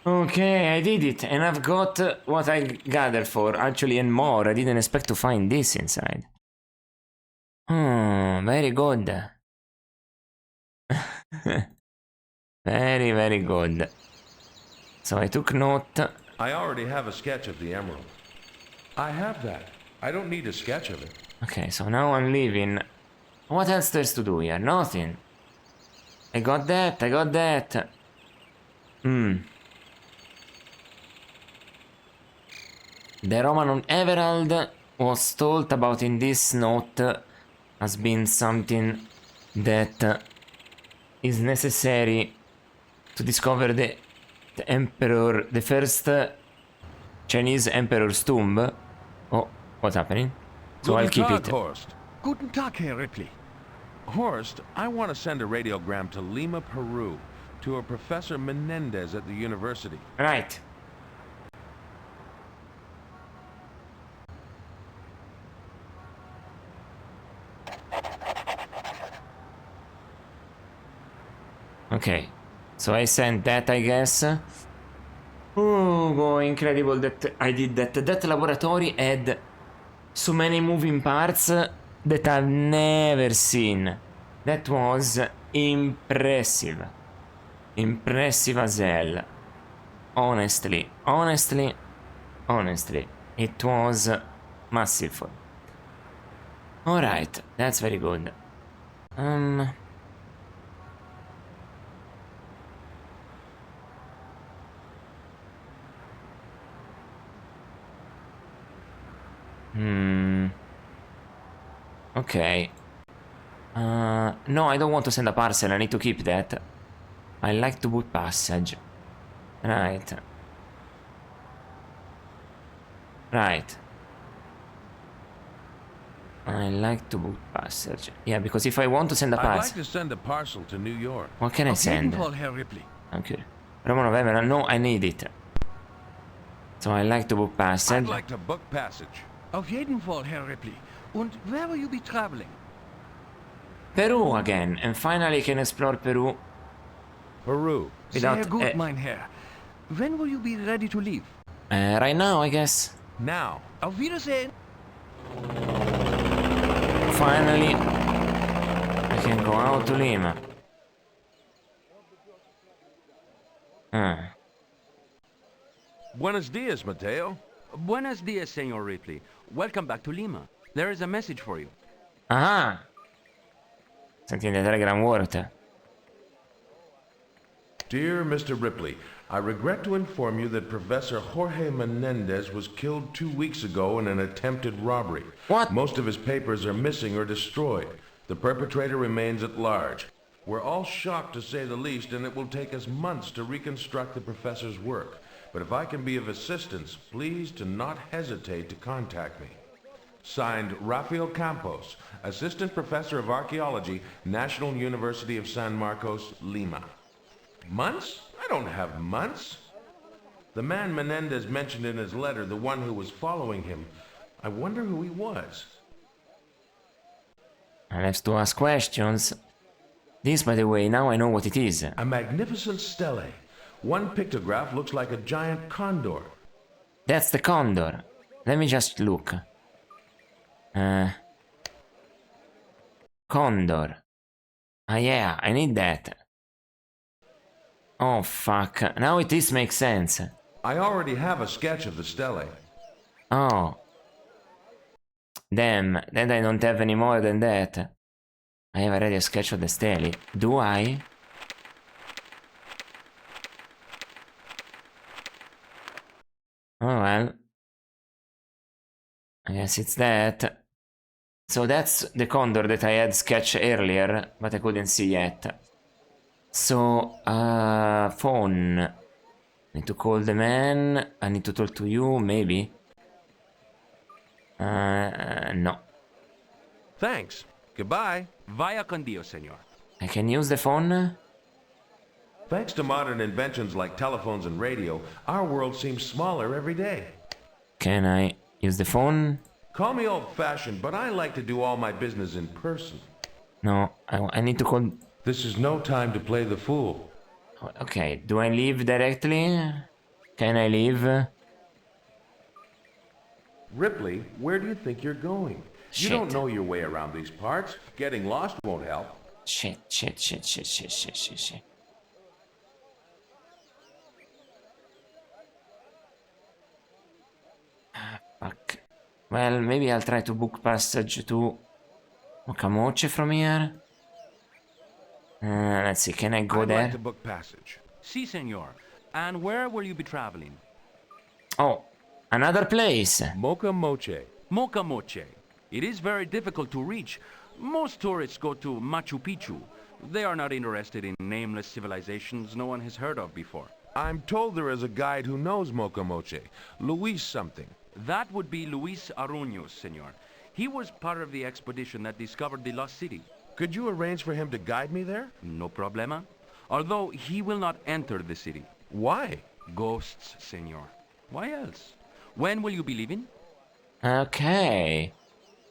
Okay, I did it, and I've got what I gathered for, actually, and more. I didn't expect to find this inside. Very good. Very, very good. So I took note. I already have a sketch of the emerald. I have that. I don't need a sketch of it. Okay, so now I'm leaving. What else there's to do here? Nothing. I got that, I got that. The Roman Emerald was told about in this note has been something that is necessary to discover the emperor, the first Chinese emperor's tomb. Oh, what's happening? So I'll keep it. Horst. Guten Tag, Herr Ripley. Horst, I want to send a radiogram to Lima, Peru, to a Professor Menendez at the university. Right. Okay, so I sent that, I guess. Oh, incredible that I did that. That laboratory had so many moving parts that I've never seen. That was impressive. Impressive as hell. Honestly, it was massive. Alright, that's very good. Okay. No, I don't want to send a parcel, I need to keep that. I like to boot passage. Right. Right. I like to boot passage. Yeah, because if I want to send a I'd like parcel... to send a parcel to New York. What can I Auf jeden send? Fall, Herr Ripley. Okay. Roman of Emerald, no, I need it. So I like to book I'd passage. like to book passage. Auf jeden Fall, Herr Ripley. Und where will you be traveling? Peru again, and finally I can explore Peru Peru. without... Sehr gut, mein Herr. When will you be ready to leave? right now, I guess. Now. Auf Wiedersehen. Finally, I can go out to Lima. Buenos dias, Mateo. Buenos dias, Senor Ripley. Welcome back to Lima. There is a message for you. Ah! Senti the telegram worked. Dear Mr. Ripley, I regret to inform you that Professor Jorge Menendez was killed 2 weeks ago in an attempted robbery. What? Most of his papers are missing or destroyed. The perpetrator remains at large. We're all shocked to say the least, and it will take us months to reconstruct the professor's work. But if I can be of assistance, please do not hesitate to contact me. Signed, Rafael Campos, Assistant Professor of Archaeology, National University of San Marcos, Lima. Months? I don't have months. The man Menendez mentioned in his letter, the one who was following him, I wonder who he was. I'll have to ask questions. This, by the way, now I know what it is. A magnificent stele. One pictograph looks like a giant condor. That's the condor. Let me just look. Condor. Ah yeah, I need that. Oh fuck, now this makes sense. I already have a sketch of the stele. Oh. Damn, then I don't have any more than that. I have already a sketch of the stele. Do I? Oh well. I guess it's that. So that's the condor that I had sketched earlier, but I couldn't see yet. So, phone. Need to call the man. I need to talk to you, maybe. No. Thanks. Goodbye. Vaya con Dios, senor. I can use the phone? Thanks to modern inventions like telephones and radio, our world seems smaller every day. Can I use the phone? Call me old-fashioned, but I like to do all my business in person. No, I need to call... This is no time to play the fool. Okay, do I leave directly? Can I leave? Ripley, where do you think you're going? You don't Shit. know your way around these parts. Getting lost won't help. Shit, shit, shit, shit, shit, shit, shit, shit. Fuck. Well, maybe I'll try to book passage to Okamoche from here. Let's see, can I go I'd like there? to book passage. Si, senor. And where will you be traveling? Oh, another place. Mocha Moche. Mocha Moche. It is very difficult to reach. Most tourists go to Machu Picchu. They are not interested in nameless civilizations no one has heard of before. I'm told there is a guide who knows Mocha Moche. Luis something. That would be Luis Aruños, senor. He was part of the expedition that discovered the lost city. Could you arrange for him to guide me there? No problema. Although he will not enter the city. Why? Ghosts, senor. Why else? When will you be leaving? Okay.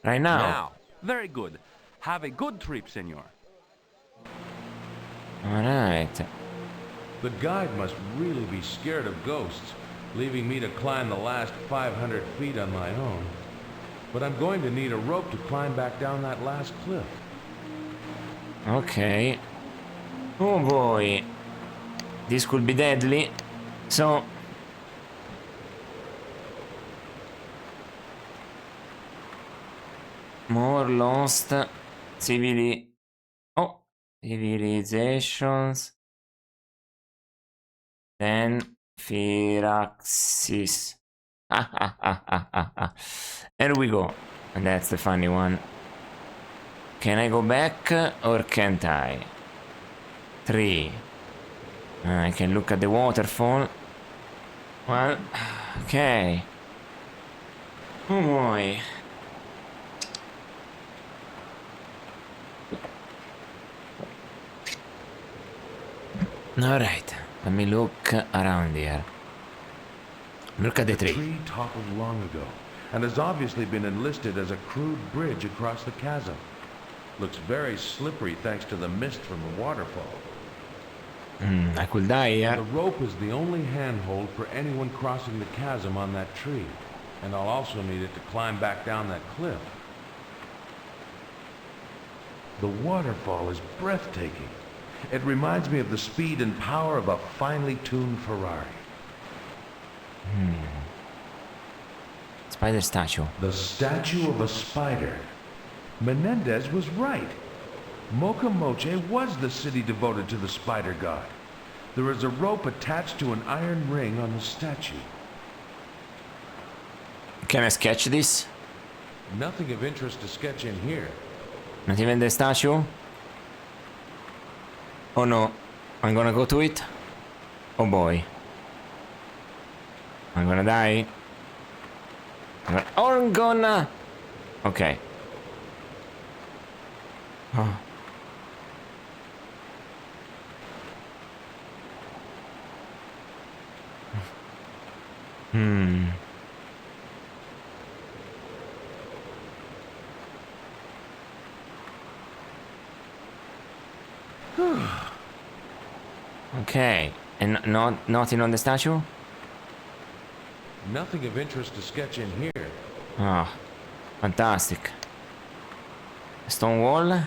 Right now. Very good. Have a good trip, senor. Alright. The guide must really be scared of ghosts, leaving me to climb the last 500 feet on my own. But I'm going to need a rope to climb back down that last cliff. Okay. Oh boy. This could be deadly. So... more lost civilizations than Firaxis. There we go. And that's the funny one. Can I go back or can't I? 3. I can look at the waterfall. Well, okay. Oh boy. Alright, let me look around here. Look at the The tree. tree toppled long ago, and has obviously been enlisted as a crude bridge across the chasm. Looks very slippery thanks to the mist from the waterfall. I could die here. The rope is the only handhold for anyone crossing the chasm on that tree, and I'll also need it to climb back down that cliff. The waterfall is breathtaking. It reminds me of the speed and power of a finely tuned Ferrari. Spider statue. The statue of a spider. Menendez was right. Mocha Moche was the city devoted to the spider god. There is a rope attached to an iron ring on the statue. Can I sketch this? Nothing of interest to sketch in here. Not even the statue? Oh no. I'm gonna go to it? Oh boy. I'm gonna die. I'm gonna... Okay. Oh. Okay. And nothing on the statue? Nothing of interest to sketch in here. Ah, fantastic. Stone wall?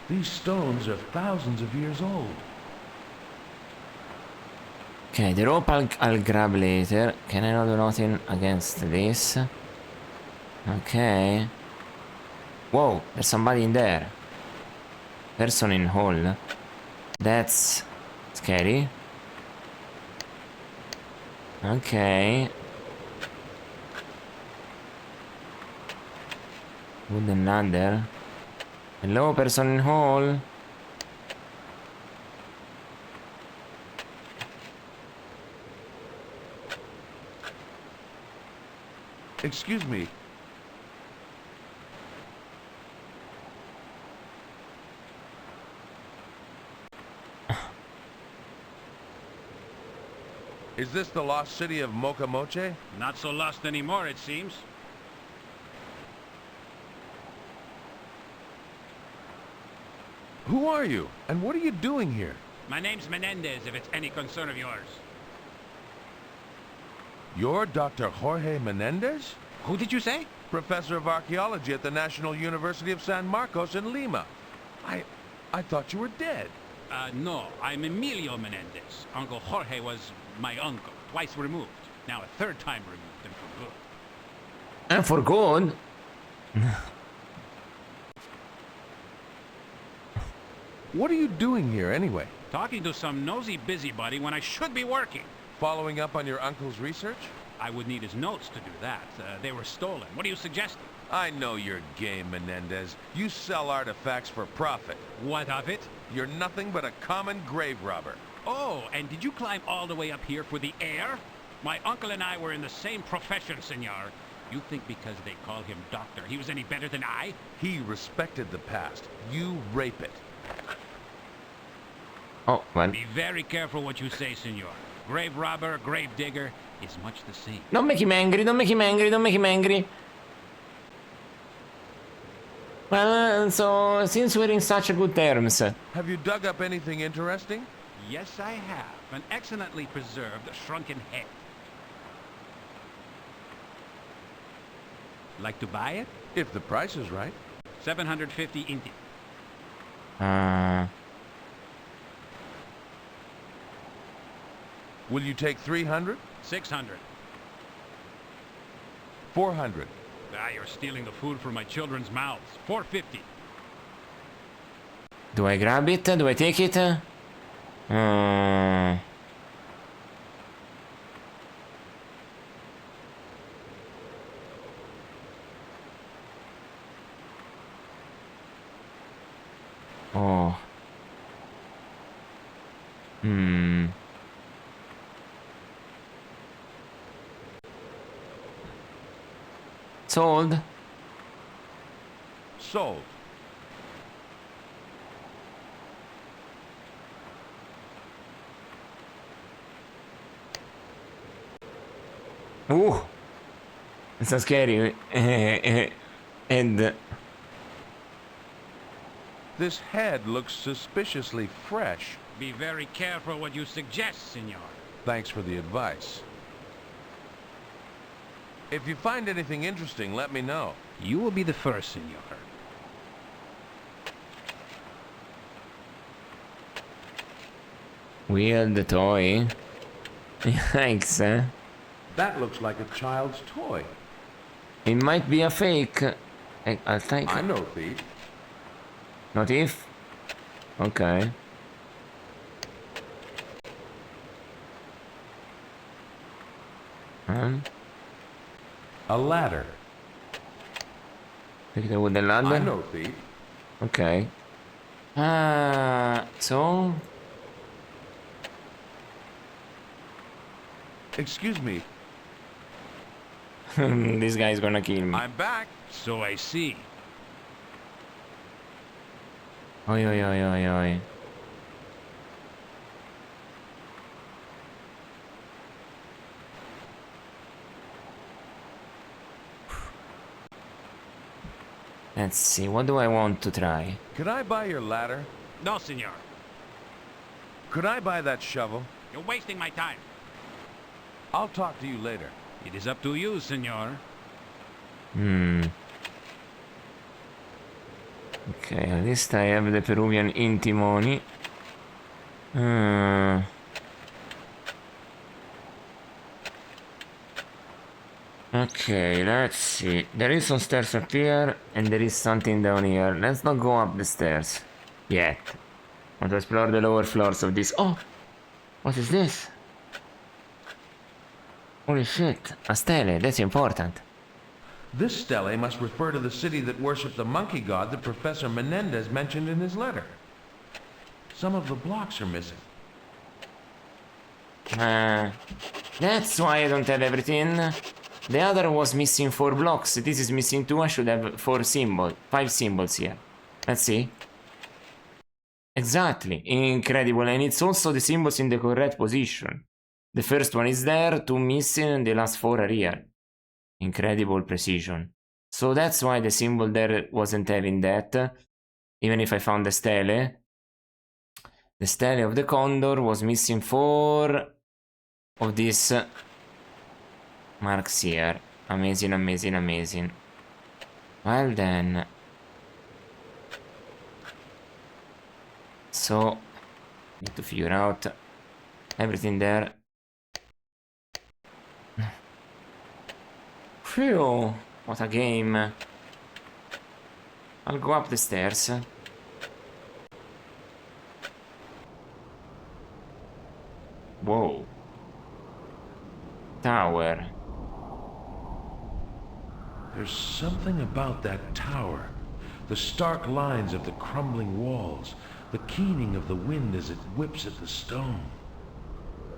These stones are thousands of years old. Okay, the rope I'll grab later. Can I not do nothing against this? Okay. Whoa, there's somebody in there. Person in hole. That's scary. Okay. Wooden ladder. Hello, person in hole. Excuse me. Is this the lost city of Mocha Moche? Not so lost anymore, it seems. Who are you? And what are you doing here? My name's Menendez, if it's any concern of yours. You're Dr. Jorge Menendez? Who did you say? Professor of Archaeology at the National University of San Marcos in Lima. I thought you were dead. No, I'm Emilio Menendez. Uncle Jorge was my uncle, twice removed. Now a third time removed, and for good. And for good? What are you doing here anyway? Talking to some nosy busybody when I should be working. Following up on your uncle's research? I would need his notes to do that. They were stolen. What are you suggesting? I know your game, Menendez. You sell artifacts for profit. What of it? You're nothing but a common grave robber. Oh, and did you climb all the way up here for the air? My uncle and I were in the same profession, senor. You think because they call him doctor, he was any better than I? He respected the past. You rape it. Oh, well. Be very careful what you say, senor. Grave robber, grave digger, is much the same. Don't make him angry, don't make him angry, don't make him angry. Well, so, since we're in such a good terms... Have you dug up anything interesting? Yes, I have. An excellently preserved shrunken head. Like to buy it? If the price is right. 750 inti. Will you take 300? 600. 400. Ah, you're stealing the food from my children's mouths. 450. Do I grab it? Do I take it? Oh. Sold? Sold. It's so scary. And... This head looks suspiciously fresh. Be very careful what you suggest, senor. Thanks for the advice. If you find anything interesting, let me know. You will be the first, senor. Weird toy. Yikes, eh? That looks like a child's toy. It might be a fake. I'll take it. I'm no thief. Not if? Okay. A ladder. Take the wooden ladder? I'm no thief. Okay. So? Excuse me. This guy's gonna kill me. I'm back. So I see. Oi, oi, oi, oi, oi. Let's see, what do I want to try? Could I buy your ladder? No, senor. Could I buy that shovel? You're wasting my time. I'll talk to you later. It is up to you, senor. Okay, at least I have the Peruvian inti money. Okay, let's see. There is some stairs up here, and there is something down here. Let's not go up the stairs. Yet. I want to explore the lower floors of this. Oh! What is this? Holy shit. A stele, that's important. This stele must refer to the city that worshipped the monkey god that Professor Menendez mentioned in his letter. Some of the blocks are missing. That's why I don't have everything. The other was missing 4 blocks. This is missing 2. I should have 5 symbols here. Let's see. Exactly. Incredible. And it's also the symbols in the correct position. The first one is there, 2 missing, and the last 4 are here. Incredible precision. So that's why the symbol there wasn't having that. Even if I found the stele. The stele of the condor was missing 4 of these marks here. Amazing, amazing, amazing. Well then. So, need to figure out everything there. Phew, what a game. I'll go up the stairs. Whoa. Tower. There's something about that tower. The stark lines of the crumbling walls, the keening of the wind as it whips at the stone.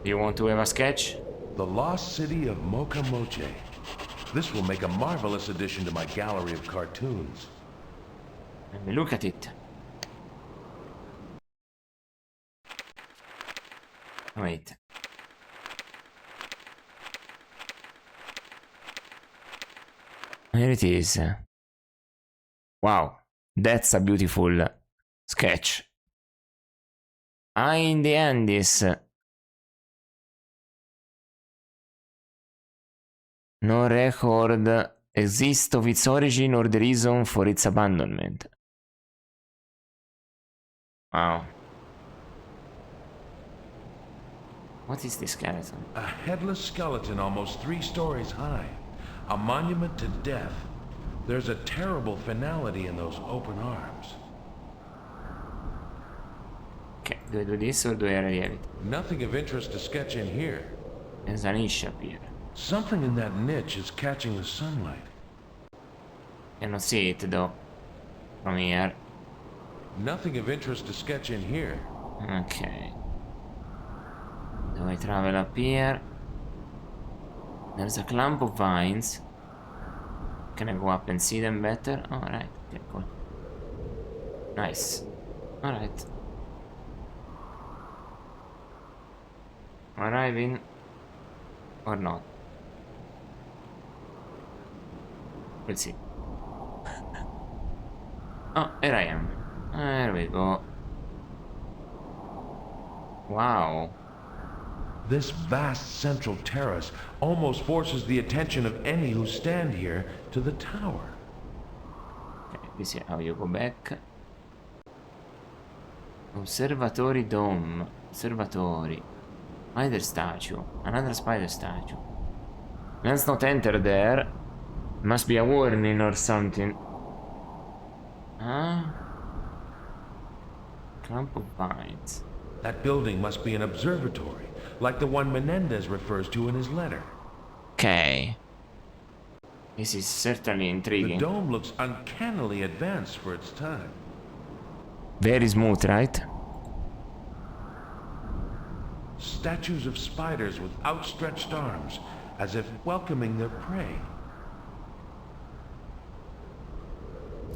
Do you want to have a sketch? The lost city of Moche. This will make a marvelous addition to my gallery of cartoons. Let me look at it. Wait. Here it is. Wow, that's a beautiful sketch. In the Andes. No record exists of its origin or the reason for its abandonment. Wow. What is this skeleton? A headless skeleton almost 3 stories high. A monument to death. There's a terrible finality in those open arms. Okay, do I do this or do I relieve it? Nothing of interest to sketch in here. There's an niche up here. Something in that niche is catching the sunlight. Cannot see it though. From here. Nothing of interest to sketch in here. Okay. Do I travel up here? There's a clump of vines. Can I go up and see them better? Alright, okay, cool. Nice. Alright. Arriving or not? We'll see. Oh, here I am. There we go. Wow. This vast central terrace almost forces the attention of any who stand here to the tower. Okay, this is how you go back. Observatory dome. Observatory. Spider statue. Another spider statue. Let's not enter there. Must be a warning or something. Huh? Clump of vines. That building must be an observatory, like the one Menendez refers to in his letter. Okay. This is certainly The intriguing. dome looks uncannily advanced for its time. Very smooth, right? Statues of spiders with outstretched arms, as if welcoming their prey.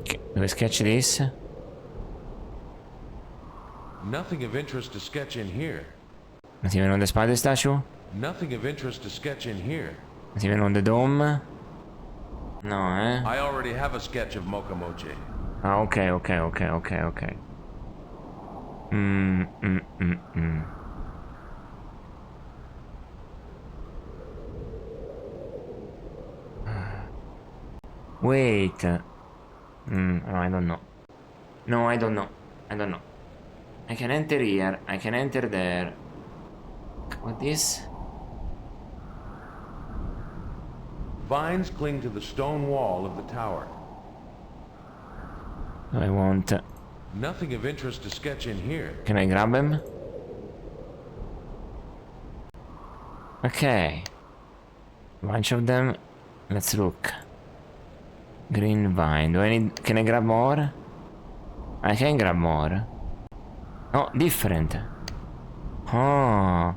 Okay, do I sketch this? Nothing of interest to sketch in here. Not even on the spider statue? Nothing of interest to sketch in here. Not even on the dome? No, eh? I already have a sketch of Moche. Ah, okay. Wait. No, I don't know. No, I don't know. I can enter here. I can enter there. What is? Vines cling to the stone wall of the tower. I want. Nothing of interest to sketch in here. Can I grab him? Okay. Bunch of them. Let's look. Green vine. Do I need? Can I grab more? I can grab more. Oh, different. Oh.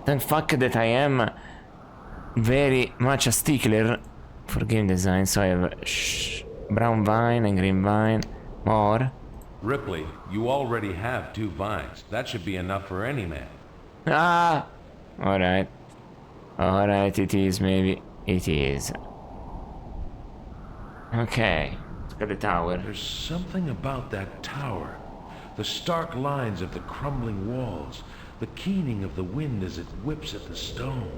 Then fuck that I am very much a stickler for game design. So I have brown vine and green vine. More. Ripley, you already have 2 vines. That should be enough for any man. Ah! Alright. Alright, it is, maybe. It is. Okay. Look at the tower. There's something about that tower. the stark lines of the crumbling walls, the keening of the wind as it whips at the stone.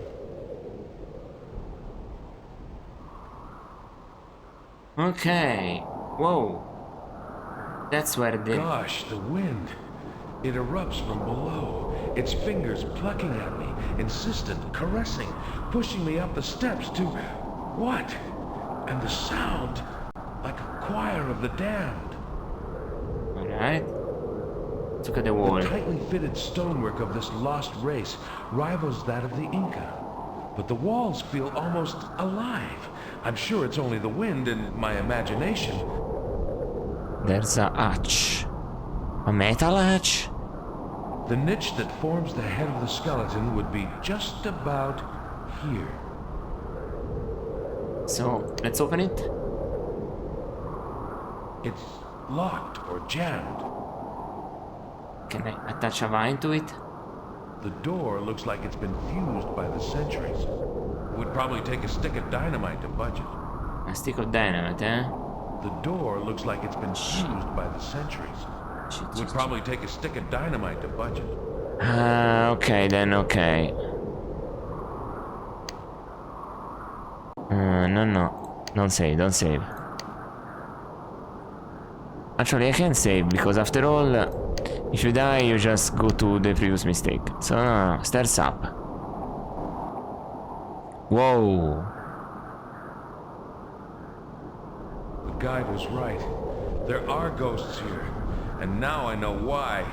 Okay. Whoa. That's where the... Gosh, the wind. It erupts from below, its fingers plucking at me, insistent, caressing, pushing me up the steps to... what? And the sound, like a choir of the damned. Alright. Let's look at the wall. The tightly fitted stonework of this lost race rivals that of the Inca. But the walls feel almost alive. I'm sure it's only the wind and my imagination. There's a hatch. A metal hatch? The niche that forms the head of the skeleton would be just about here. So, let's open it. It's locked or jammed. Can I attach a vine to it? The door looks like it's been fused by the centuries. It would probably take a stick of dynamite to budge it. A stick of dynamite, eh? The door looks like it's been fused by the centuries. It would probably take a stick of dynamite to budge it. Okay then, okay. No. Don't save, don't save. Actually, I can save, because after all, if you die, you just go to the previous mistake. So, no, stairs up. Whoa. The guide was right. There are ghosts here. And now I know why.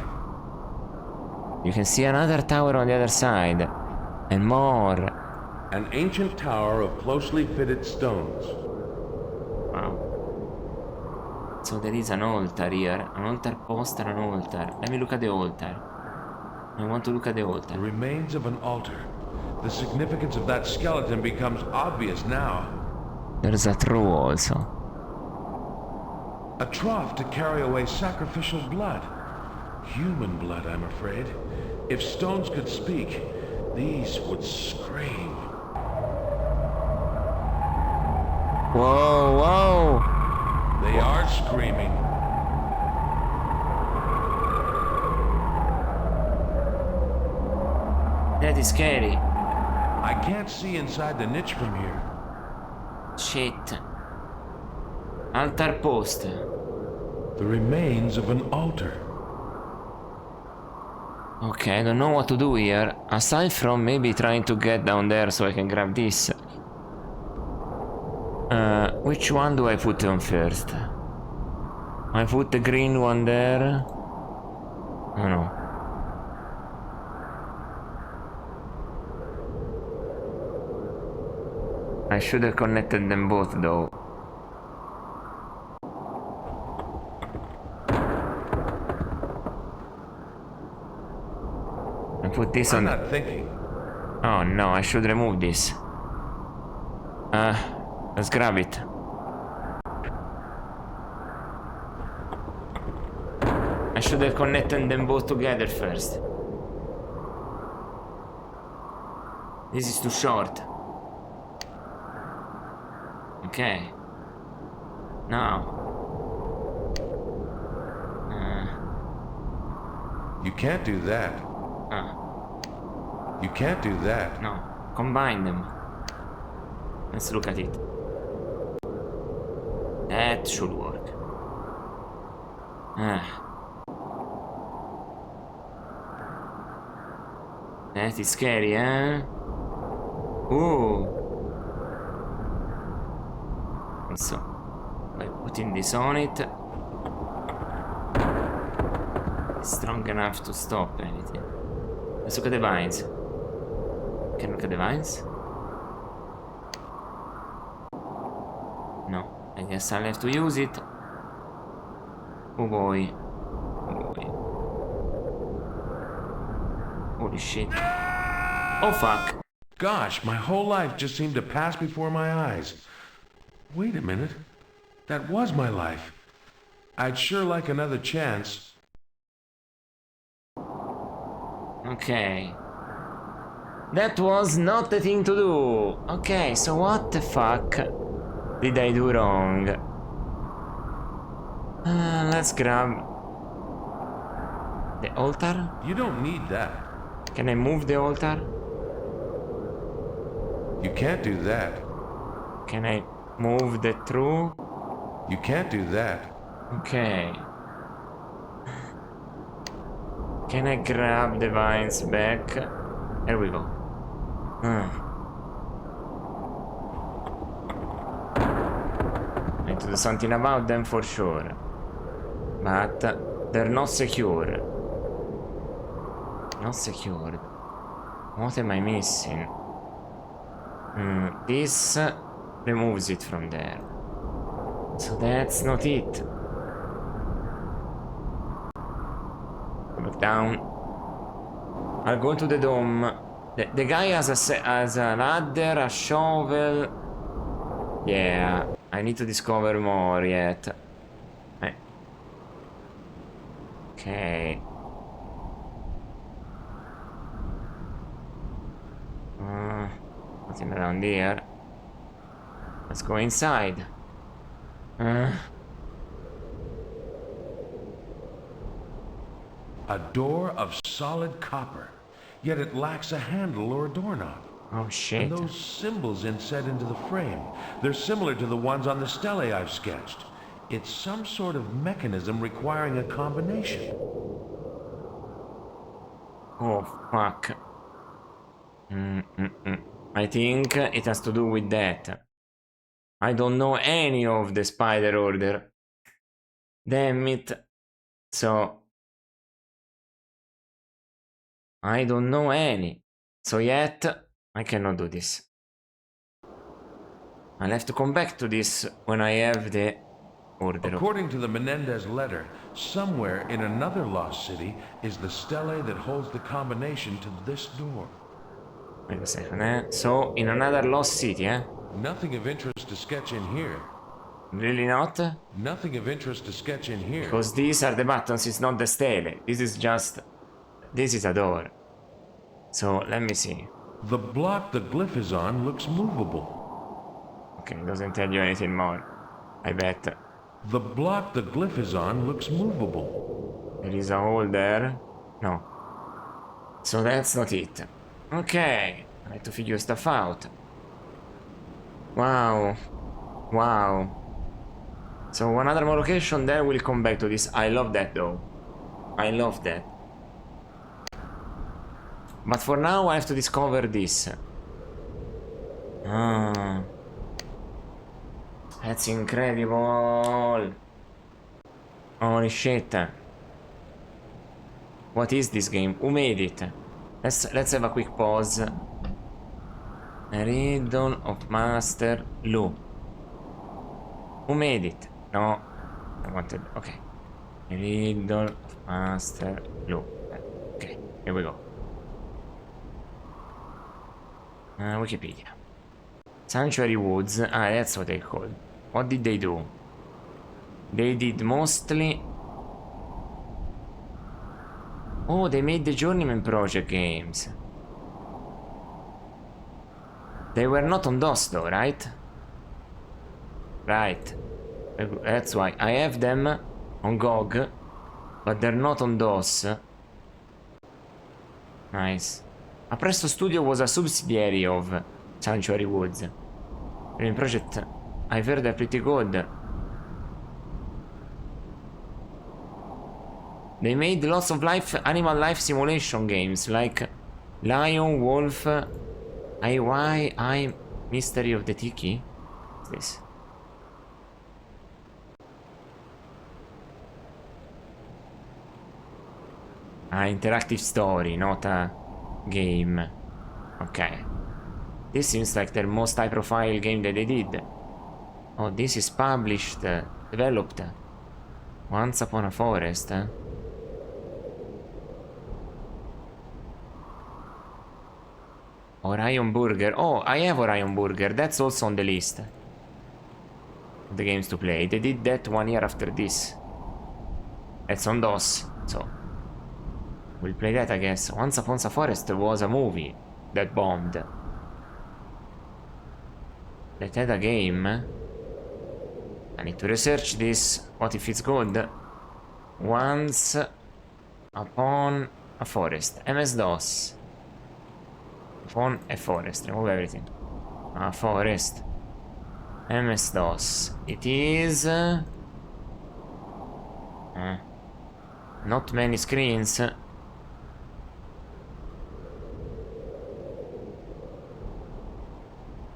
You can see another tower on the other side. And more. An ancient tower of closely fitted stones. Wow. So there is an altar here. An altar poster, an altar. Let me look at the altar. I want to look at the The altar. remains of an altar. The significance of that skeleton becomes obvious now. There's a true also. A trough to carry away sacrificial blood. Human blood, I'm afraid. If stones could speak, these would scream. Whoa, whoa! They are screaming. That is scary. I can't see inside the niche from here. Shit. Altar post. The remains of an altar. Okay, I don't know what to do here. Aside from maybe trying to get down there so I can grab this. Which one do I put on first? I put the green one there. Oh no. I should have connected them both though. I put this I'm on. not thinking. Oh no, I should remove this. Let's grab it. I should have connected them both together first. This is too short. Okay. Now. You can't do that. You can't do that. No. Combine them. Let's look at it. That should work. That is scary, eh? Ooh. So, by putting this on it, it's strong enough to stop anything. Let's look at the vines. Can look at the vines? No, I guess I'll have to use it. Oh boy. Oh boy. Holy shit. Oh fuck. Gosh, my whole life just seemed to pass before my eyes. Wait a minute. That was my life. I'd sure like another chance. Okay. That was not the thing to do. Okay, so what the fuck did I do wrong? Let's grab The altar? You don't need that. Can I move the altar? You can't do that. Can I move the true? You can't do that. Okay. Can I grab the vines back? There we go. I need to do something about them for sure. But they're not secure. Not secured. What am I missing? This removes it from there. So that's not it. Go back down. I'll go to the dome. The guy has a ladder, a shovel. Yeah, I need to discover more yet. Okay. Nothing around here. Let's go inside. A door of solid copper, yet it lacks a handle or a doorknob. Oh And shit. those symbols inset into the frame, they're similar to the ones on the stele I've sketched. It's some sort of mechanism requiring a combination. Oh fuck. I think it has to do with that. I don't know any of the spider order. Damn it. So I don't know any. So yet I cannot do this. I'll have to come back to this when I have the order. According to the Menendez letter, somewhere in another lost city is the stele that holds the combination to this door. Wait a second, So in another lost city, Nothing of interest to sketch in here. Really not? Nothing of interest to sketch in here. Because these are the buttons, it's not the stele. This is just... This is a door. So, let me see. The block the glyph is on looks movable. Okay, it doesn't tell you anything more. I bet. The block the glyph is on looks movable. There is a hole there. No. So that's not it. Okay. I have to figure stuff out. Wow. Wow. So another more location, then we'll come back to this. I love that though. I love that. But for now I have to discover this. That's incredible. Holy shit. What is this game? Who made it? Let's have a quick pause. Riddle of Master Lu. Who made it? No. I wanted... Okay. Riddle of Master Lu. Okay, here we go. Wikipedia. Sanctuary Woods. Ah, that's what they called. What did they do? They did mostly... Oh, they made the Journeyman Project games. They were not on DOS though, right? Right. That's why. I have them on GOG, but they're not on DOS. Nice. Presto Studio was a subsidiary of Sanctuary Woods. The project I've heard are pretty good. They made lots of animal life simulation games like Lion, Wolf, I Mystery of the Tiki. What's this? Interactive story, not a game. Okay. This seems like their most high-profile game that they did. Oh, this is published, developed. Once Upon a Forest, Orion Burger. Oh, I have Orion Burger. That's also on the list. The games to play. They did that 1 year after this. It's on DOS, so we'll play that, I guess. Once Upon a Forest was a movie that bombed. That had a game. I need to research this. What if it's good? Once Upon a forest. MS-DOS. Upon a forest. Remove everything. A forest. MS-DOS. It is... not many screens.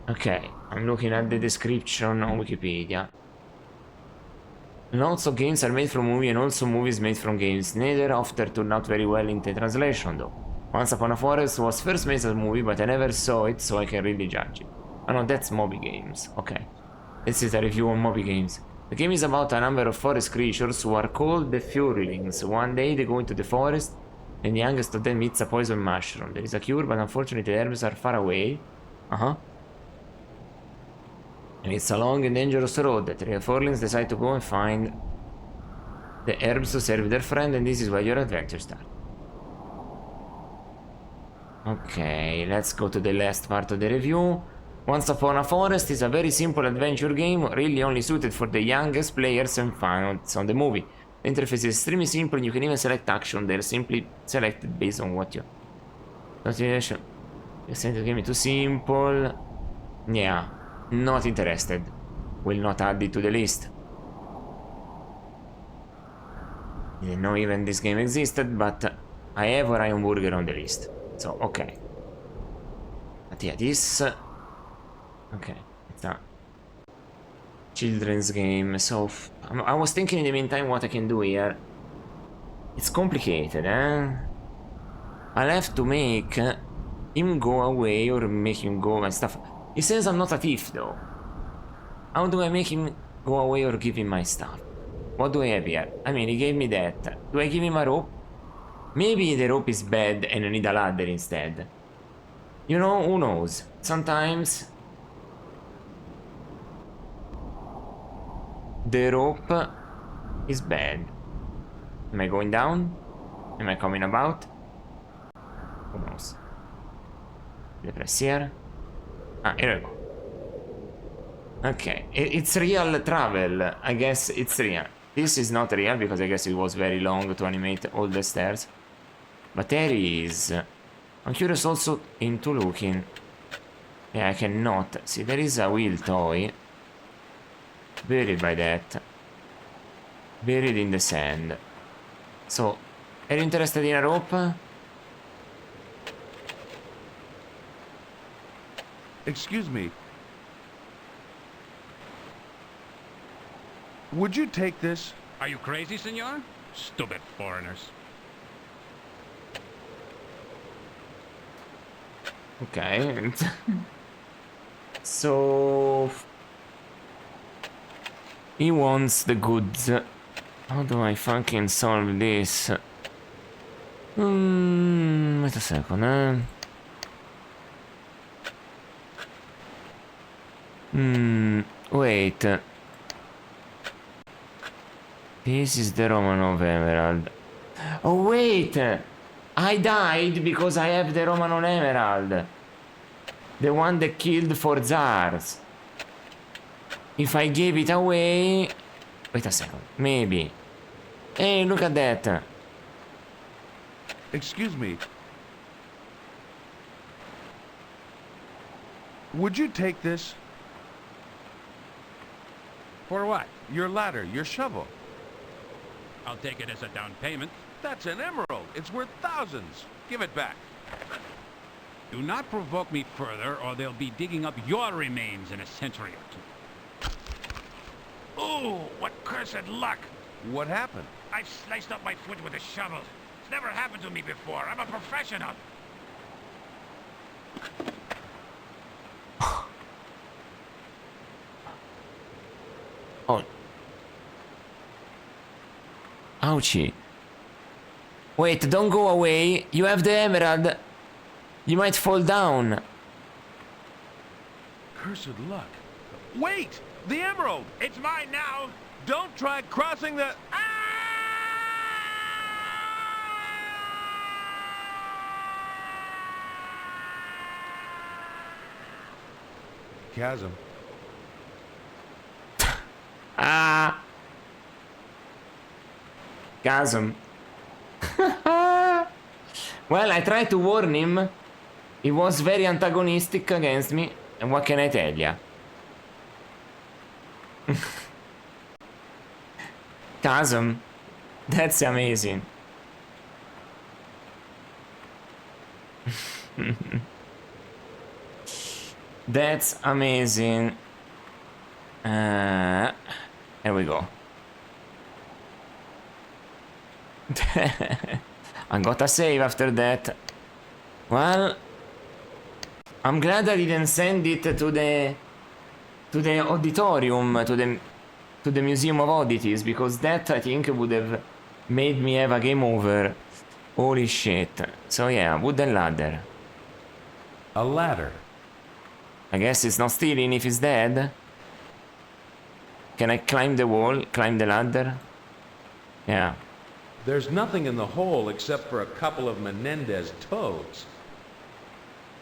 Okay, I'm looking at the description on Wikipedia. Lots of games are made from movies and also movies made from games. Neither often turned out very well in the translation though. Once Upon a Forest was first made as a movie, but I never saw it, so I can really judge it. Oh no, that's Moby Games. Okay. This is a review on Moby Games. The game is about a number of forest creatures who are called the Furlings. One day they go into the forest, and the youngest of them eats a poison mushroom. There is a cure, but unfortunately the herbs are far away. And it's a long and dangerous road. The three Furlings decide to go and find the herbs to serve their friend, and this is where your adventure starts. Okay, let's go to the last part of the review. Once Upon a Forest is a very simple adventure game, really only suited for the youngest players and fans on the movie. The interface is extremely simple, and you can even select action there, simply selected based on what you... Notification. You think the game is too simple. Yeah, not interested. Will not add it to the list. Didn't know even this game existed, but I have Orion Burger on the list. So, okay. But yeah, this... Okay, it's a children's game, so... I was thinking in the meantime what I can do here. It's complicated, eh? I'll have to make him go away or make him go and stuff. He says I'm not a thief, though. How do I make him go away or give him my stuff? What do I have here? I mean, he gave me that. Do I give him a rope? Maybe the rope is bad and I need a ladder instead. You know, who knows? Sometimes... the rope is bad. Am I going down? Am I coming about? Who knows? The press here. Ah, here we go. Okay, it's real travel. I guess it's real. This is not real because I guess it was very long to animate all the stairs. But there is... I'm curious also into looking. Yeah, I cannot. See, there is a wheel toy. Buried by that. Buried in the sand. So, are you interested in a rope? Excuse me. Would you take this? Are you crazy, senor? Stupid foreigners. Okay. So... he wants the goods. How do I fucking solve this? Wait a second, wait. This is the Romanov Emerald. Oh, wait! I died because I have the Romanov Emerald. The one that killed four Tsars. If I gave it away... Wait a second. Maybe. Hey, look at that. Excuse me. Would you take this? For what? Your ladder, your shovel. I'll take it as a down payment. That's an emerald. It's worth thousands. Give it back. Do not provoke me further, or they'll be digging up your remains in a century or two. Oh, what cursed luck! What happened? I sliced up my foot with a shovel. It's never happened to me before. I'm a professional. Oh. Ouchie. Wait, don't go away. You have the emerald. You might fall down. Cursed luck. Wait! The emerald! It's mine now! Don't try crossing the... Chasm. Ah. Chasm. Well, I tried to warn him. He was very antagonistic against me. And what can I tell ya? Chasm. That's amazing. That's amazing. Here we go. I got a save after that. Well, I'm glad I didn't send it to the auditorium, to the Museum of Oddities, because that I think would have made me have a game over. Holy shit. So yeah, wooden ladder. A ladder. I guess it's not stealing if it's dead. Can I climb the wall, climb the ladder? Yeah. There's nothing in the hole except for a couple of Menendez toads.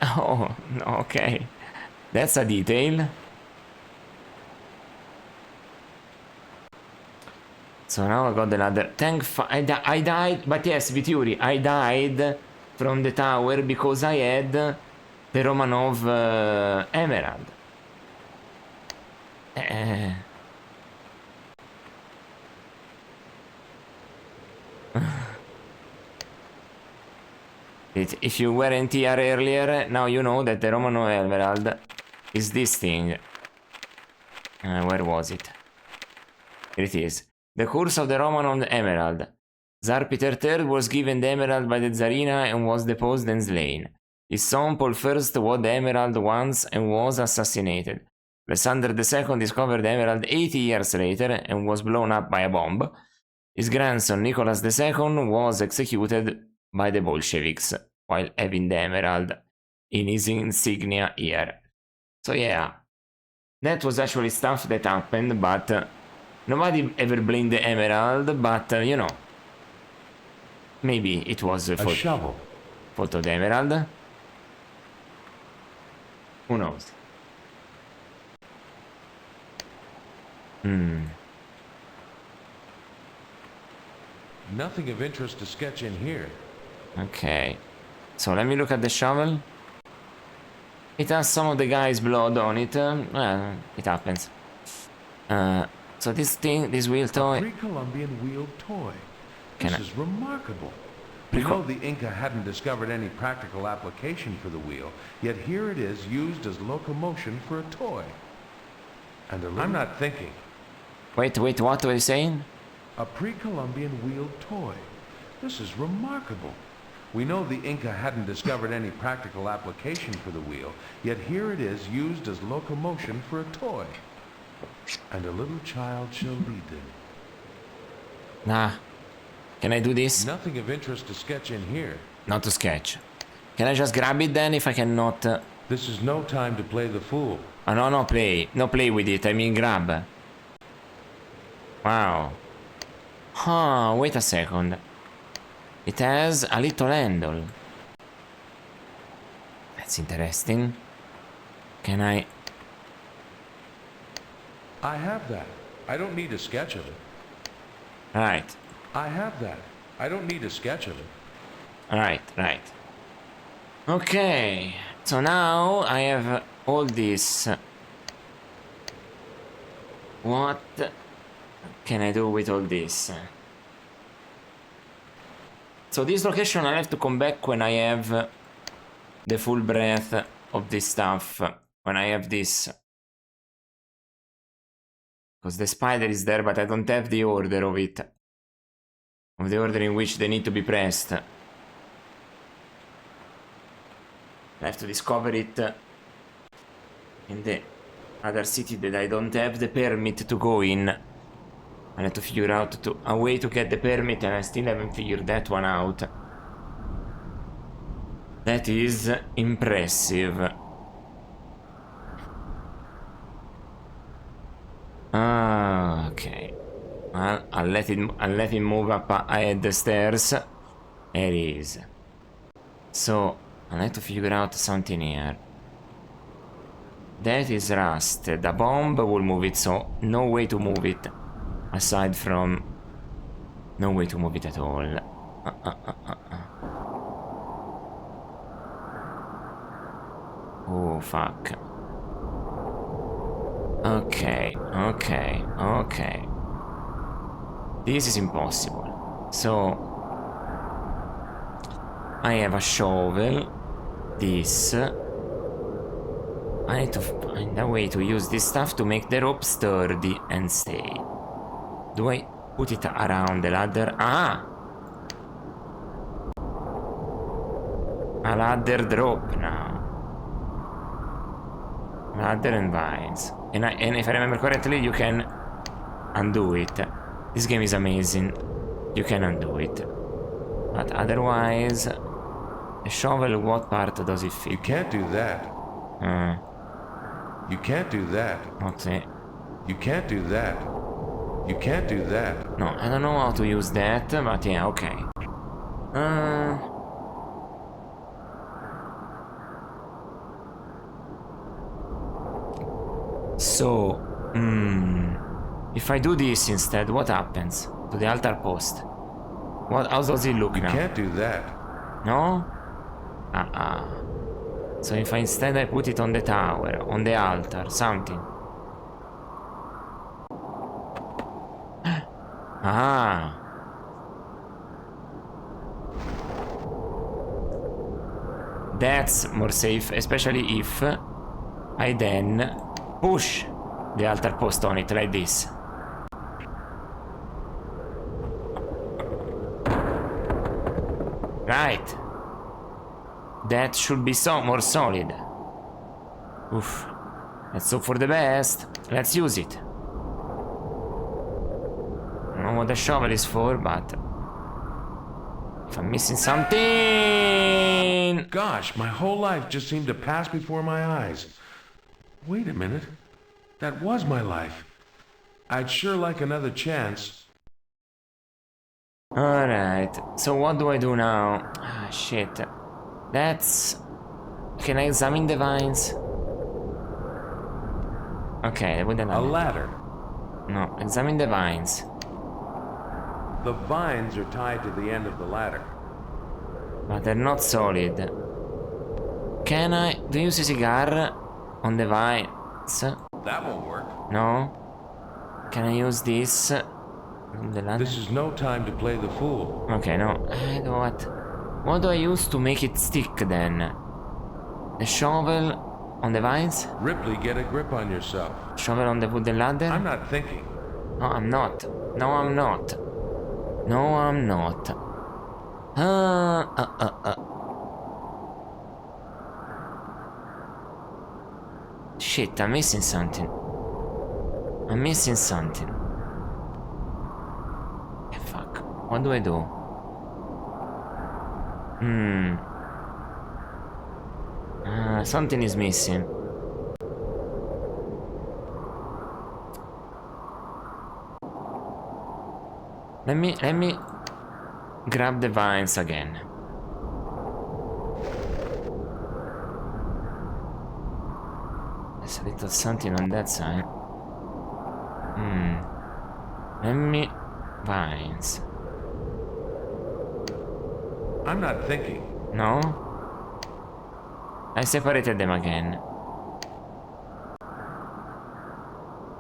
Oh, okay. That's a detail. So now I got the ladder. I died, but yes, Vituri, I died from the tower because I had the Romanov emerald. If you weren't here earlier, now you know that the Romanov emerald is this thing. Where was it? Here it is. The curse of the Romanov emerald. Tsar Peter III was given the emerald by the Tsarina and was deposed and slain. His son Paul I won the emerald once and was assassinated. Alexander II discovered the emerald 80 years later and was blown up by a bomb. His grandson Nicholas II was executed by the Bolsheviks while having the emerald in his insignia here. So yeah, that was actually stuff that happened, but nobody ever blamed the emerald, but you know, maybe it was a shovel. Fault of the emerald. Who knows? Nothing of interest to sketch in here. Okay. So let me look at the shovel. It has some of the guy's blood on it. Well, it happens. So this thing, this wheel toy. A pre-Columbian wheeled toy. This is remarkable. We know the Inca hadn't discovered any practical application for the wheel, yet here it is used as locomotion for a toy. And I'm not thinking. Wait, what were you saying? A pre-Columbian wheeled toy. This is remarkable. We know the Inca hadn't discovered any practical application for the wheel, yet here it is used as locomotion for a toy. And a little child shall lead them. Nah. Can I do this? Nothing of interest to sketch in here. Not to sketch. Can I just grab it then if I cannot? This is no time to play the fool. Oh, no, play. No, play with it. I mean grab. Wow. Huh, wait a second. It has a little handle. That's interesting. Can I... I have that. I don't need a sketch of it. Right. I have that. I don't need a sketch of it. Right. Okay. So now I have all this. What can I do with all this? So this location I have to come back when I have the full breadth of this stuff. When I have this. Because the spider is there, but I don't have the order of it. Of the order in which they need to be pressed. I have to discover it in the other city that I don't have the permit to go in. I have to figure out a way to get the permit, and I still haven't figured that one out. That is impressive. Okay. Well, I'll let him move up ahead the stairs. There it is. So I have to figure out something here. That is rusted. The bomb will move it, so no way to move it. Aside from... no way to move it at all. Oh, fuck. Okay, okay, okay. This is impossible. So I have a shovel. This. I need to find a way to use this stuff to make the rope sturdy and stay. Do I put it around the ladder? Ah! A ladder drop now. Ladder and vines. And if I remember correctly, you can undo it. This game is amazing. You can undo it. But otherwise, a shovel, what part does it fit? You can't do that. You can't do that. Okay. You can't do that. You can't do that. No, I don't know how to use that, but yeah, okay. So, if I do this instead, what happens to the altar post? How does it look You now? can't do that. No? So if instead I put it on the tower, on the altar, something. Ah. That's more safe, especially if I then push the altar post on it like this. Right. That should be more solid. Oof. Let's hope for the best. Let's use it. I don't know what the shovel is for, but if I'm missing something. Gosh, my whole life just seemed to pass before my eyes. Wait a minute. That was my life. I'd sure like another chance. Alright, so what do I do now? Ah, shit. That's... Can I examine the vines? Okay, with the A ladder. No, examine the vines. The vines are tied to the end of the ladder. But they're not solid. Can I... Do you use a cigar on the vines? That won't work. No? Can I use this on the ladder? This is no time to play the fool. Okay, no. What do I use to make it stick then? The shovel on the vines? Ripley, get a grip on yourself. Shovel on the wooden ladder? I'm not thinking. No, I'm not. No, I'm not. No, I'm not. Shit, I'm missing something. I'm missing something. Fuck. What do I do? Something is missing. Let me grab the vines again. There's a little something on that side. Let me vines. I'm not thinking. No? I separated them again.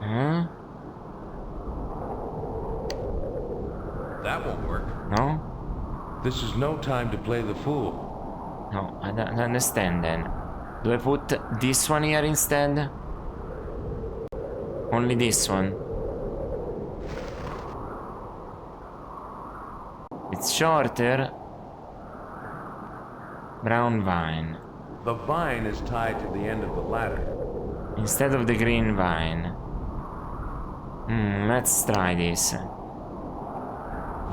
Huh? That won't work. No? This is no time to play the fool. No, I don't understand then. Do I put this one here instead? Only this one. It's shorter. Brown vine. The vine is tied to the end of the ladder. Instead of the green vine. Let's try this.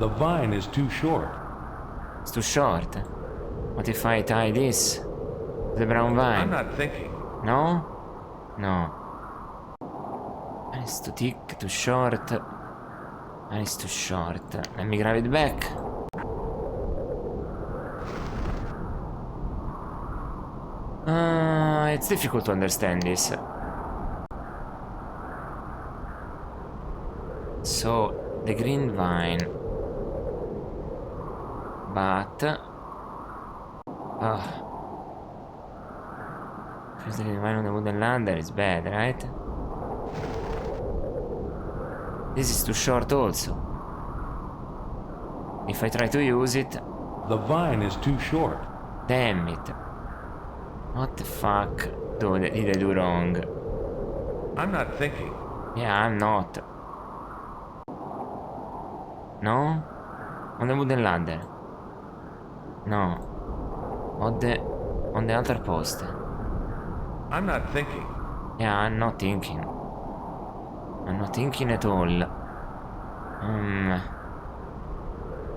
The vine is too short. It's too short. What if I tie this to the brown vine? I'm not thinking. No? No. And it's too thick, too short. And it's too short. Let me grab it back. It's difficult to understand this. So, the green vine. But... First line on the wooden ladder is bad, right? This is too short also. If I try to use it... The vine is too short. Damn it. What the fuck did I do wrong? I'm not thinking. Yeah, I'm not. No? On the wooden ladder. No. On the other post. I'm not thinking. Yeah, I'm not thinking. I'm not thinking at all.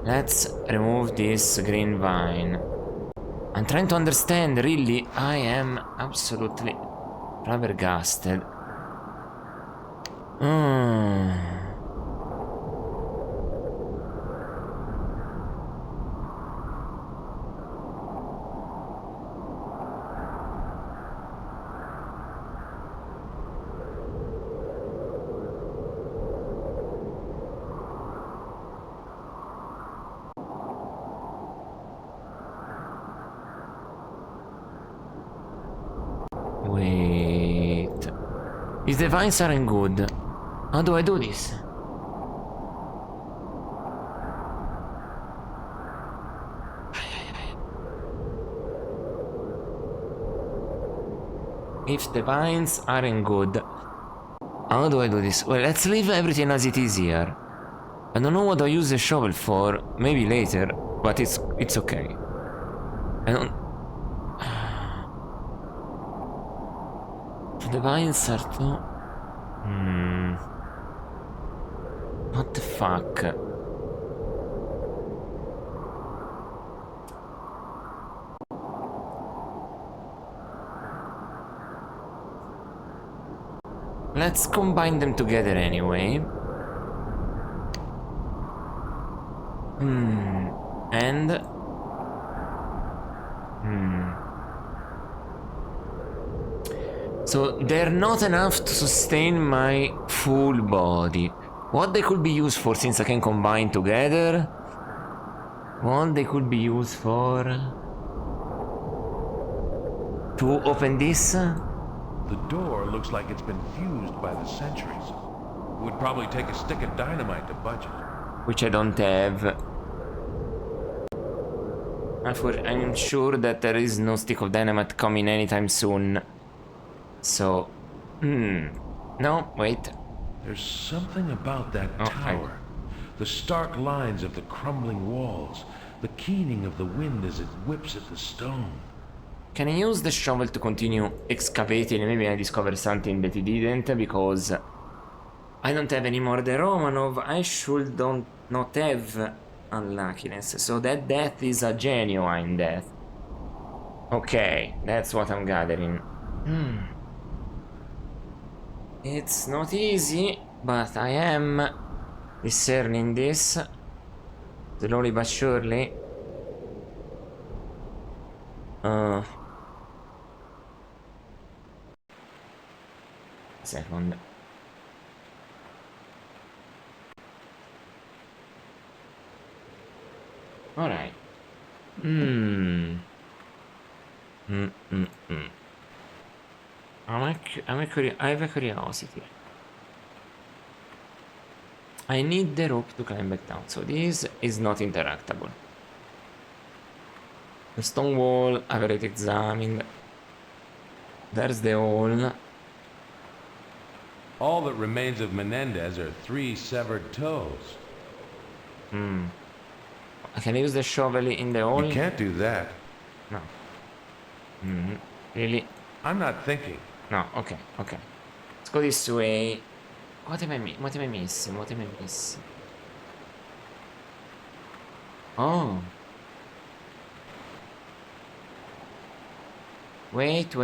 Let's remove this green vine. I'm trying to understand, really. I am absolutely flabbergasted. Wait. If the vines aren't good, how do I do this? If the vines aren't good, how do I do this? Well, let's leave everything as it is here. I don't know what I use the shovel for, maybe later, but it's okay. I don't... The vines are too... What the fuck? Let's combine them together anyway. And... So they're not enough to sustain my full body. What they could be used for, since I can combine together? What they could be used for? To open this? The door looks like it's been fused by the centuries. It would probably take a stick of dynamite to budge it. Which I don't have. I'm sure that there is no stick of dynamite coming anytime soon. So... No, wait. There's something about that tower. The stark lines of the crumbling walls. The keening of the wind as it whips at the stone. Can I use the shovel to continue excavating? Maybe I discover something that he didn't, because I don't have any more the Romanov. I should not have unluckiness. So that death is a genuine death. Okay, that's what I'm gathering. It's not easy, but I am discerning this slowly but surely. Second. All right. I have a curiosity. I need the rope to climb back down, so this is not interactable. The stone wall I've already examined. There's the hole. All that remains of Menendez are 3 severed toes. I can use the shovel in the hole? You can't do that. No. Really? I'm not thinking. No, okay. Let's go this way. What am I missing? Oh. Wait.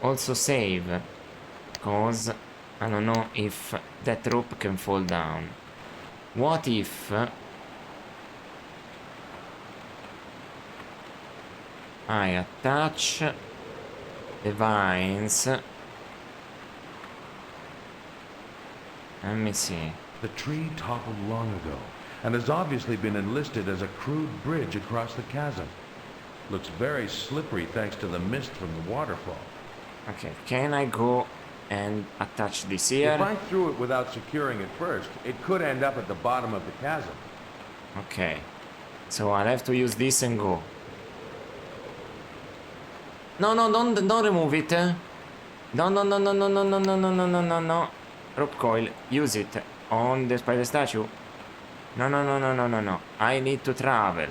Also save. Because I don't know if that rope can fall down. What if I attach the vines? Let me see. The tree toppled long ago and has obviously been enlisted as a crude bridge across the chasm. Looks very slippery thanks to the mist from the waterfall. Okay, can I go and attach this If here? I threw it without securing it first, it could end up at the bottom of the chasm. Okay, so I'll have to use this and go. No, no, don't remove it. No, no, no, no, no, no, no, no, no, no, no, no, no. Rope coil, use it on the spider statue. No, no, no, no, no, no, no. I need to travel.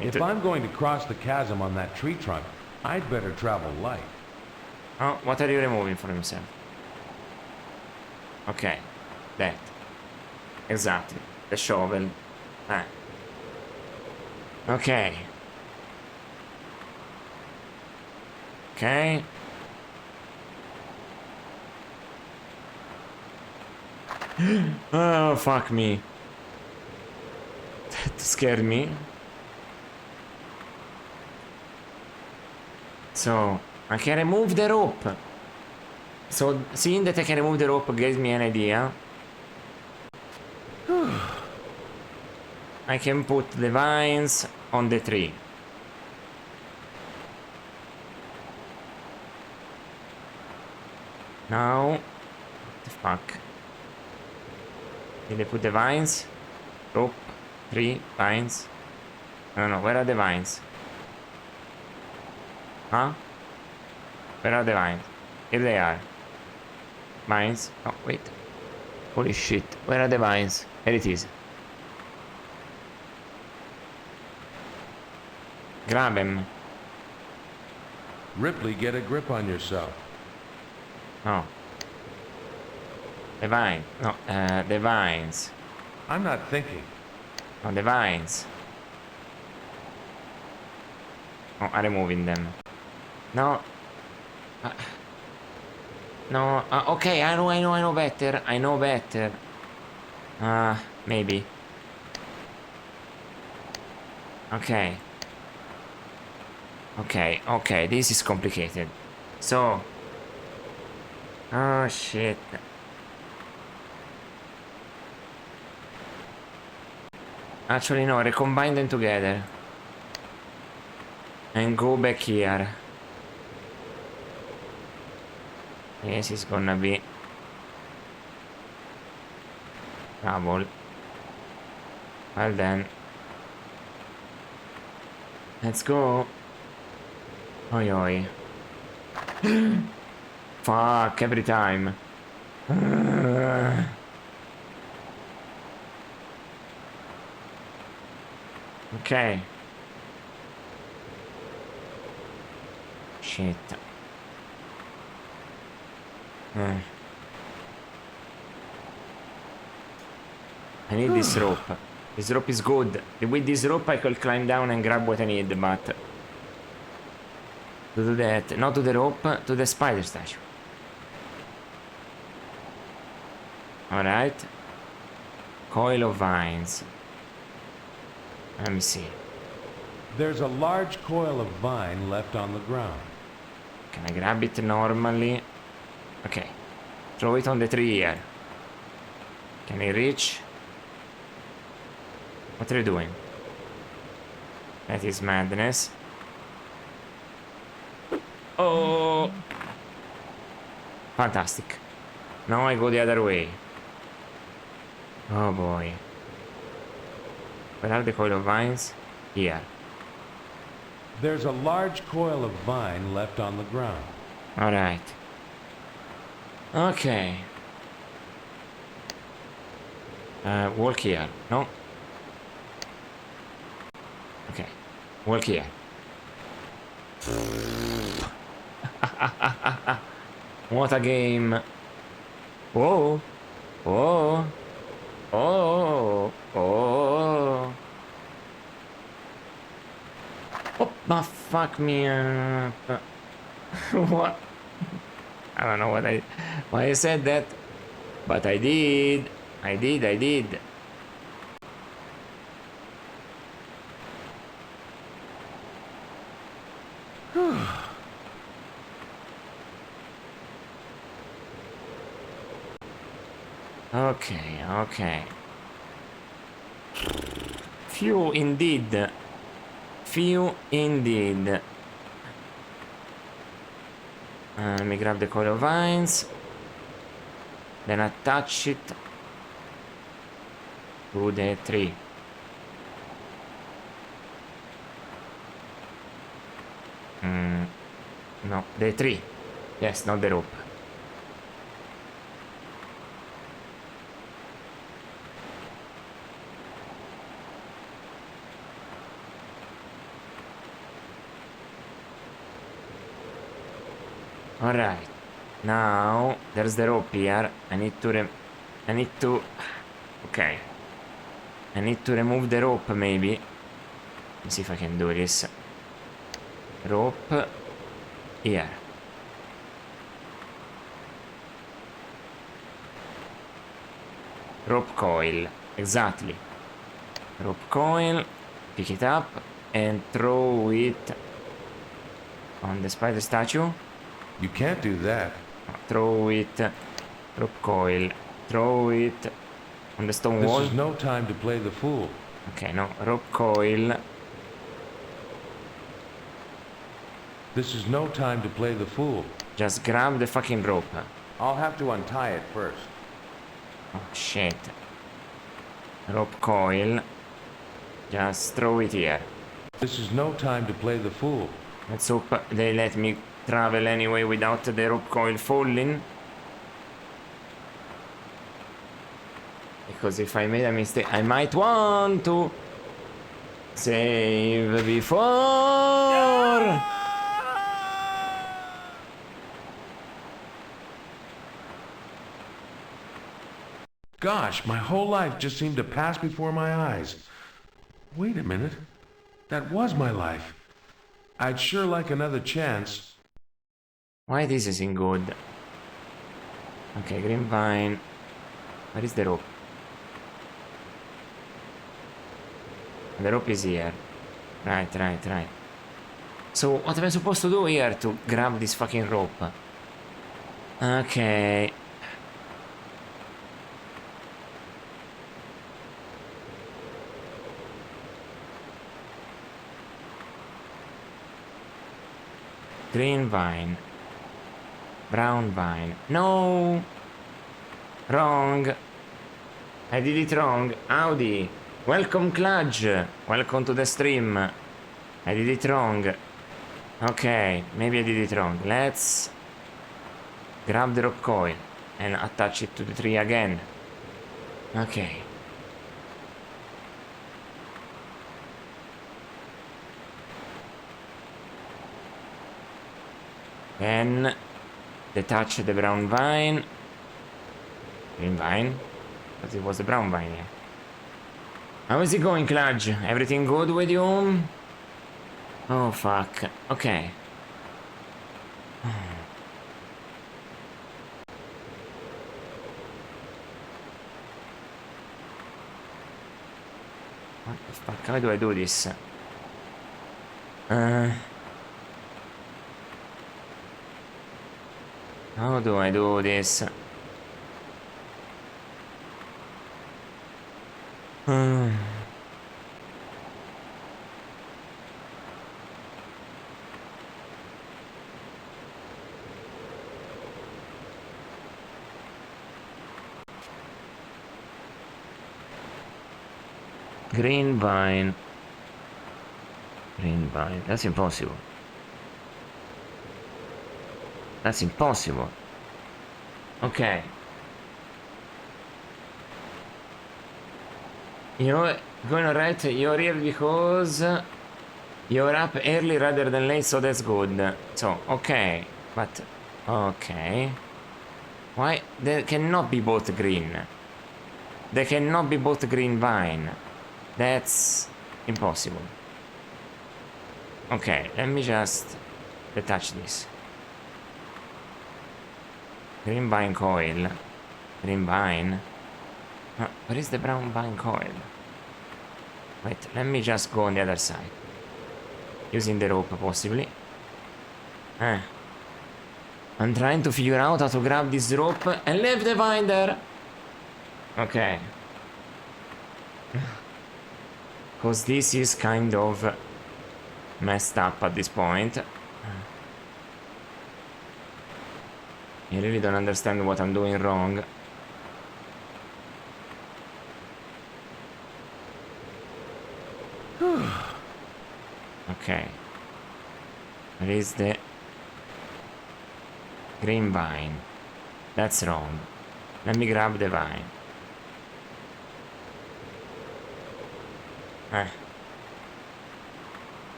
If I'm going to cross the chasm on that tree trunk, I'd better travel light. Oh, what are you removing from himself? Okay, that. Exactly. The shovel. Ah. Okay. Okay. Oh, fuck me. That scared me. So, I can remove the rope. So, seeing that I can remove the rope gives me an idea. I can put the vines on the tree. Now, what the fuck? Did I put the vines? Rope, tree, vines. No, no, where are the vines? Huh? Where are the vines? Here they are. Vines. Oh, wait. Holy shit. Where are the vines? There it is. Grab him. Ripley, get a grip on yourself. No. The vine. No, the vines. I'm not thinking. No, the vines. Oh, I'm removing them. No. No. Okay, I know better. I know better. Maybe. Okay. Okay, this is complicated. So. Oh, shit. Actually, no, recombine them together. And go back here. This is gonna be trouble. Well then. Let's go. Oi oi. Fuck, every time. Okay. Shit. I need this rope. This rope is good. With this rope I could climb down and grab what I need, but... to do that, not to the rope, to the spider statue. Alright. Coil of vines. Let me see. There's a large coil of vine left on the ground. Can I grab it normally? Okay. Throw it on the tree here. Can I reach? What are you doing? That is madness. Oh! Fantastic. Now I go the other way. Oh boy. Where are the coil of vines? Here. There's a large coil of vine left on the ground. Alright. Okay. Walk here. No. Okay. Walk here. What a game. Whoa. Whoa. Oh. Oh. Oh, fuck me up. What? I don't know why I said that, but I did. I did. Okay. Few indeed. few indeed. Let me grab the coil of vines. Then attach it to the tree. No, the tree. Yes, not the rope. Alright. Now, there's the rope here. I need to okay. I need to remove the rope, maybe. Let me see if I can do this. Rope. Here. Rope coil. Exactly. Rope coil. Pick it up and throw it on the spider statue. You can't do that. Throw it. Rope coil. Throw it on the stone wall. This is no time to play the fool. Okay, no. Rope coil. This is no time to play the fool. Just grab the fucking rope. I'll have to untie it first. Oh, shit. Rope coil. Just throw it here. This is no time to play the fool. Let's hope they let me travel anyway without the rope coil falling. Because if I made a mistake, I might want to save before. Gosh, my whole life just seemed to pass before my eyes. Wait a minute. That was my life. I'd sure like another chance. Why this isn't good? Okay, green vine. Where is the rope? The rope is here. Right. So, what am I supposed to do here to grab this fucking rope? Okay. Green vine. Brown vine. No! Wrong. I did it wrong. Howdy. Welcome, Cludge. Welcome to the stream. I did it wrong. Okay, maybe I did it wrong. Let's grab the rope coil and attach it to the tree again. Okay. Then detach the brown vine. Green vine? But it was the brown vine, yeah. How is it going, Cludge? Everything good with you? Oh, fuck. Okay. What the fuck? How do I do this? How do I do this? Green vine. Green vine. That's impossible. That's impossible. Okay. You're going alright? You're here because you're up early rather than late, so that's good. So, okay. But, okay. Why? They cannot be both green. They cannot be both green vine. That's impossible. Okay, let me just detach this. Green vine coil. Green vine. Where is the brown vine coil? Wait, let me just go on the other side. Using the rope, possibly. I'm trying to figure out how to grab this rope and leave the vine there. Okay. Because this is kind of messed up at this point. I really don't understand what I'm doing wrong. Okay. Where is the green vine? That's wrong. Let me grab the vine.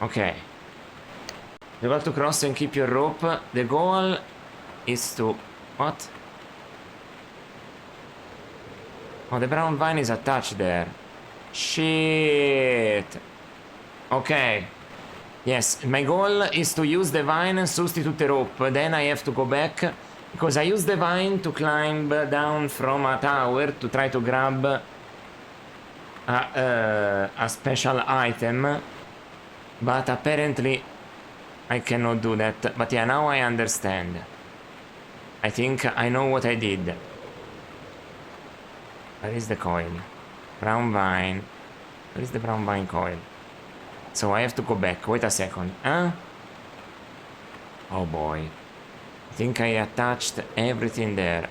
Okay. You got to cross and keep your rope. The goal is to... What? Oh, the brown vine is attached there. Shit. Okay. Yes, my goal is to use the vine and substitute the rope. Then I have to go back, because I use the vine to climb down from a tower to try to grab a special item. But apparently I cannot do that. But yeah, now I understand. I think I know what I did. Where is the coil? Brown vine. Where is the brown vine coil? So I have to go back. Wait a second. Huh? Oh boy. I think I attached everything there.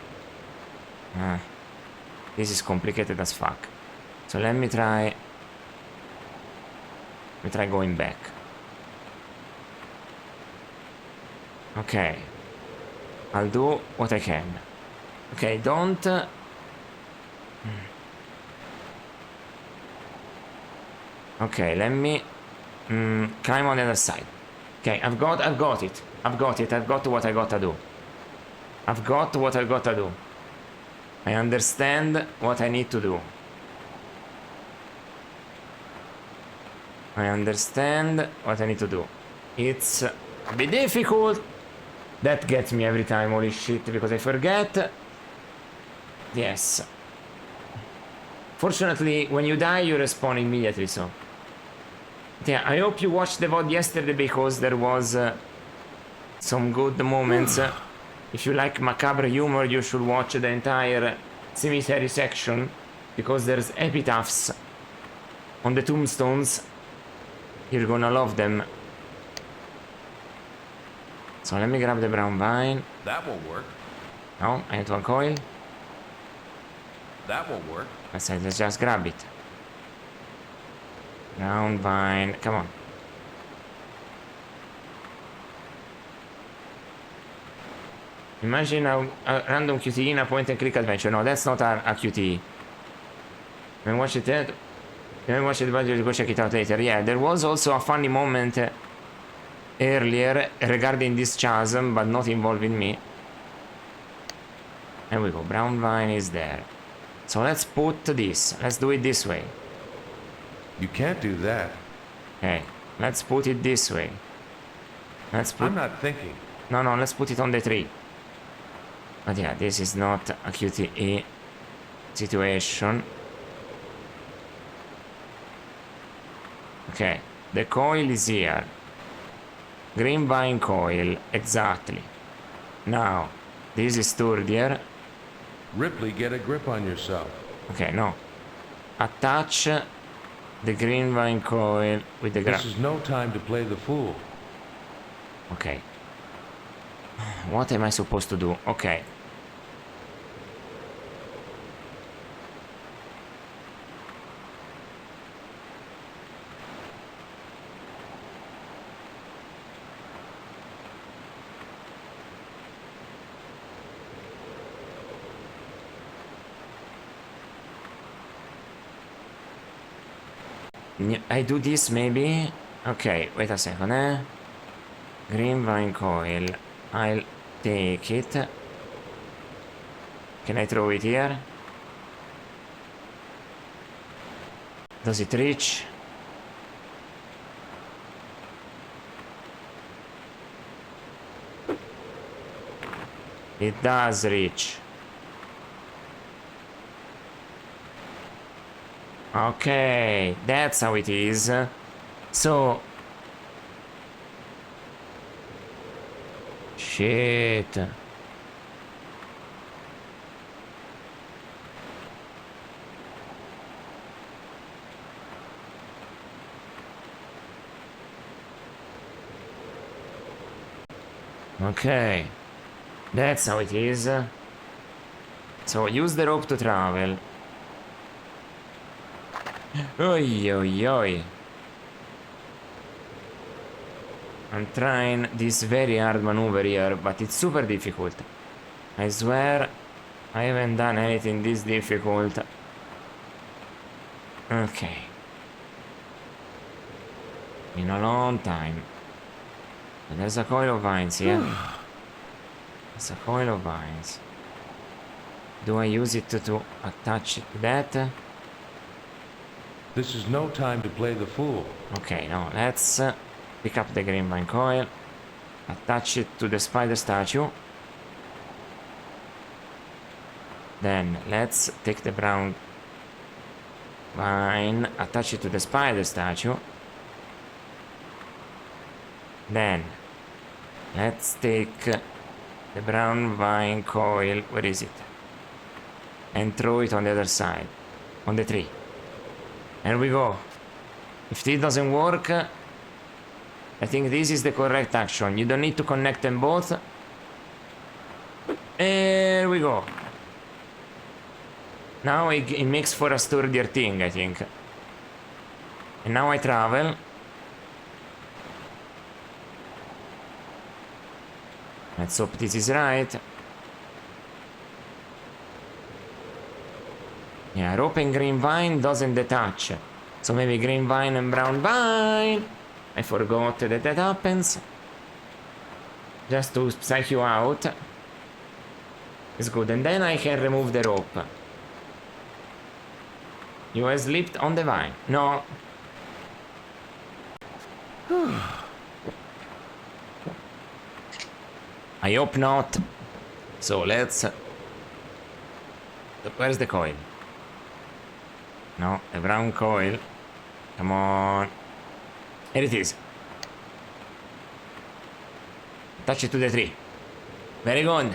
This is complicated as fuck. So let me try going back. Okay. I'll do what I can. Okay, don't... Okay, let me climb on the other side. Okay, I've got it. I've got what I gotta do. I understand what I need to do. It's a bit difficult. That gets me every time, holy shit, because I forget. Yes. Fortunately, when you die, you respawn immediately, so... Yeah, I hope you watched the VOD yesterday, because there was some good moments. If you like macabre humor, you should watch the entire cemetery section, because there's epitaphs on the tombstones. You're gonna love them. So let me grab the brown vine. That will work. No, I need one coil. That will work. Let's just grab it. Brown vine, come on. Imagine a random QTE in a point and click adventure. No, that's not a QTE. When watch it, but you go check it out later. Yeah, there was also a funny moment earlier regarding this chasm, but not involving me. There we go. Brown vine is there. So let's put this. Let's do it this way. You can't do that. Okay, let's put it this way. I'm not thinking. No, let's put it on the tree. But yeah, this is not a QTE situation. Okay, the coil is here. Green vine coil, exactly. Now, this is sturdier. Ripley, get a grip on yourself. Okay, no. Attach the green vine coil with the This is no time to play the fool. Okay. What am I supposed to do? Okay. I do this maybe? Okay, wait a second, Green vine coil. I'll take it. Can I throw it here? Does it reach? It does reach. Okay, that's how it is. So... Shit. Okay. That's how it is. So use the rope to travel. Oi, oi, oi. I'm trying this very hard maneuver here, but it's super difficult. I swear, I haven't done anything this difficult. Okay. In a long time. And there's a coil of vines here. There's a coil of vines. Do I use it to attach it to that? This is no time to play the fool. Okay, now let's pick up the green vine coil. Attach it to the spider statue. Then let's take the brown vine, attach it to the spider statue. Then let's take the brown vine coil, where is it? And throw it on the other side, on the tree. There we go. If this doesn't work, I think this is the correct action. You don't need to connect them both. There we go. Now it makes for a sturdier thing, I think. And now I travel. Let's hope this is right. Yeah, rope and green vine doesn't detach. So maybe green vine and brown vine. I forgot that that happens. Just to psych you out. It's good. And then I can remove the rope. You have slipped on the vine. No. I hope not. So let's... Where's the coil? No, the brown coil. Come on. Here it is. Attach it to the tree. Very good.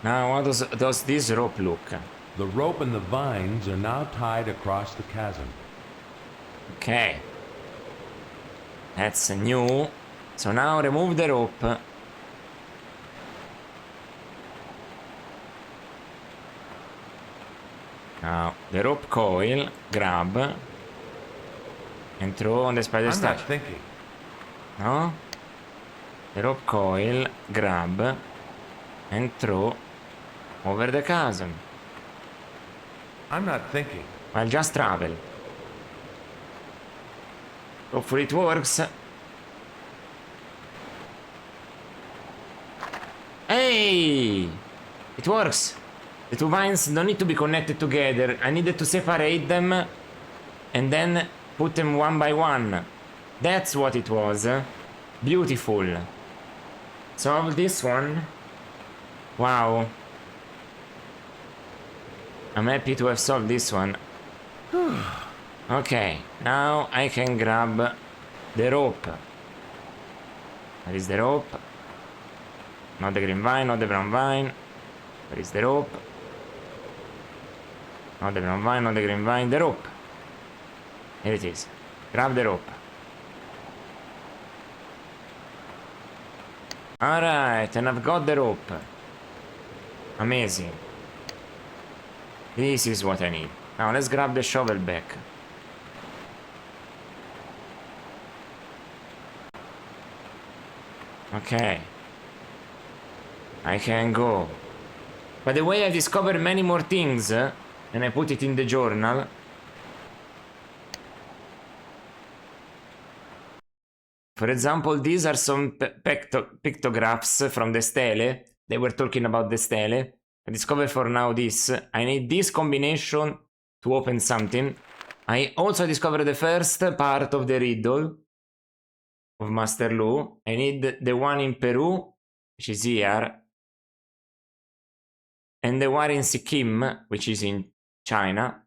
Now, how does this rope look? The rope and the vines are now tied across the chasm. Okay. That's new. So now remove the rope. Now, the rope coil, grab. And throw on the spider I'm statue. not thinking. No? The rope coil, grab. And throw over the chasm. I'm not thinking. Well, just travel. Hopefully it works. Hey! It works. The two vines don't need to be connected together. I needed to separate them and then put them one by one. That's what it was. Beautiful. Solve this one. Wow. I'm happy to have solved this one. Okay, now I can grab the rope. Where is the rope? Not the green vine, not the brown vine. Where is the rope? Not the brown vine, not the green vine, the rope. Here it is. Grab the rope. Alright, and I've got the rope. Amazing. This is what I need. Now let's grab the shovel back. Okay. I can go. By the way, I discovered many more things, and I put it in the journal. For example, these are some pictographs from the stele. They were talking about the stele. I discovered for now this. I need this combination to open something. I also discovered the first part of the riddle of Master Lu. I need the one in Peru, which is here. And the one in Sikkim, which is in China.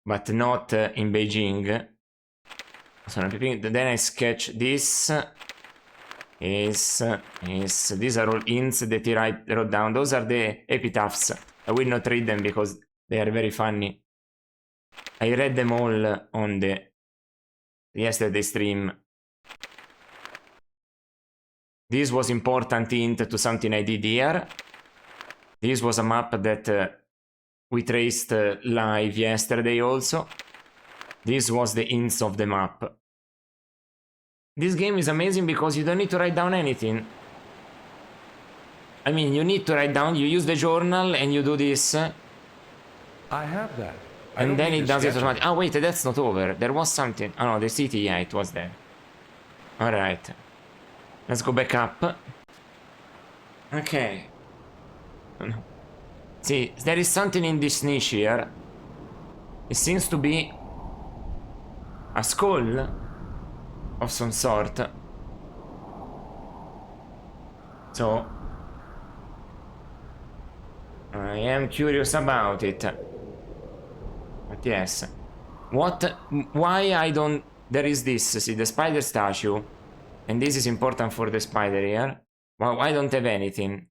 But not in Beijing. So then I sketch this. These are all hints that I wrote down. Those are the epitaphs. I will not read them because they are very funny. I read them all on the yesterday's stream. This was important hint to something I did here. This was a map that we traced live yesterday also. This was the hints of the map. This game is amazing because you don't need to write down anything. I mean, you need to write down, you use the journal and you do this. I have that. And then it does it automatically. Oh wait, that's not over. There was something. Oh no, the city, yeah, it was there. Alright. Let's go back up. Okay. See, there is something in this niche here. It seems to be a skull of some sort. So I am curious about it. But yes. Why I don't... There is this, see, the spider statue. And this is important for the spider here. Well, I don't have anything.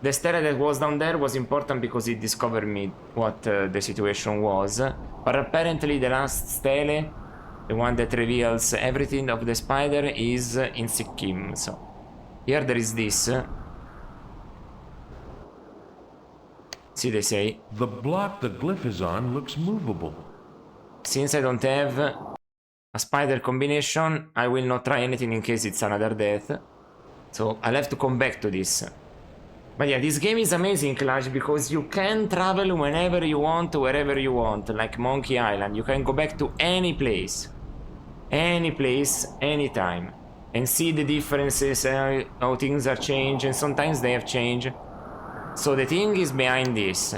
The stele that was down there was important because it discovered me what the situation was. But apparently the last stele, the one that reveals everything of the spider, is in Sikkim. So here there is this. See, they say. The block the glyph is on looks movable. Since I don't have a spider combination, I will not try anything in case it's another death. So I'll have to come back to this. But yeah, this game is amazing, Clash, because you can travel whenever you want, wherever you want, like Monkey Island. You can go back to any place, anytime, and see the differences, how things are changed, and sometimes they have changed. So the thing is behind this.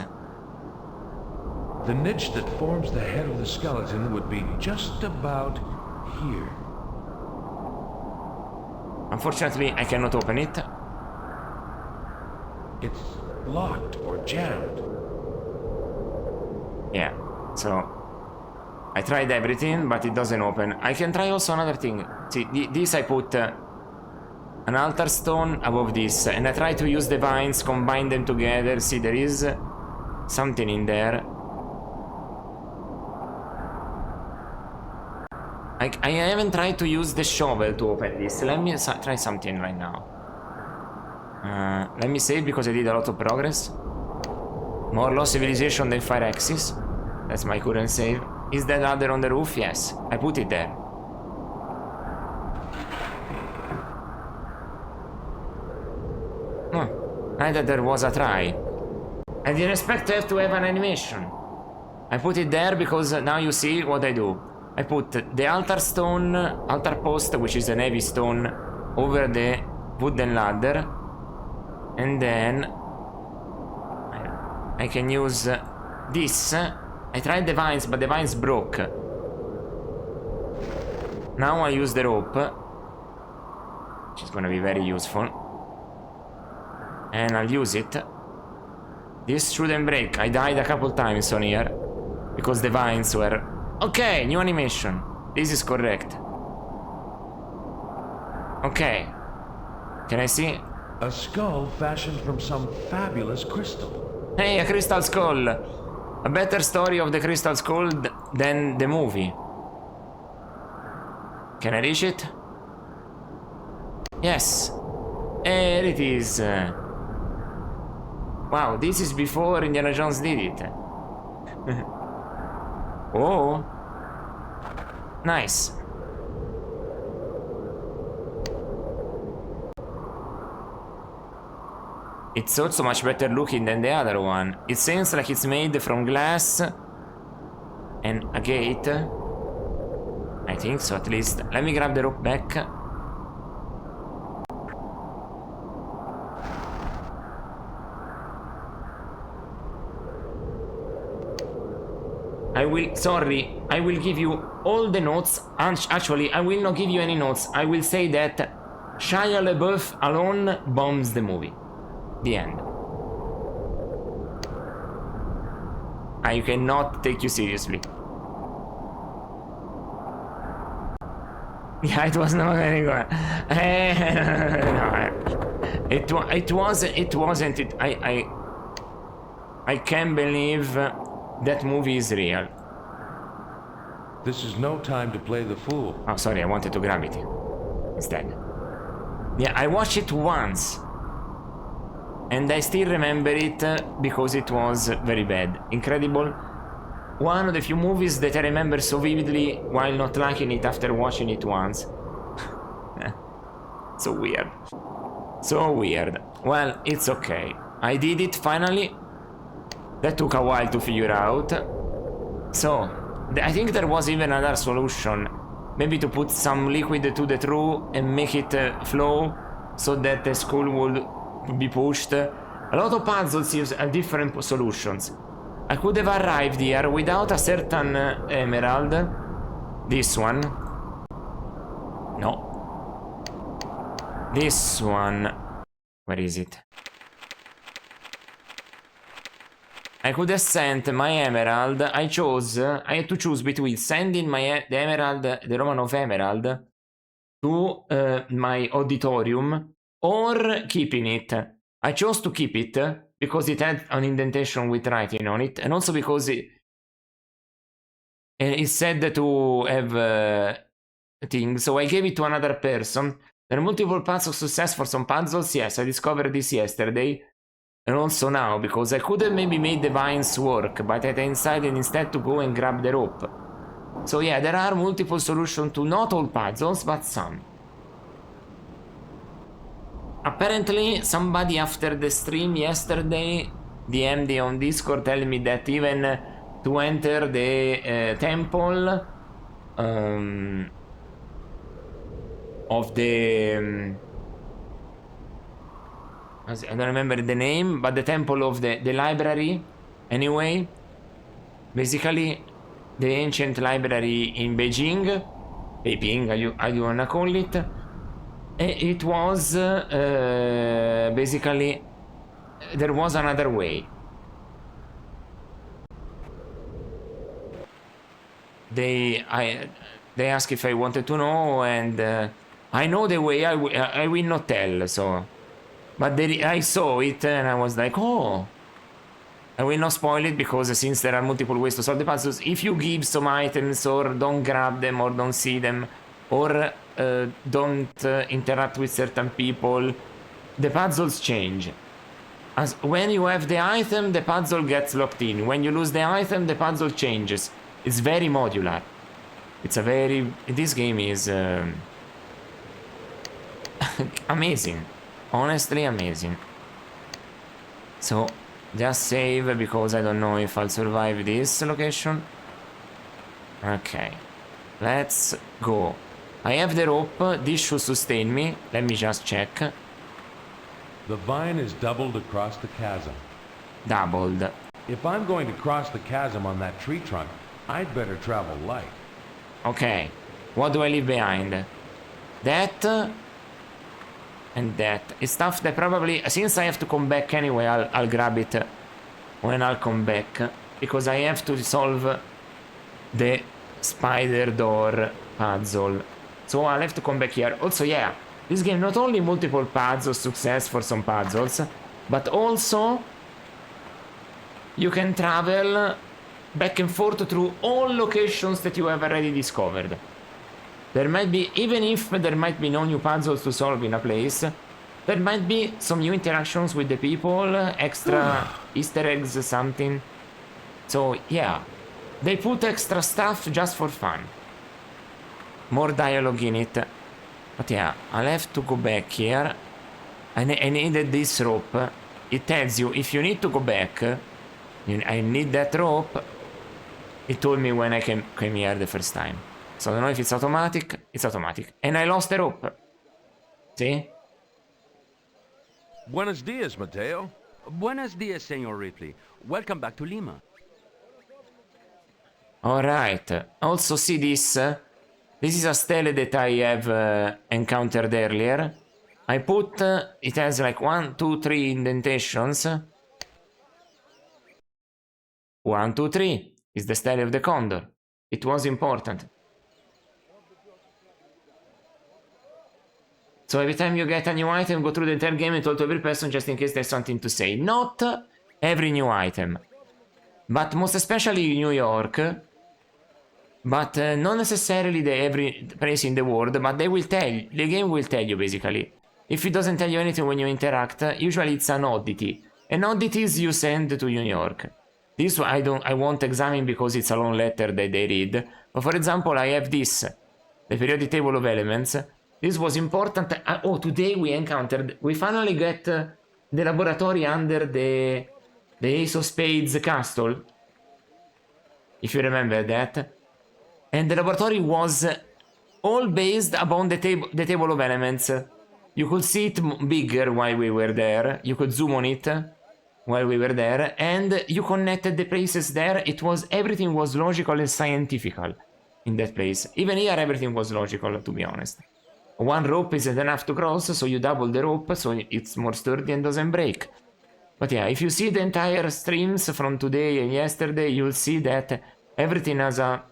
The niche that forms the head of the skeleton would be just about here. Unfortunately, I cannot open it. It's locked or jammed. Yeah, so I tried everything, but it doesn't open. I can try also another thing. See, this I put an altar stone above this, and I try to use the vines, combine them together. See, there is something in there. I haven't tried to use the shovel to open this. Let me try something right now. Let me save because I did a lot of progress. More lost civilization than Fire Axis. That's my current save. Is that ladder on the roof? Yes. I put it there. Neither there was a try. I didn't expect to have an animation. I put it there because now you see what I do. I put the altar stone, altar post, which is a heavy stone, over the wooden ladder. And then I can use this. I tried the vines, but the vines broke. Now I use the rope, which is gonna be very useful. And I'll use it. This shouldn't break. I died a couple times on here because the vines were... Okay, new animation. This is correct. Okay. Can I see? A skull fashioned from some fabulous crystal. Hey, a crystal skull. A better story of the crystal skull than the movie. Can I reach it? Yes. There it is. Wow, this is before Indiana Jones did it. Oh. Nice. It's also much better looking than the other one. It seems like it's made from glass and a gate. I think so, at least. Let me grab the rope back. I will give you all the notes. Actually, I will not give you any notes. I will say that Shia LaBeouf alone bombs the movie. The end. I cannot take you seriously. Yeah, it was not very good. No, it wasn't. I can't believe that movie is real. This is no time to play the fool. Oh, sorry, I wanted to grab it instead. Yeah, I watched it once. And I still remember it because it was very bad. Incredible. One of the few movies that I remember so vividly while not liking it after watching it once. So weird. So weird. Well, it's okay. I did it finally. That took a while to figure out. So, I think there was even another solution. Maybe to put some liquid to the true and make it flow so that the skull would be pushed. A lot of puzzles use different solutions. I could have arrived here without a certain emerald. This one. No. This one. Where is it? I could have sent my emerald. I had to choose between sending the emerald, the Romanov emerald, to my auditorium or keeping it. I chose to keep it because it had an indentation with writing on it, and also because it said to have things, so I gave it to another person. There are multiple paths of success for some puzzles. Yes, I discovered this yesterday. And also now, because I could have maybe made the vines work, but I decided instead to go and grab the rope. So yeah, there are multiple solutions to not all puzzles, but some. Apparently, somebody after the stream yesterday DM'd on Discord telling me that even to enter the temple of the... I don't remember the name, but the temple of the library, anyway. Basically, the ancient library in Beijing, how you wanna call it. It was basically, there was another way. They asked if I wanted to know, and I know the way. I will not tell, so. But I saw it and I was like, oh. I will not spoil it because since there are multiple ways to solve the puzzles, if you give some items or don't grab them or don't see them or don't interact with certain people, the puzzles change. As when you have the item, the puzzle gets locked in. When you lose the item, the puzzle changes. It's very modular. It's a very... This game is amazing. Honestly amazing. So, just save because I don't know if I'll survive this location. Okay. Let's go. I have the rope. This should sustain me. Let me just check. The vine is doubled across the chasm. Doubled. If I'm going to cross the chasm on that tree trunk, I'd better travel light. Okay. What do I leave behind? That... and that. It's stuff that probably, since I have to come back anyway, I'll grab it when I'll come back, because I have to solve the spider door puzzle. So I'll have to come back here. Also, yeah, this game not only multiple paths of success for some puzzles, but also you can travel back and forth through all locations that you have already discovered. There might be, even if there might be no new puzzles to solve in a place, there might be some new interactions with the people, extra Easter eggs, something. So, yeah, they put extra stuff just for fun. More dialogue in it. But yeah, I'll have to go back here. I needed this rope. It tells you if you need to go back, I need that rope. It told me when I came here the first time. So I don't know if it's automatic. It's automatic. And I lost the rope. See? Buenos dias, Mateo. Buenos dias, Senor Ripley. Welcome back to Lima. Alright. Also see this. This is a stele that I have encountered earlier. I put... it has like 1, 2, 3 indentations. 1, 2, 3. It's the stele of the condor. It was important. So every time you get a new item, go through the entire game and talk to every person just in case there's something to say. Not every new item, but most especially in New York. but not necessarily every place in the world, but they will tell you, the game will tell you basically. If it doesn't tell you anything when you interact, usually it's an oddity. And oddities you send to New York. This I won't examine because it's a long letter that they read. But for example, I have this, the periodic table of elements. This was important. Oh, today we finally get the laboratory under the Ace of Spades castle. If you remember that. And the laboratory was all based upon the table of elements. You could see it bigger while we were there. You could zoom on it while we were there, and you connected the places there. Everything was logical and scientifical in that place. Even here, everything was logical, to be honest. One rope isn't enough to cross, so you double the rope, so it's more sturdy and doesn't break. But yeah, if you see the entire streams from today and yesterday, you'll see that everything has a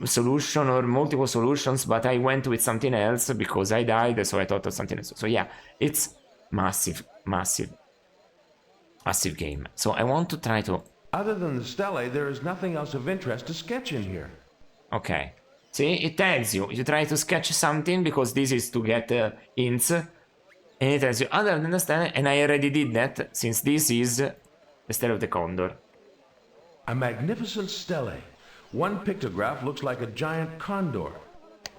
solution or multiple solutions, but I went with something else because I died, so I thought of something else. So yeah, it's massive game. So I want to try to... Other than the stelae, there is nothing else of interest to sketch in here. Okay. See, it tells you. You try to sketch something because this is to get hints. And it tells you, other than the stelae, and I already did that since this is the stele of the condor. A magnificent stele. One pictograph looks like a giant condor.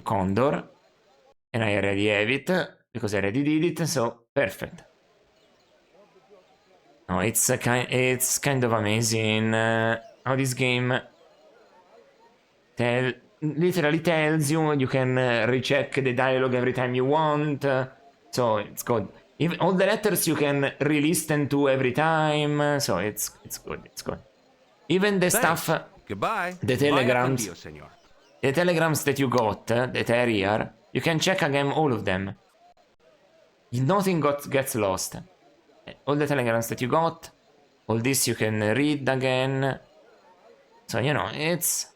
Condor. And I already have it because I already did it, so perfect. No, it's kind of amazing how this game literally tells you. You can recheck the dialogue every time you want, so it's good. Even all the letters you can re-listen to every time, so it's good. It's good. Even the stuff, Goodbye. the telegrams, the telegrams that you got that are here, you can check again all of them. Nothing gets lost. All the telegrams that you got, all this you can read again. So, you know, it's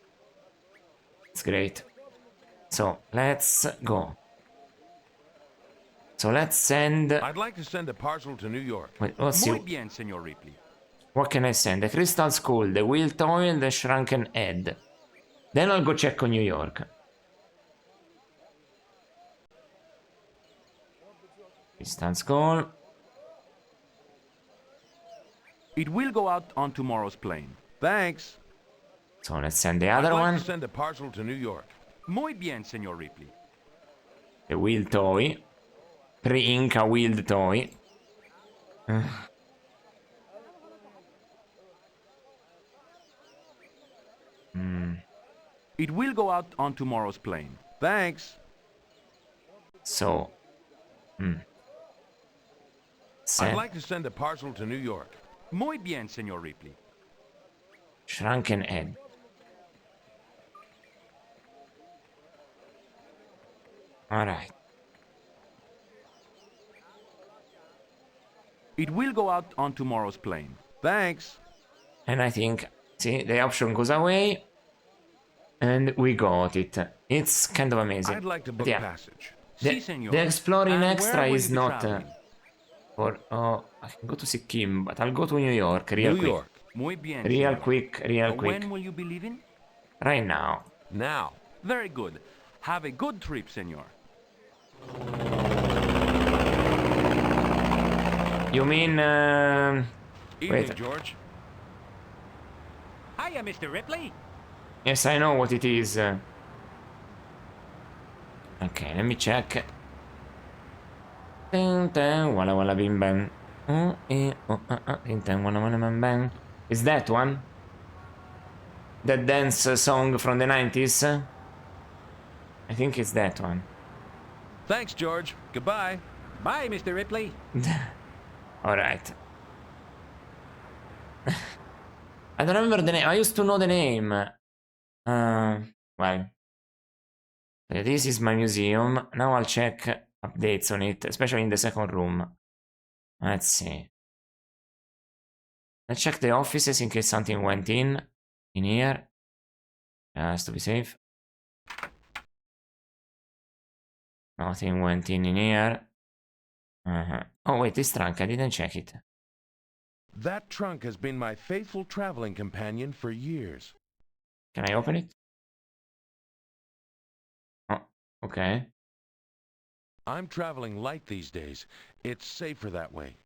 great. So, let's go. So, let's send... I'd like to send a parcel to New York. Wait, let's see. Muy bien, Senor Ripley. What can I send? The Crystal Skull, the Wheel Toy, and the Shrunken Head. Then I'll go check on New York. Crystal Skull. It will go out on tomorrow's plane. Thanks. So let's send the other I'd like one. to send a parcel to New York. Muy bien, Senor Ripley. The Wheel Toy. Pre-Inca Wheeled Toy. It will go out on tomorrow's plane. Thanks. So. I'd like to send a parcel to New York. Muy bien, Senor Ripley. Shrunken Head. Alright. It will go out on tomorrow's plane. Thanks. And I think, see, the option goes away. And we got it. It's kind of amazing. I'd like to But book yeah, passage. Si, senor. the exploring And extra where will is you be not traveling? for... Oh, I can go to Sikkim, but I'll go to New York real New quick. York. Muy bien, Real senor. quick, real quick. When will you be leaving? Right now. Now. Very good. Have a good trip, senor. You mean... Evening, wait. George. Hiya, Mr. Ripley. Yes, I know what it is. Okay, let me check. Tin tan, walla walla bim bang. Tin tan, walla walla bam bang. Is that one? That dance song from the 90s? I think it's that one. Thanks, George. Goodbye. Bye, Mr. Ripley. Alright. I don't remember the name. I used to know the name. Well. This is my museum. Now I'll check updates on it, especially in the second room. Let's see. Let's check the offices in case something went in here. Just to be safe. Nothing went in here. Oh wait, this trunk, I didn't check it. That trunk has been my faithful traveling companion for years. Can I open it? Okay. I'm traveling light these days. It's safer that way.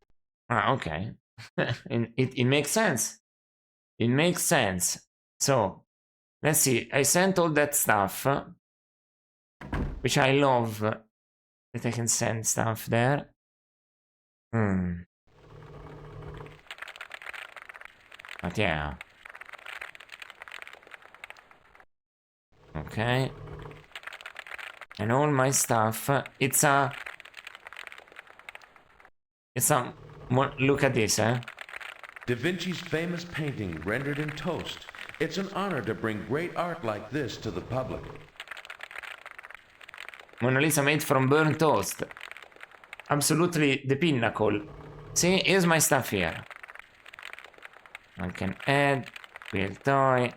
Ah, okay. It makes sense. It makes sense. So, let's see. I sent all that stuff, which I love that I can send stuff there. Hmm. But yeah. Okay. And all my stuff. It's a. Look at this, eh? Da Vinci's famous painting rendered in toast. It's an honor to bring great art like this to the public. Mona Lisa made from burnt toast. Absolutely the pinnacle. See, here's my stuff here. I can add, real toy,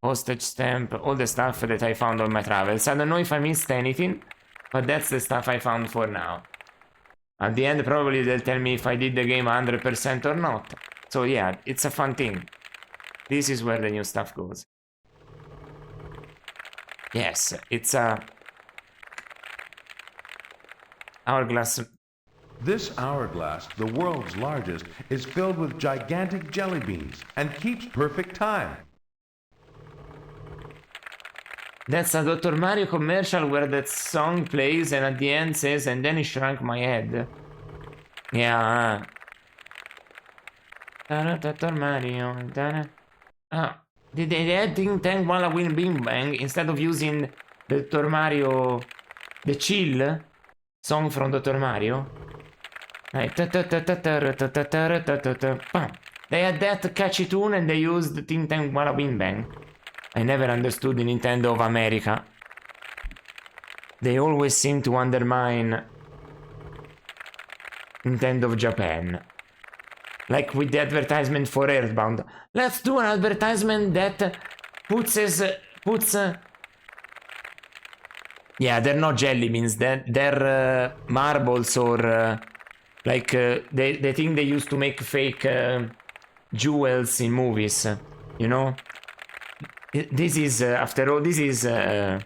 postage stamp, all the stuff that I found on my travels. I don't know if I missed anything, but that's the stuff I found for now. At the end, probably they'll tell me if I did the game 100% or not. So yeah, it's a fun thing. This is where the new stuff goes. Yes, it's a hourglass. This hourglass, the world's largest, is filled with gigantic jelly beans and keeps perfect time. That's a Dr. Mario commercial where that song plays and at the end says, and then it shrunk my head. Yeah. Dr. Mario. Did they add Ting Tang Walla Win Bing Bang instead of using the Dr. Mario, the chill song from Dr. Mario? They had that catchy tune and they used Ting Tang Walla Win Bang. I never understood the Nintendo of America. They always seem to undermine Nintendo of Japan. Like with the advertisement for Earthbound. Let's do an advertisement that puts... yeah, they're not jelly beans. They're marbles or... the thing they used to make fake jewels in movies. You know? This is, after all, this is an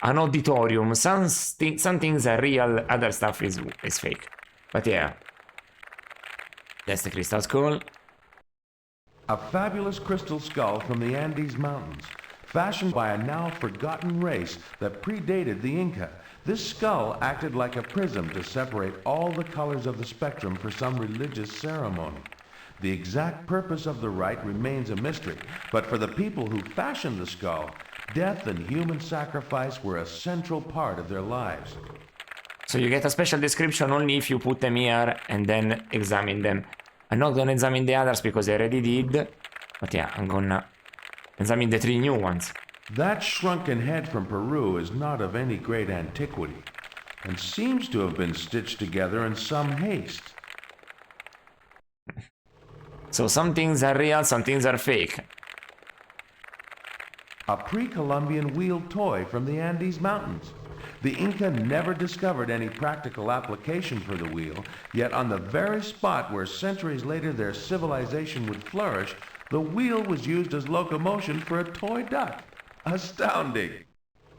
auditorium. Some things are real, other stuff is fake. But yeah. That's the crystal skull. A fabulous crystal skull from the Andes Mountains, fashioned by a now forgotten race that predated the Inca. This skull acted like a prism to separate all the colors of the spectrum for some religious ceremony. The exact purpose of the rite remains a mystery, but for the people who fashioned the skull, death and human sacrifice were a central part of their lives. So you get a special description only if you put them here and then examine them. I'm not gonna examine the others because I already did. But yeah, I'm gonna examine the 3 new ones. That shrunken head from Peru is not of any great antiquity, and seems to have been stitched together in some haste. So some things are real, some things are fake. A pre-Columbian wheeled toy from the Andes Mountains. The Inca never discovered any practical application for the wheel, yet on the very spot where centuries later their civilization would flourish, the wheel was used as locomotion for a toy duck. Astounding!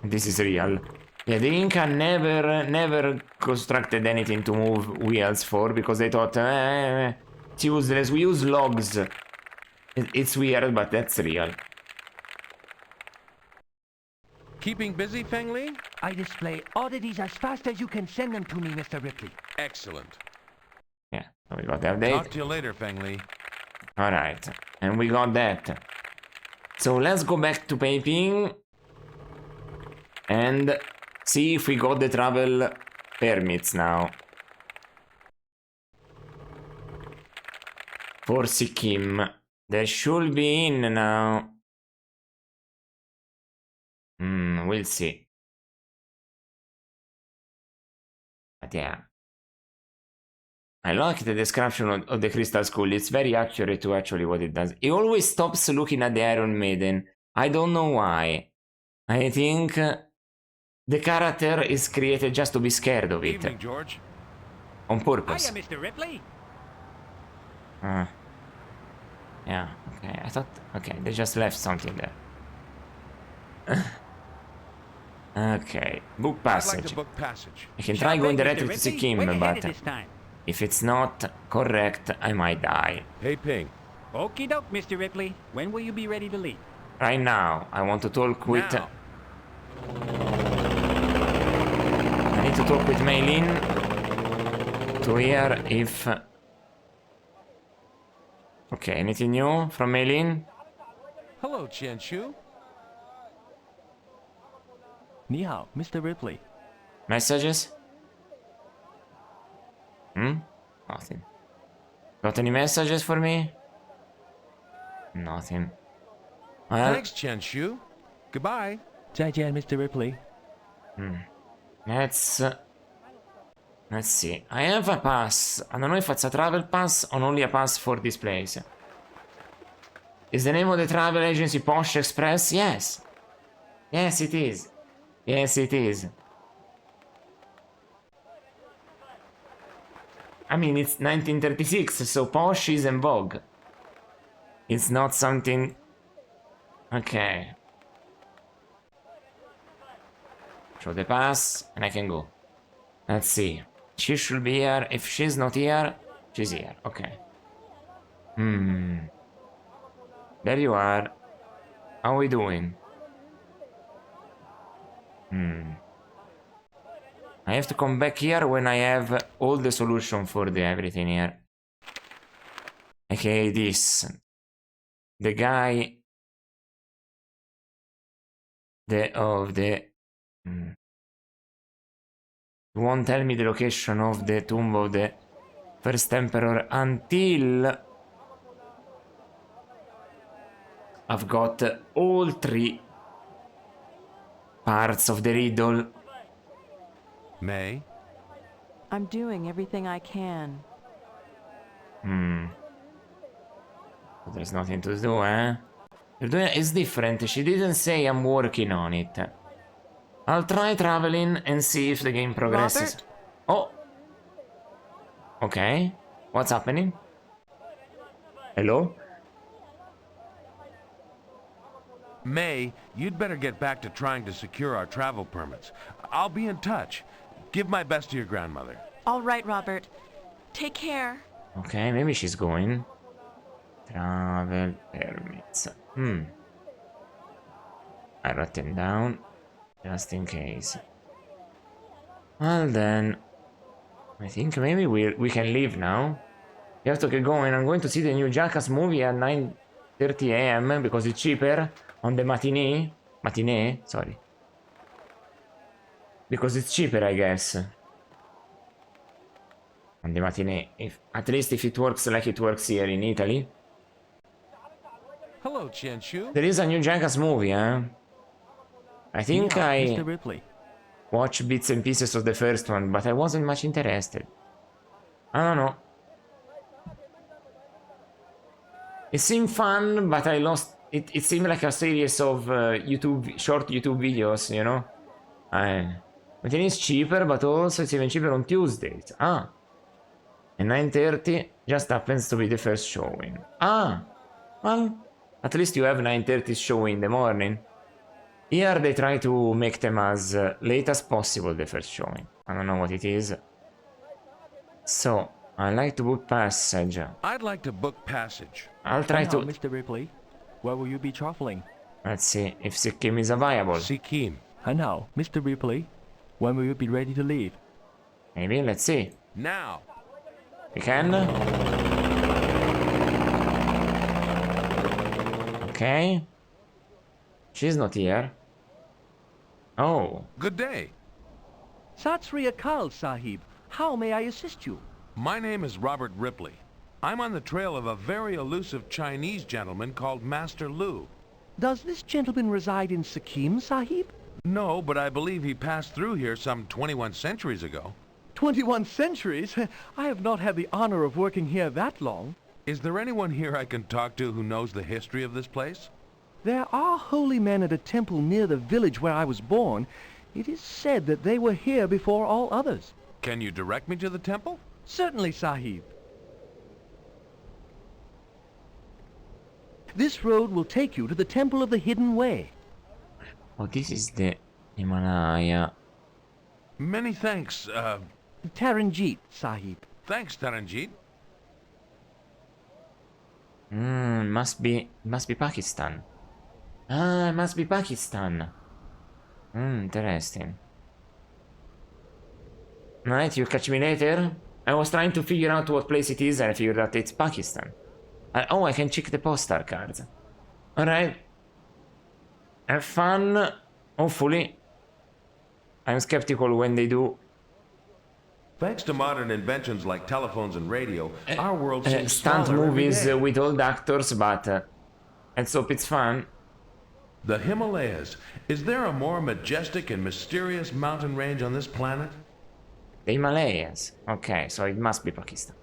This is real. Yeah, the Inca never constructed anything to move wheels for because they thought, it's useless, we use logs. It's weird, but that's real. Keeping busy, Feng Li? I display oddities as fast as you can send them to me, Mr. Ripley. Excellent. Yeah, so we got the update. Talk to you later, Feng Li. Alright, and we got that. So let's go back to painting and see if we got the travel permits now. For Sikkim. They should be in now. We'll see. But yeah. I like the description of the crystal skull. It's very accurate to actually what it does. He always stops looking at the Iron Maiden. I don't know why. I think the character is created just to be scared of it. Evening, George. On purpose. Hiya, Mr. Ripley. Yeah, okay. I thought... Okay, they just left something there. Okay, book I'd like passage. to book passage. I can try going Mr. directly to Ripley, Sikkim, way ahead but this time. if it's not correct, I might die. Hey, Ping. Okie doke, Mr. Ripley. When will you be ready to leave? Right now, I want to talk with... Now. I need to talk with Maylin to hear if... Okay, anything new from Maylin? Hello, Qianshu. Ni hao, Mr. Ripley. Messages? Nothing. Got any messages for me? Nothing. Well, Thanks, Qianshu. Goodbye. 再见, Mr. Ripley. let's see. I have a pass. I don't know if it's a travel pass or only a pass for this place. Is the name of the travel agency Posh Express? Yes. Yes, it is. Yes, it is. I mean, it's 1936, so Posh is en vogue. It's not something... Okay. Show the pass, and I can go. Let's see. She should be here. If she's not here, she's here. Okay. There you are. How are we doing? I have to come back here when I have all the solution for the everything here. Okay, this. The guy... won't tell me the location of the tomb of the first emperor until I've got all 3 parts of the riddle. May? I'm doing everything I can. There's nothing to do, eh? You're doing it's different. She didn't say I'm working on it. I'll try traveling and see if the game progresses. Robert? Oh! Okay. What's happening? Hello? May, you'd better get back to trying to secure our travel permits. I'll be in touch. Give my best to your grandmother. All right, Robert. Take care. Okay, maybe she's going. Travel permits. I wrote them down. Just in case. Well then... I think maybe we can leave now. We have to get going. I'm going to see the new Jackass movie at 9:30 AM because it's cheaper on the matinee. Matinee? Sorry. Because it's cheaper, I guess. On the matinee. At least if it works like it works here in Italy. Hello, Qianshu. There is a new Jackass movie, eh? I think Ni hao, I Mr. Ripley. watched bits and pieces of the first one, but I wasn't much interested. I don't know. It seemed fun, but I lost... It seemed like a series of short YouTube videos, you know? But it is cheaper, but also it's even cheaper on Tuesdays. Ah. And 9:30 just happens to be the first showing. Ah. Well, at least you have 9:30 show in the morning. Here they try to make them as late as possible, the first showing. I don't know what it is. So, I like to book passage. I'd like to book passage. I'll try Ni hao, to... Mr. Ripley. Where will you be traveling? Let's see if Sikkim is viable. Sikkim. And now, Mr. Ripley, when will you be ready to leave? Maybe, let's see. Now. We can. Okay. She's not here. Oh. Good day. Sat Sri Akal, Sahib. How may I assist you? My name is Robert Ripley. I'm on the trail of a very elusive Chinese gentleman called Master Lu. Does this gentleman reside in Sikkim, Sahib? No, but I believe he passed through here some 21 centuries ago. 21 centuries? I have not had the honor of working here that long. Is there anyone here I can talk to who knows the history of this place? There are holy men at a temple near the village where I was born. It is said that they were here before all others. Can you direct me to the temple? Certainly, Sahib. This road will take you to the Temple of the Hidden Way. Oh, this is the... Himalaya. Many thanks, Taranjeet, Sahib. thanks, Taranjeet. Must be Pakistan. Ah, it must be Pakistan. Interesting. Alright, you catch me later? I was trying to figure out what place it is and I figured out it's Pakistan. Oh, I can check the postal cards. Alright. Have fun. Hopefully. I'm skeptical when they do. Thanks to modern inventions like telephones and radio, our world seems Stunt smaller every movies day. with old actors, but let's hope it's fun. The Himalayas. Is there a more majestic and mysterious mountain range on this planet? The Himalayas. Okay, so it must be Pakistan.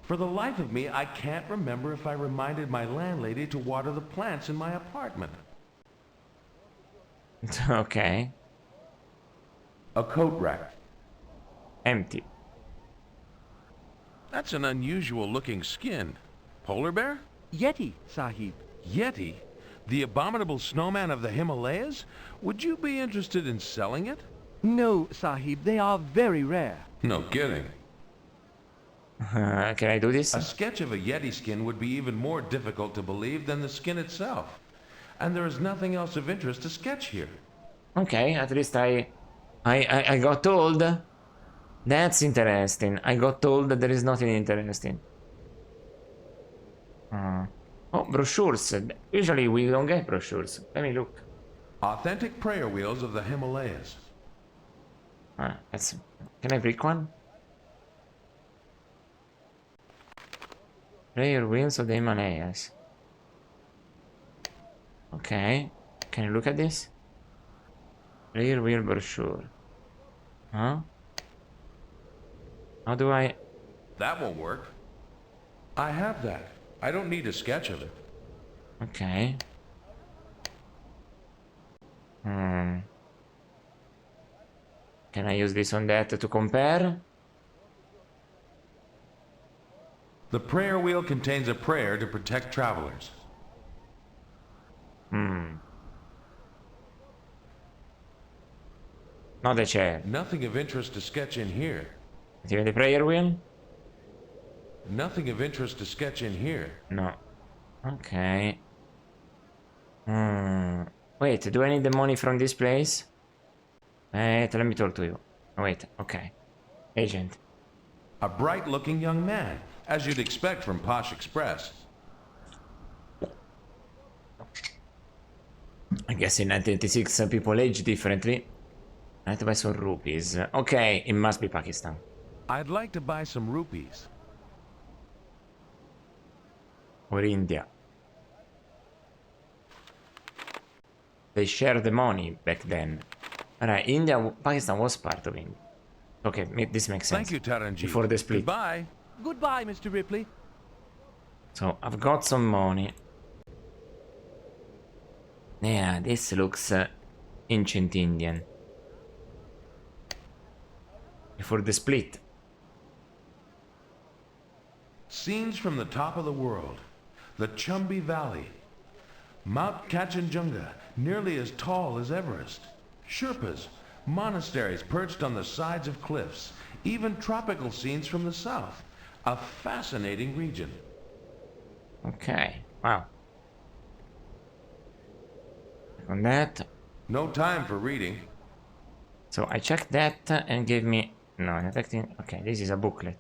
For the life of me, I can't remember if I reminded my landlady to water the plants in my apartment. Okay. A coat rack. Empty. That's an unusual looking skin. Polar bear? Yeti, Sahib. Yeti? The abominable snowman of the Himalayas? Would you be interested in selling it? No, Sahib, they are very rare. No kidding. Can I do this? A sketch of a Yeti skin would be even more difficult to believe than the skin itself. And there is nothing else of interest to sketch here. Okay, at least I got told. That's interesting. I got told that there is nothing interesting. Oh, brochures. Usually we don't get brochures. Let me look. Authentic prayer wheels of the Himalayas. Can I pick one? Prayer wheels of the Himalayas. Okay. Can you look at this? Prayer wheel brochure. Huh? How do I... That won't work. I have that. I don't need a sketch of it. Okay. Can I use this on that to compare? The prayer wheel contains a prayer to protect travelers. Not the chair. Nothing of interest to sketch in here. Even the prayer wheel? Nothing of interest to sketch in here. No. Okay. Wait, do I need the money from this place? Let me talk to you. Wait, okay. Agent. A bright-looking young man, as you'd expect from Posh Express. I guess in 1986 people age differently. I have to buy some rupees. Okay, it must be Pakistan. I'd like to buy some rupees. Or India. They shared the money back then. Alright, Pakistan was part of India. Okay, this makes sense. Thank you, Taranjeet. Before the split. Goodbye. Goodbye, Mr. Ripley. So, I've got some money. Yeah, this looks ancient Indian. Before the split. Scenes from the top of the world. The Chumbi Valley. Mount Kachenjunga, nearly as tall as Everest. Sherpas, monasteries perched on the sides of cliffs. Even tropical scenes from the south. A fascinating region. Okay, wow. On that. No time for reading. So I checked that and gave me... No, detecting... Okay, this is a booklet.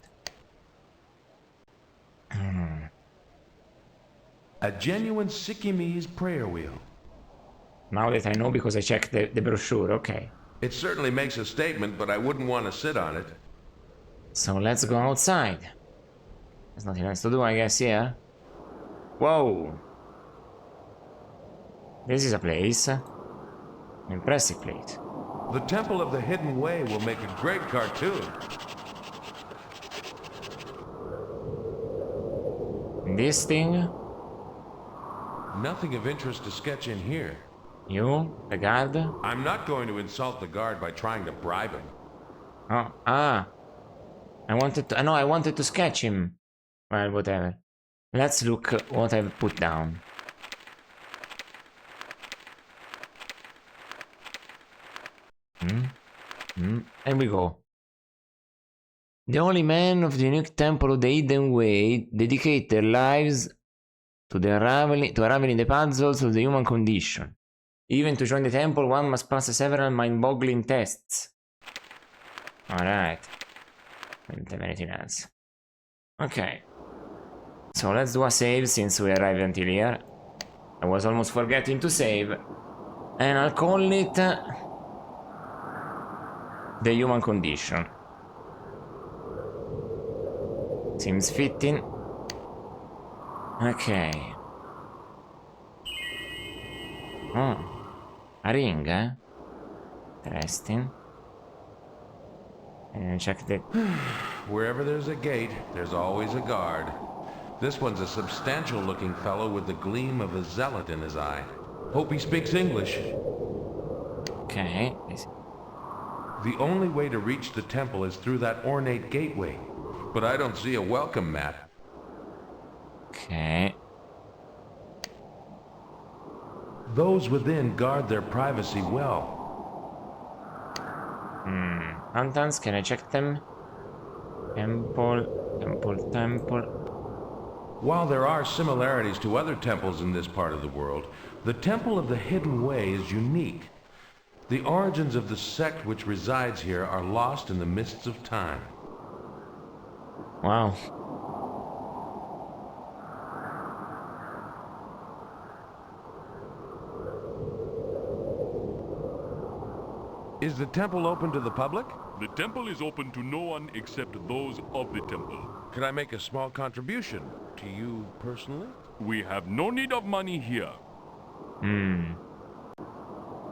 A genuine Sikkimese prayer wheel. Now that I know because I checked the brochure, okay. It certainly makes a statement, but I wouldn't want to sit on it. So let's go outside. There's nothing else to do, I guess, here. Whoa! This is a place. An impressive place. The Temple of the Hidden Way will make a great cartoon. And this thing? Nothing of interest to sketch in here. You? The guard? I'm not going to insult the guard by trying to bribe him. Oh, ah. I wanted to sketch him. Well, whatever. Let's look what I've put down. And we go. The holy men of the unique temple of the Hidden Way dedicate their lives to unraveling the puzzles of the human condition. Even to join the temple, one must pass several mind-boggling tests. Alright. I don't have anything else. Okay. So let's do a save since we arrived until here. I was almost forgetting to save. And I'll call it the human condition. Seems fitting. Okay. Oh. A ring, eh? Interesting. And check the... Wherever there's a gate, there's always a guard. This one's a substantial-looking fellow with the gleam of a zealot in his eye. Hope he speaks English. Okay. The only way to reach the temple is through that ornate gateway. But I don't see a welcome mat. Okay. Those within guard their privacy well. Lanterns, can I check them? Temple. While there are similarities to other temples in this part of the world, the Temple of the Hidden Way is unique. The origins of the sect which resides here are lost in the mists of time. Wow. Is the temple open to the public? The temple is open to no one except those of the temple. Could I make a small contribution? To you personally? We have no need of money here.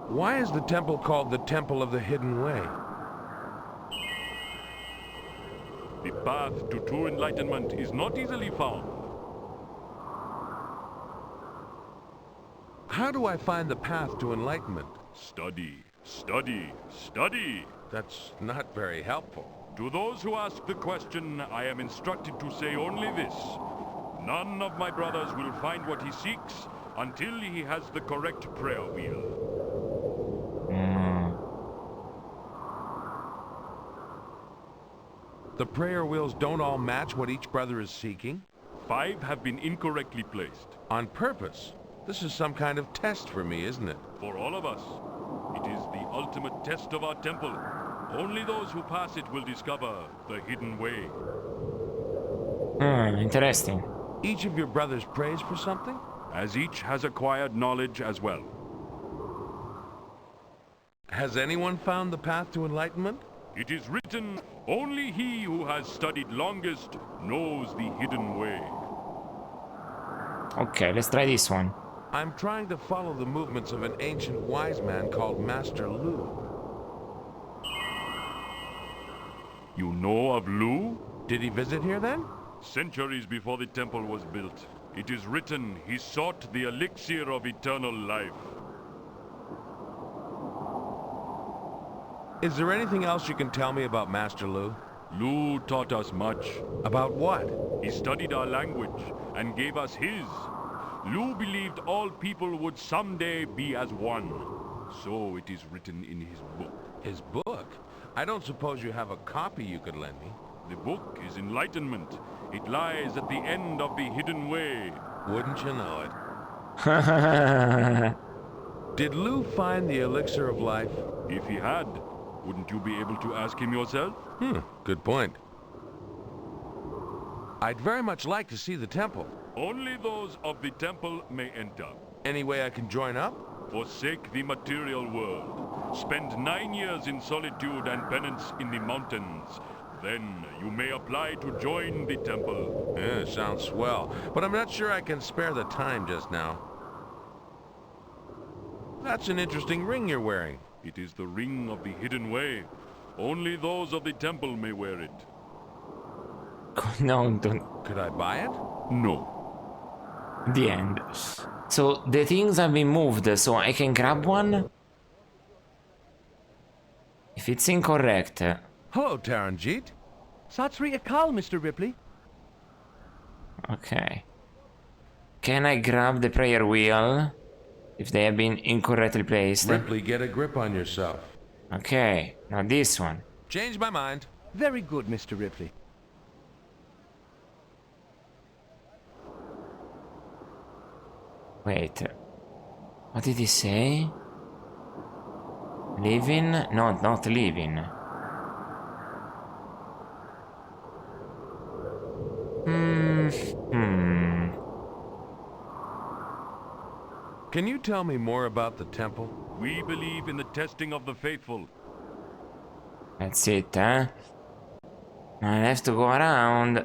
Why is the temple called the Temple of the Hidden Way? The path to true enlightenment is not easily found. How do I find the path to enlightenment? Study, study, study. That's not very helpful. To those who ask the question, I am instructed to say only this. None of my brothers will find what he seeks until he has the correct prayer wheel. The prayer wheels don't all match what each brother is seeking? 5 have been incorrectly placed. On purpose? This is some kind of test for me, isn't it? For all of us, it is the ultimate test of our temple. Only those who pass it will discover the hidden way. Interesting. Each of your brothers prays for something? As each has acquired knowledge as well. Has anyone found the path to enlightenment? It is written, only he who has studied longest knows the hidden way. Okay, let's try this one. I'm trying to follow the movements of an ancient wise man called Master Lu. You know of Lu? Did he visit here then? Centuries before the temple was built, it is written he sought the elixir of eternal life. Is there anything else you can tell me about Master Lu? Lu taught us much. About what? He studied our language and gave us his. Lu believed all people would someday be as one. So it is written in his book. His book? I don't suppose you have a copy you could lend me. The book is enlightenment. It lies at the end of the hidden way. Wouldn't you know it? Did Lu find the elixir of life? If he had, wouldn't you be able to ask him yourself? Good point. I'd very much like to see the temple. Only those of the temple may enter. Any way I can join up? Forsake the material world. Spend 9 years in solitude and penance in the mountains. Then you may apply to join the temple. Yeah, sounds swell. But I'm not sure I can spare the time just now. That's an interesting ring you're wearing. It is the ring of the hidden way. Only those of the temple may wear it. No, don't. Could I buy it? No. The end. So the things have been moved, so I can grab one? If it's incorrect. Hello, Taranjeet. Sat Sri Akal, Mr. Ripley. Okay. Can I grab the prayer wheel? If they have been incorrectly placed. Ripley, get a grip on yourself. Okay, now this one. Changed my mind. Very good, Mr. Ripley. Wait. What did he say? Living? No, not living. Can you tell me more about the temple? We believe in the testing of the faithful. That's it, eh? I have to go around.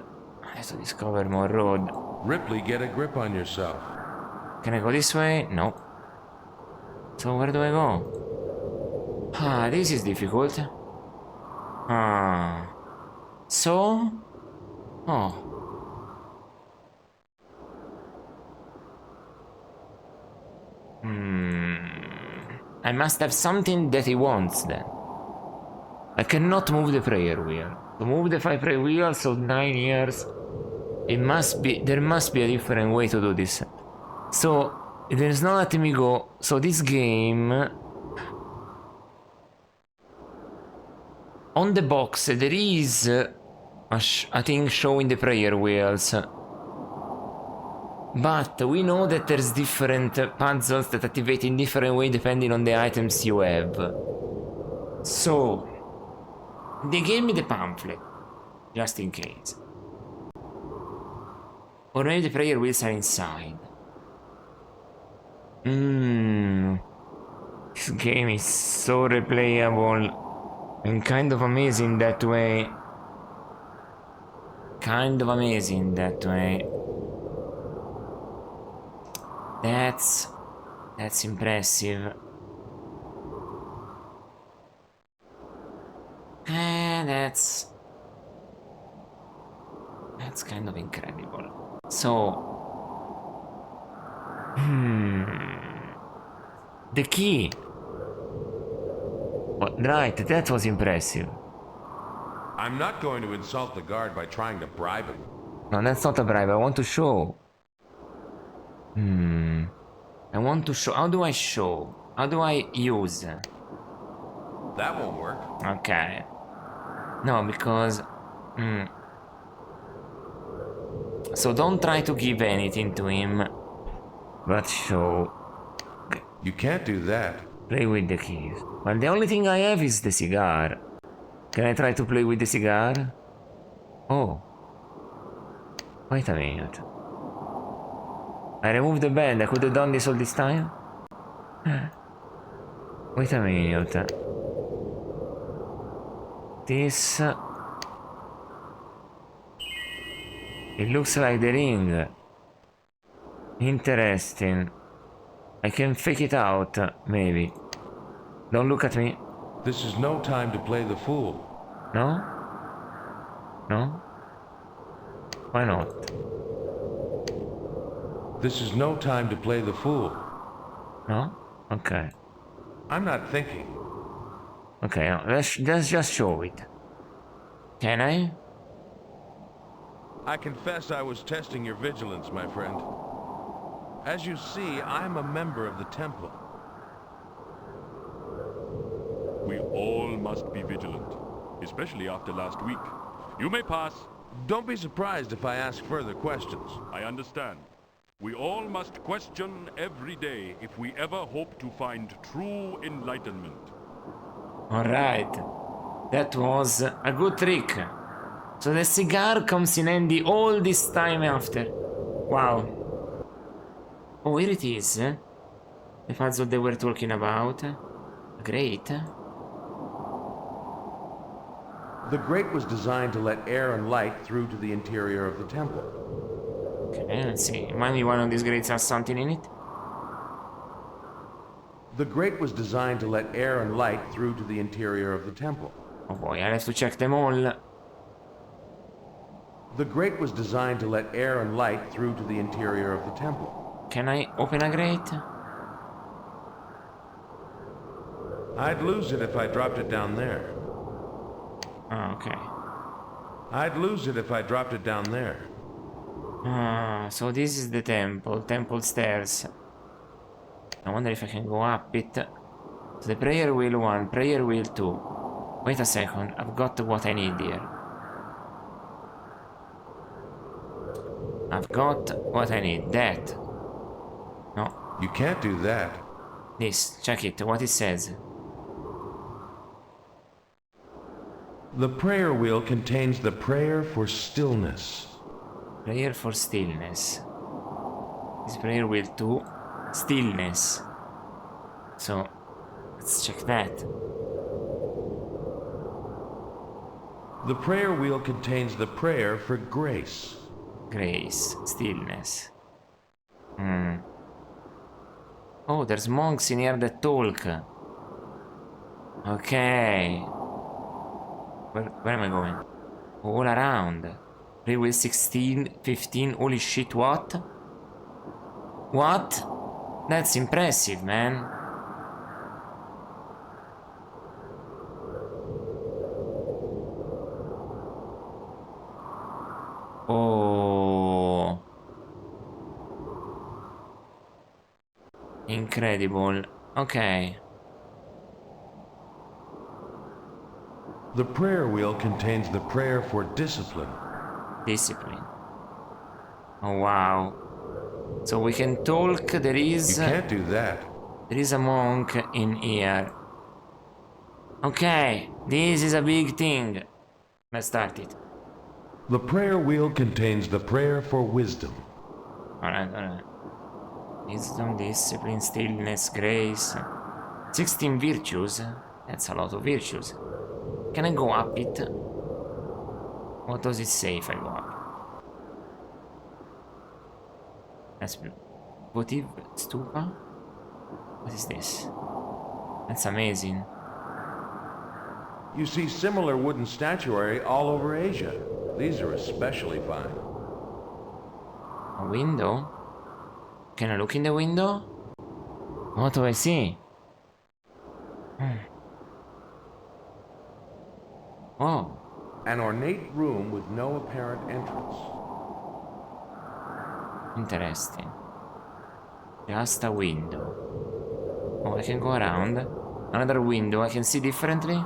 I have to discover more road. Ripley, get a grip on yourself. Can I go this way? No. So where do I go? Ah, this is difficult. Ah. So? Oh. I must have something that he wants then. I cannot move the prayer wheel. To move the 5 prayer wheels of 9 years, there must be a different way to do this. So, there's not letting me go. So this game... On the box, there is a thing showing the prayer wheels. But we know that there's different puzzles that activate in different way depending on the items you have. So, they gave me the pamphlet, just in case. Or maybe the prayer wheels are inside. This game is so replayable and kind of amazing that way. Kind of amazing that way. That's impressive. And that's kind of incredible. So, the key. Well, right, that was impressive. I'm not going to insult the guard by trying to bribe him. No, that's not a bribe. I want to show. I want to show. How do I show? How do I use? That won't work. Okay. No, because... So don't try to give anything to him, but show. You can't do that. Play with the keys. Well, the only thing I have is the cigar. Can I try to play with the cigar? Oh. Wait a minute. I removed the band. I could have done this all this time? Wait a minute. This... It looks like the ring. Interesting. I can fake it out, maybe. Don't look at me. This is no time to play the fool. No? No? Why not? This is no time to play the fool. No? Okay. I'm not thinking. Okay, no, let's just show it. Can I? I confess I was testing your vigilance, my friend. As you see, I'm a member of the temple. We all must be vigilant, especially after last week. You may pass. Don't be surprised if I ask further questions. I understand. We all must question every day if we ever hope to find true enlightenment. Alright. That was a good trick. So the cigar comes in handy all this time after. Wow. Oh, here it is. The puzzle they were talking about. Great. The grate was designed to let air and light through to the interior of the temple. Okay, let's see. Maybe one of these grates has something in it. The grate was designed to let air and light through to the interior of the temple. Oh boy, I have to check them all. The grate was designed to let air and light through to the interior of the temple. Can I open a grate? I'd lose it if I dropped it down there. Oh, okay. I'd lose it if I dropped it down there. Ah, so this is the temple stairs. I wonder if I can go up it. the prayer wheel 1, prayer wheel 2. Wait a second, I've got what I need here. I've got what I need. That. No. You can't do that. This. Check it. What it says. The prayer wheel contains the prayer for stillness. Prayer for stillness. This prayer wheel 2. Stillness. So, let's check that. The prayer wheel contains the prayer for grace. Grace. Stillness. Oh, there's monks in here that talk. Okay. Where am I going? All around. Prayer wheel 16, 15. Holy shit, what? What? That's impressive, man. Oh. Incredible. Okay. The prayer wheel contains the prayer for discipline. Discipline. Oh, wow. So we can talk. There is... You can't do that. There is a monk in here. Okay. This is a big thing. Let's start it. The prayer wheel contains the prayer for wisdom. Alright, alright. Wisdom, discipline, stillness, grace. 16 virtues. That's a lot of virtues. Can I go up it? What does it say if I go up? That's votive stupa? What is this? That's amazing. You see similar wooden statuary all over Asia. These are especially fine. A window? Can I look in the window? What do I see? Oh. An ornate room with no apparent entrance. Interesting. Just a window. Oh, I can go around. Another window I can see differently.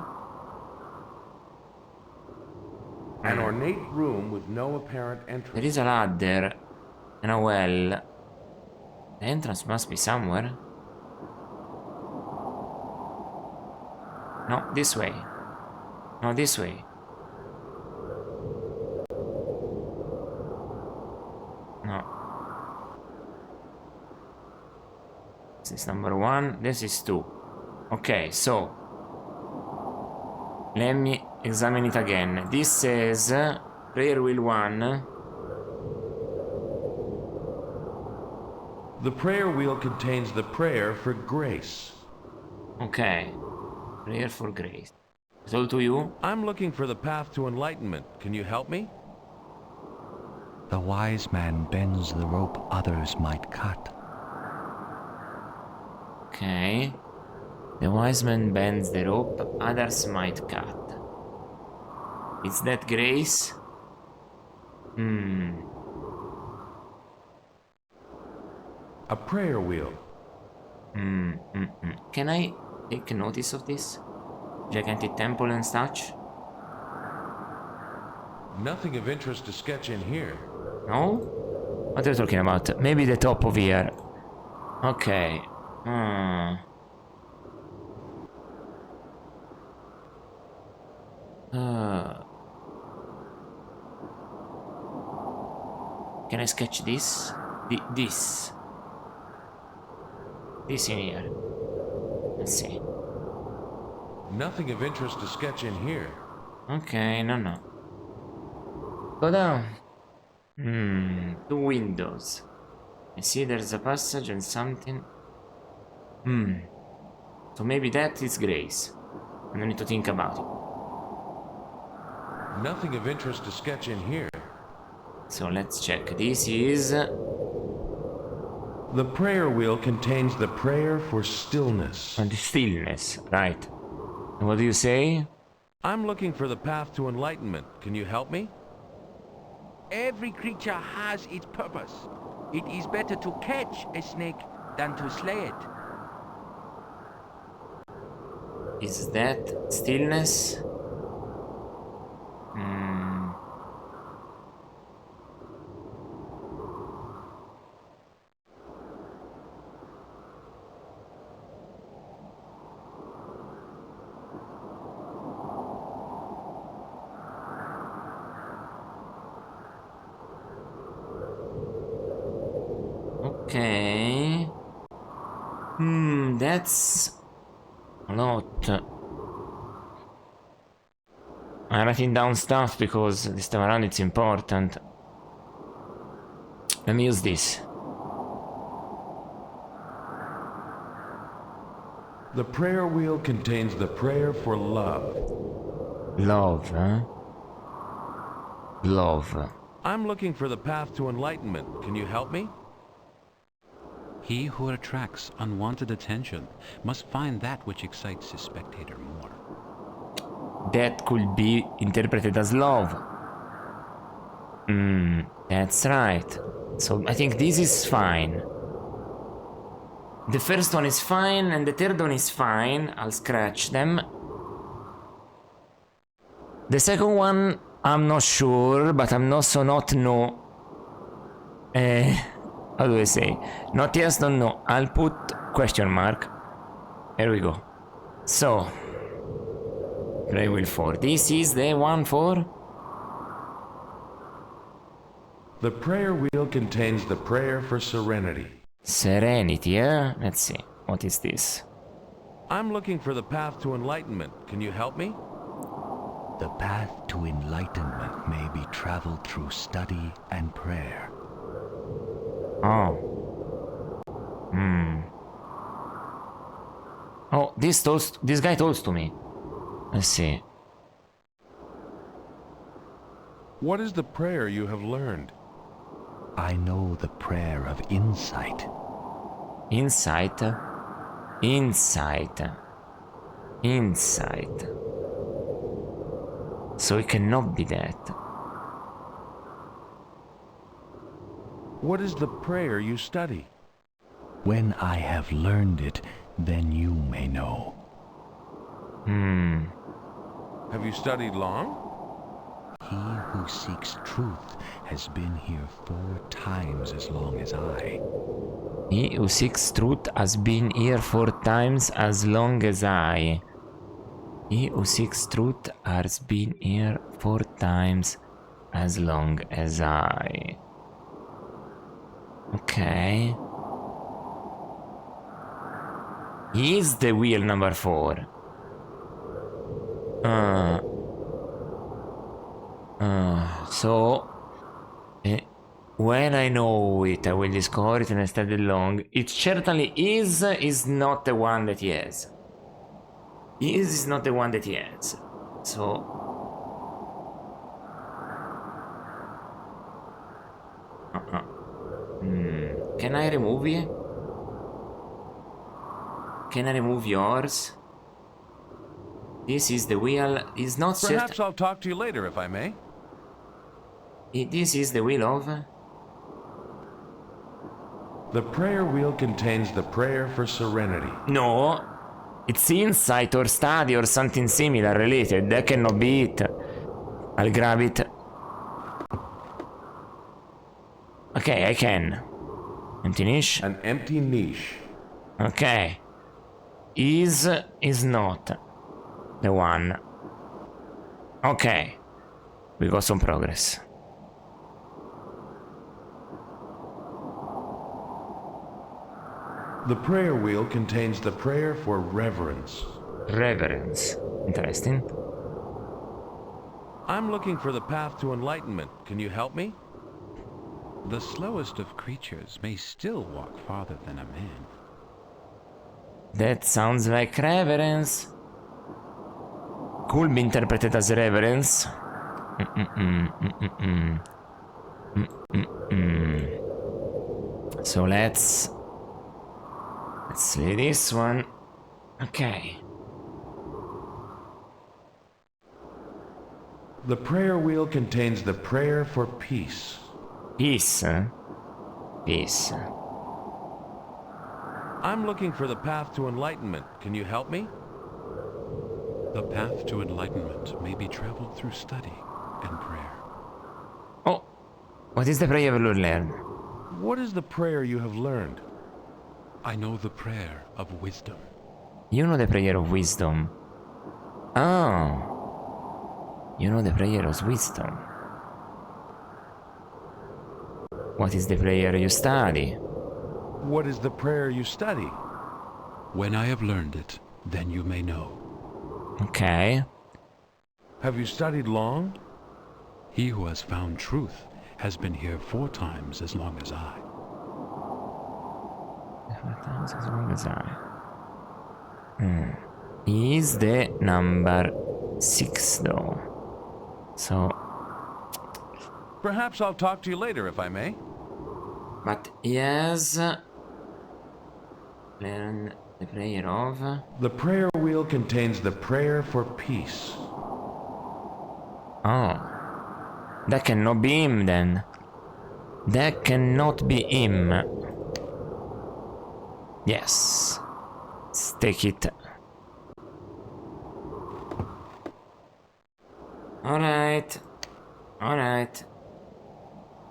An ornate room with no apparent entrance. There is a ladder and a well. The entrance must be somewhere. No, this way. No, this way. No. This is number 1. This is 2. Okay, so let me examine it again. This says prayer wheel 1. The prayer wheel contains the prayer for grace. Okay. Prayer for grace. It's all to you? I'm looking for the path to enlightenment. Can you help me? The wise man bends the rope others might cut. Okay. The wise man bends the rope others might cut. Is that grace? A prayer wheel. Can I take notice of this? Gigantic temple and such? Nothing of interest to sketch in here. No? What are you talking about? Maybe the top of here. Okay. Can I sketch this? This in here. Let's see. Nothing of interest to sketch in here. Okay, no. Go down. 2 windows. I see there's a passage and something. So maybe that is grace. I don't need to think about it. Nothing of interest to sketch in here. So let's check. This is... The prayer wheel contains the prayer for stillness. the stillness, right. And what do you say? I'm looking for the path to enlightenment. Can you help me? Every creature has its purpose. It is better to catch a snake than to slay it. Is that stillness? Hmm. Okay. That's a lot. I'm writing down stuff because this time around it's important. Let me use this. The prayer wheel contains the prayer for love. Love, huh? Love. I'm looking for the path to enlightenment. Can you help me? He who attracts unwanted attention must find that which excites his spectator more. That could be interpreted as love. That's right. So I think this is fine. The first one is fine, and the third one is fine. I'll scratch them. The second one, I'm not sure, but I'm also not no. How do I say? Not yes, not no. I'll put question mark. Here we go. So, play wheel 4. This is the one for? The prayer wheel contains the prayer for serenity. Serenity, yeah? Let's see. What is this? I'm looking for the path to enlightenment. Can you help me? The path to enlightenment may be traveled through study and prayer. Oh. Oh, this guy talks to me. Let's see. What is the prayer you have learned? I know the prayer of insight. Insight? Insight. Insight. So it cannot be that. What is the prayer you study? When I have learned it, then you may know. Have you studied long? He who seeks truth has been here 4 times as long as I. He who seeks truth has been here 4 times as long as I. He who seeks truth has been here 4 times as long as I. Okay. Is the wheel number 4? So when I know it, I will discover it and I study long. It certainly is not the one that he has. Is not the one that he has. So can I remove it? Can I remove yours? This is the wheel. Is not certain. Perhaps I'll talk to you later, if I may. This is the wheel of. The prayer wheel contains the prayer for serenity. No, it's insight or study or something similar related. That cannot be it. I'll grab it. Okay, I can. Empty niche. An empty niche. Okay. Is not the one. Okay. We got some progress. The prayer wheel contains the prayer for reverence. Reverence. Interesting. I'm looking for the path to enlightenment. Can you help me? The slowest of creatures may still walk farther than a man. That sounds like reverence. Could be interpreted as reverence. So let's see this one. Okay. The prayer wheel contains the prayer for peace. Peace. Peace. I'm looking for the path to enlightenment. Can you help me? The path to enlightenment may be traveled through study and prayer. Oh, what is the prayer you learned? What is the prayer you have learned? I know the prayer of wisdom. You know the prayer of wisdom. Oh. You know the prayer of wisdom. What is the prayer you study? What is the prayer you study? When I have learned it, then you may know. Okay. Have you studied long? He who has found truth has been here 4 times as long as I. 4 times as long as I. Is the number 6 though. So. Perhaps I'll talk to you later if I may. But yes. Learn the prayer of. The prayer wheel contains the prayer for peace. Oh. That cannot be him then. That cannot be him. Yes. Let's take it. Alright. Alright.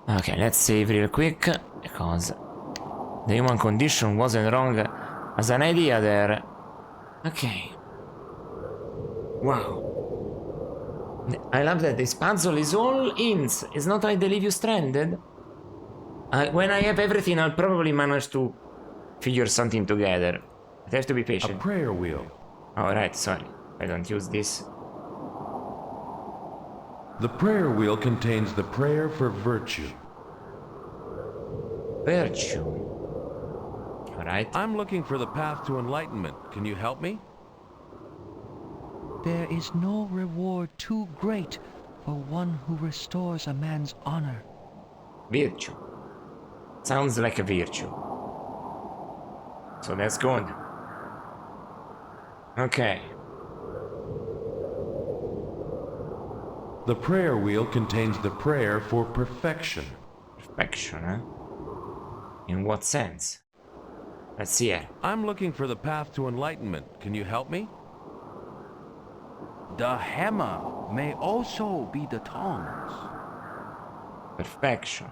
Okay, let's save real quick. Because the human condition wasn't wrong as an idea there. Okay. Wow. I love that this puzzle is all hints. It's not like they leave you stranded. When I have everything, I'll probably manage to figure something together. I have to be A patient. prayer wheel. Alright, sorry. I don't use this. The prayer wheel contains the prayer for virtue. Virtue. Alright. I'm looking for the path to enlightenment. Can you help me? There is no reward too great for one who restores a man's honor. Virtue. Sounds like a virtue. So that's good. Okay. The prayer wheel contains the prayer for perfection. Perfection, huh? In what sense? Let's see it. I'm looking for the path to enlightenment. Can you help me? The hammer may also be the tongs. Perfection.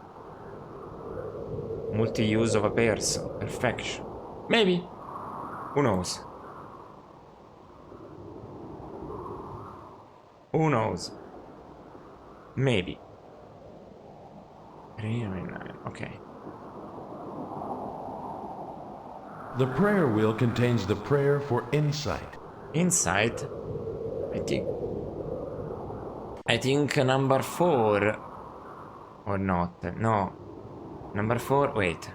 Multi-use of a person. Perfection. Maybe. Who knows? Who knows? Maybe. 399. Okay. The prayer wheel contains the prayer for insight. Insight. I think number 4. Or not. No. Number 4. Wait.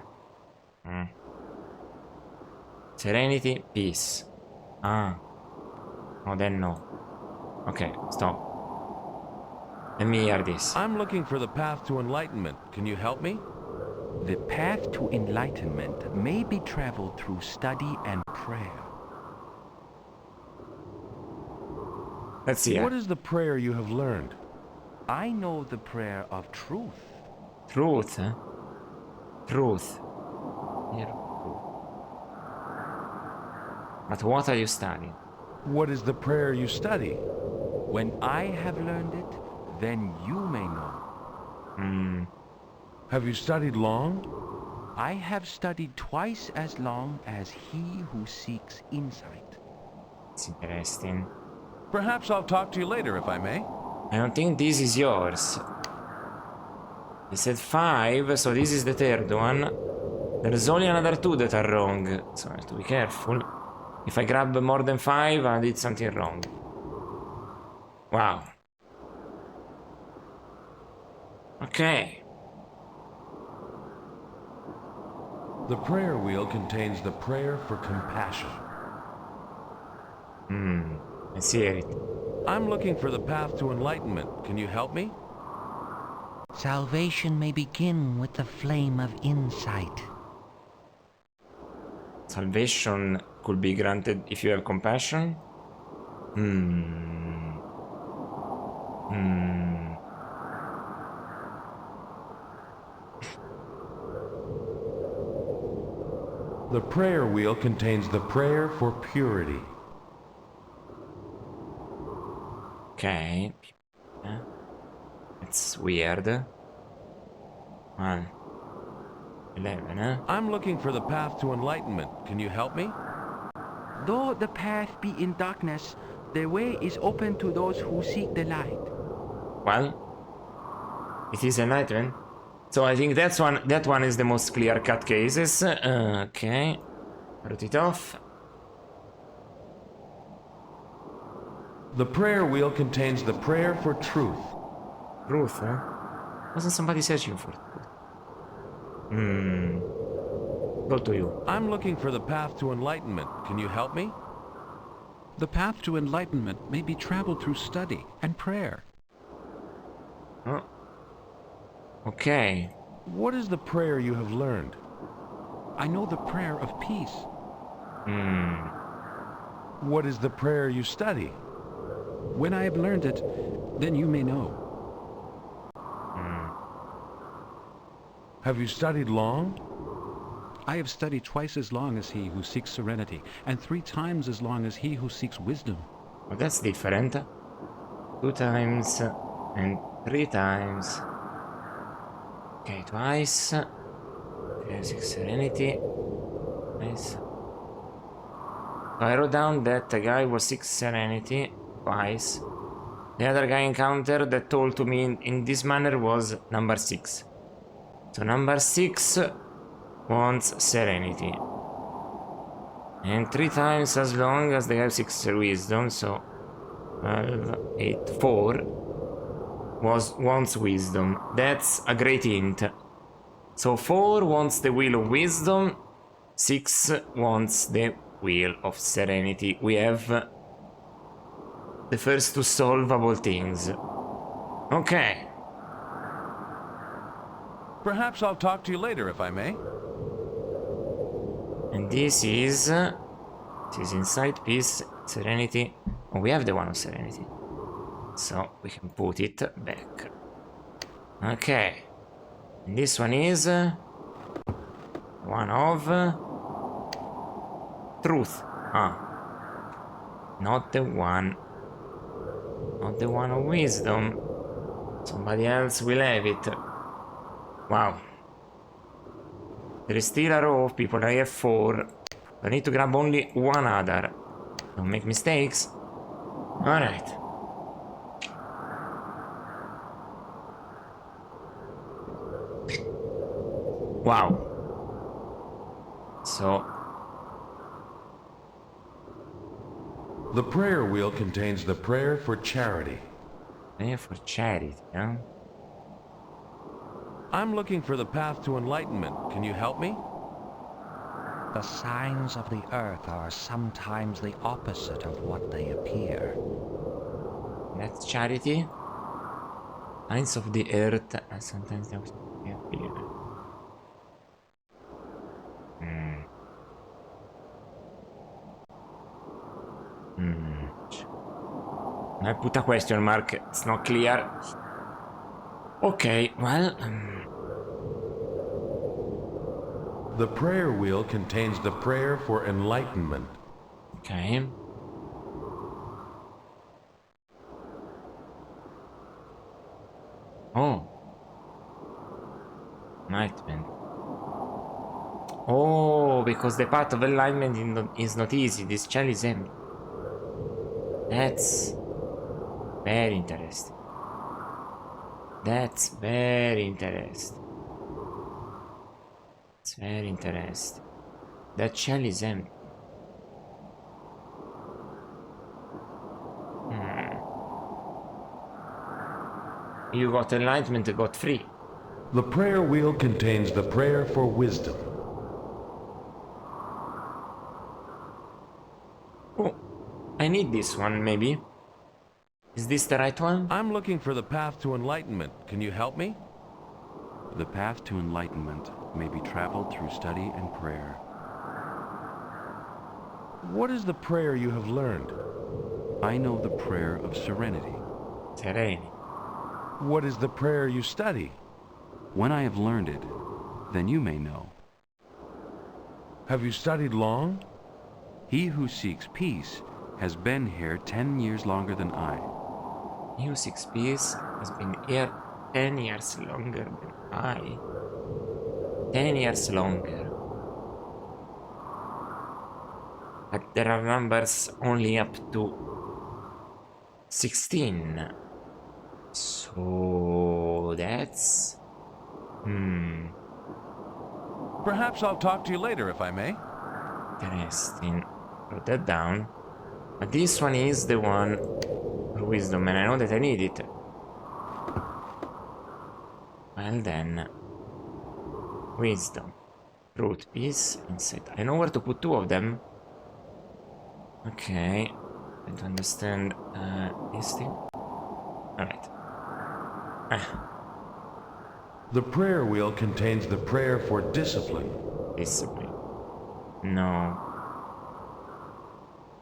Serenity. Peace. Ah. Oh, then no. Okay. Stop. Let me hear this. I'm looking for the path to enlightenment. Can you help me? The path to enlightenment may be traveled through study and prayer. Let's see. What is the prayer you have learned? I know the prayer of truth. Truth, huh? Truth. Here. But what are you studying? What is the prayer you study? When I have learned it, then you may know. Have you studied long? I have studied twice as long as he who seeks insight. It's interesting. Perhaps I'll talk to you later if I may. I don't think this is yours. You said 5, so this is the third one. There's only another 2 that are wrong, so I have to be careful. If I grab more than 5, I did something wrong. Wow. Okay. The prayer wheel contains the prayer for compassion. I see it. I'm looking for the path to enlightenment. Can you help me? Salvation may begin with the flame of insight. Salvation could be granted if you have compassion? The prayer wheel contains the prayer for purity. Okay. It's weird. 1, 11, eh? I'm looking for the path to enlightenment. Can you help me? Though the path be in darkness, the way is open to those who seek the light. Well, it is enlightenment. So I think that one is the most clear-cut cases. Okay. Wrote it off. The prayer wheel contains the prayer for truth. Truth, eh? Wasn't somebody searching for truth? Go to you. I'm looking for the path to enlightenment. Can you help me? The path to enlightenment may be traveled through study and prayer. Oh. Okay. What is the prayer you have learned? I know the prayer of peace. What is the prayer you study? When I have learned it, then you may know. Have you studied long? I have studied twice as long as he who seeks serenity, and 3 times as long as he who seeks wisdom. Well, that's different. 2 times and 3 times. Okay, twice. Basic serenity. Nice. So I wrote down that the guy was 6 serenity twice. The other guy encounter that told to me in this manner was number 6. So number 6 wants serenity. And 3 times as long as they have 6 wisdom, so 12, 8, 4 wants wisdom. That's a great hint. So 4 wants the wheel of wisdom, 6 wants the wheel of serenity. We have the first 2 solvable things. Okay. Perhaps I'll talk to you later, if I may. And this is inside peace, serenity. Oh, we have the one of serenity. So we can put it back. Okay. And this one is one of truth. Not the one. Not the one of wisdom. Somebody else will have it. Wow. There is still a row of people. I have 4. I need to grab only one other. Don't make mistakes. Alright. Wow. So. The prayer wheel contains the prayer for charity. Prayer for charity, huh? I'm looking for the path to enlightenment. Can you help me? The signs of the earth are sometimes the opposite of what they appear. That's charity. Signs of the earth are sometimes the opposite of what they appear. I put a question mark. It's not clear. Okay, well. The prayer wheel contains the prayer for enlightenment. Okay. Oh. Enlightenment. Oh, because the path of enlightenment is not easy. This chalice is empty. That's very interesting. That's very interesting. It's very interesting. That shell is empty. You got enlightenment, you got free. The prayer wheel contains the prayer for wisdom. Oh, I need this one, maybe. Is this the right one? I'm looking for the path to enlightenment. Can you help me? The path to enlightenment may be traveled through study and prayer. What is the prayer you have learned? I know the prayer of serenity. Serenity. What is the prayer you study? When I have learned it, then you may know. Have you studied long? He who seeks peace has been here 10 years longer than I. New 6 piece has been here 10 years longer than I. 10 years longer. But there are numbers only up to 16. So that's... Perhaps I'll talk to you later, if I may. Interesting. Wrote that down. But this one is the one for wisdom, and I know that I need it. Well then... Wisdom. Truth, peace, insight. I know where to put 2 of them. Okay. I don't understand this thing. Alright. The prayer wheel contains the prayer for discipline. Discipline. No.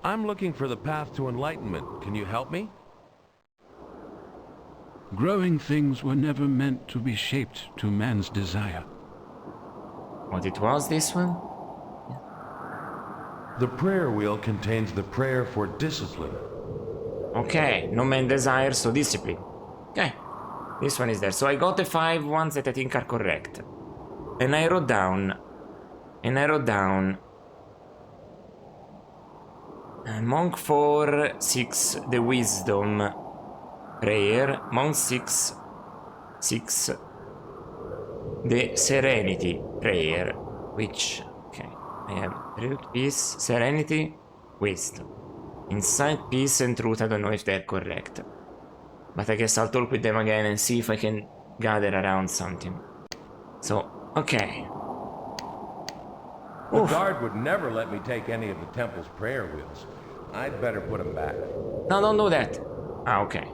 I'm looking for the path to enlightenment. Can you help me? Growing things were never meant to be shaped to man's desire. What it was, this one? The prayer wheel contains the prayer for discipline. Okay, no man desires, so discipline. Okay, this one is there. So I got the 5 ones that I think are correct. And I wrote down... Monk 4 6 the wisdom prayer. Monk 6 the serenity prayer. Which, okay, I have truth, peace, serenity, wisdom. Insight, peace, and truth. I don't know if they're correct. But I guess I'll talk with them again and see if I can gather around something. So, okay. The guard would never let me take any of the temple's prayer wheels. I'd better put them back. No, don't do that. Ah, okay.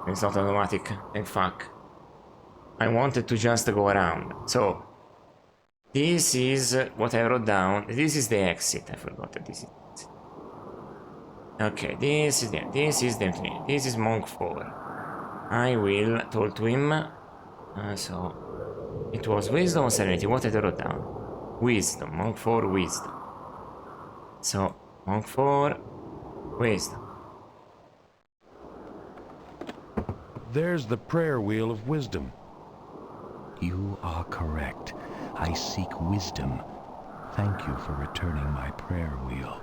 It's not automatic. Thank fuck. I wanted to just go around. So, this is what I wrote down. This is the exit. I forgot that this is the exit. Okay, this is the this is Monk 4. I will talk to him. So, it was wisdom or serenity? What did I wrote down? Wisdom. Monk 4, wisdom. So, Monk 4, wisdom. There's the prayer wheel of wisdom. You are correct. I seek wisdom. Thank you for returning my prayer wheel.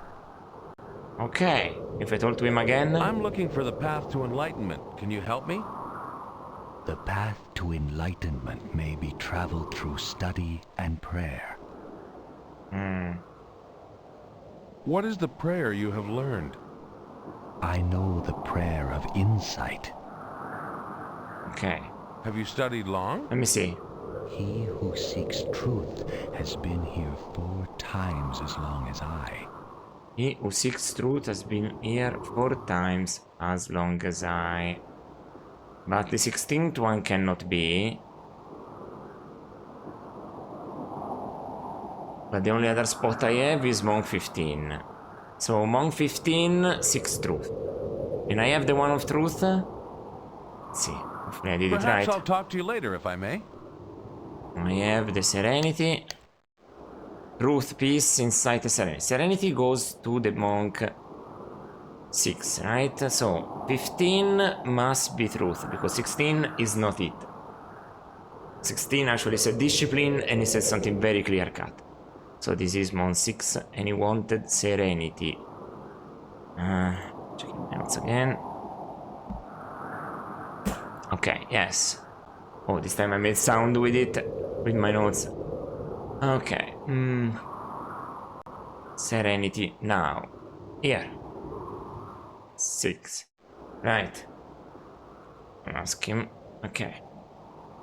Okay, if I talk to him again... I'm looking for the path to enlightenment. Can you help me? The path to enlightenment may be traveled through study and prayer. What is the prayer you have learned? I know the prayer of insight. Okay. Have you studied long? Let me see. He who seeks truth has been here 4 times as long as I. He who seeks truth has been here 4 times as long as I. But the 16th one cannot be. But the only other spot I have is Monk 15. So Monk 15 seeks truth. And I have the one of truth. Let's see. Hopefully I did it right. Perhaps I'll talk to you later, if I may. I have the serenity. Truth, peace, insight, and serenity. Serenity goes to the Monk 6, right? So 15 must be truth, because 16 is not it. 16 actually said discipline, and it said something very clear cut. So this is Monk 6, and he wanted serenity. Checking my notes again. Okay, yes. Oh, this time I made sound with it, with my notes. Okay. Serenity now. Here. 6. Right. Ask him. Okay.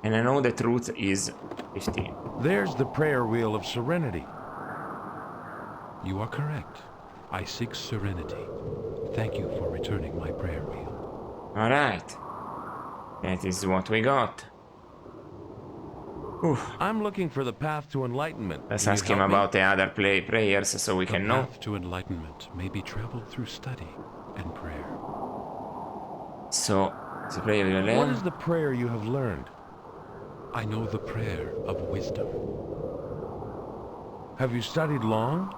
And I know the truth is 15. There's the prayer wheel of serenity. You are correct. I seek serenity. Thank you for returning my prayer wheel. Alright. That is what we got. Oof. I'm looking for the path to enlightenment. Let's Can you ask him help me? about the other prayers so we can know. The path to enlightenment may be traveled through study and prayer. So, the prayer you What learn? is the prayer you have learned? I know the prayer of wisdom. Have you studied long?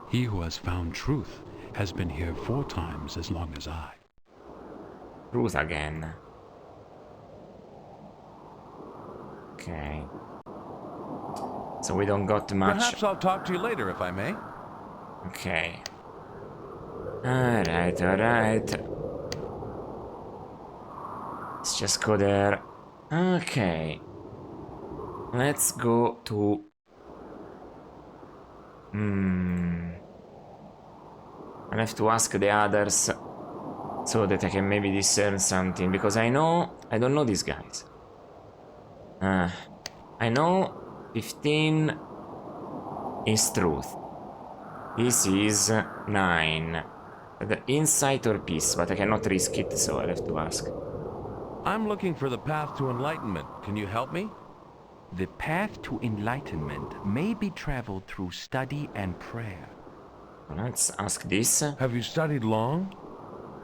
He who has found truth has been here 4 times as long as I. Truth again. Okay. So we don't got much. Perhaps I'll talk to you later, if I may. Okay. Alright, alright. Let's just go there. Okay. Let's go to... I have to ask the others so that I can maybe discern something, because I don't know these guys. I know 15 is truth. This is 9. The insight or peace, but I cannot risk it, so I'll have to ask. I'm looking for the path to enlightenment. Can you help me? The path to enlightenment may be traveled through study and prayer. Let's ask this. Have you studied long?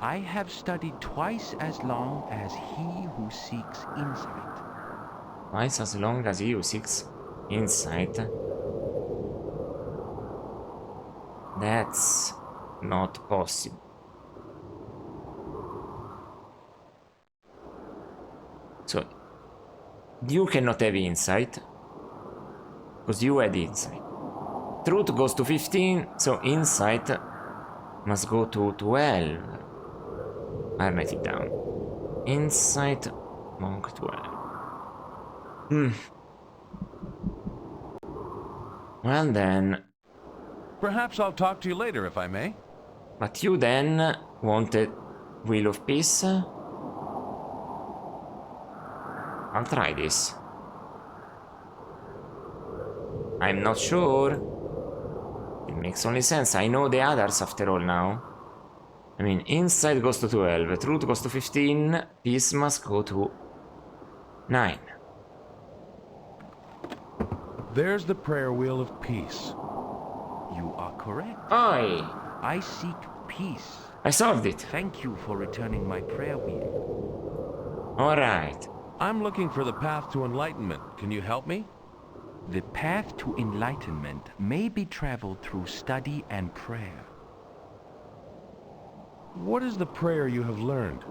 I have studied twice as long as he who seeks insight. Twice as long as he who seeks insight. That's not possible. So, you cannot have insight, because you had insight. Truth goes to 15, so insight must go to 12. I'll write it down. Insight, monk 12. Well then... Perhaps I'll talk to you later, if I may. But you then wanted Wheel of Peace? I'll try this. I'm not sure. It makes only sense. I know the others after all now. I mean, Insight goes to 12, Truth goes to 15, Peace must go to 9. There's the prayer wheel of peace. You are correct. Oi! I seek peace. I solved it. Thank you for returning my prayer wheel. Alright. I'm looking for the path to enlightenment. Can you help me? The path to enlightenment may be traveled through study and prayer. What is the prayer you have learned?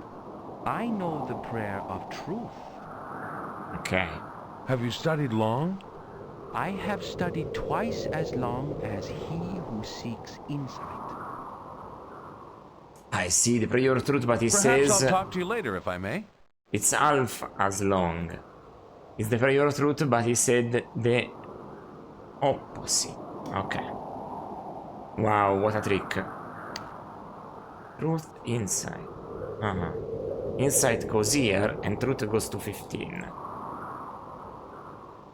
I know the prayer of truth. Okay. Have you studied long? I have studied twice as long as he who seeks insight. I see the prayer of truth, but it Perhaps says... I'll talk to you later, if I may. It's half as long. It's the prayer of truth, but he said the opposite. Okay. Wow, what a trick. Truth, insight. Insight goes here, and truth goes to 15.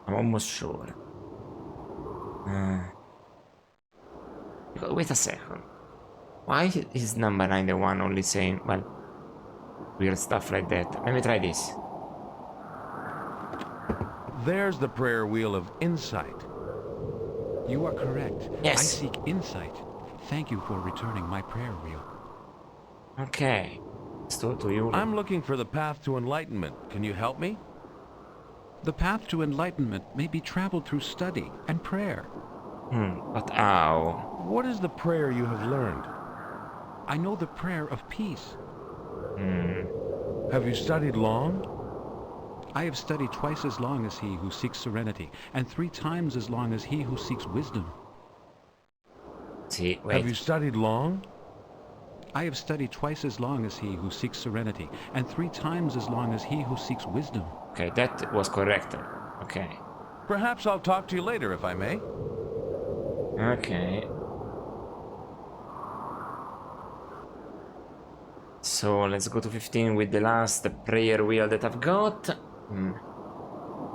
I'm almost sure. Wait a second. Why is number 9 the one only saying, well, weird stuff like that? Let me try this. There's the prayer wheel of insight. You are correct. Yes. I seek insight. Thank you for returning my prayer wheel. Okay. Still to you. I'm looking for the path to enlightenment. Can you help me? The path to enlightenment may be traveled through study and prayer. But how? What is the prayer you have learned? I know the prayer of peace. Have you studied long? I have studied twice as long as he who seeks serenity, and 3 times as long as he who seeks wisdom. See, wait. Have you studied long? I have studied twice as long as he who seeks serenity, and 3 times as long as he who seeks wisdom. Okay, that was correct. Okay. Perhaps I'll talk to you later, if I may. Okay. So let's go to 15 with the last prayer wheel that I've got.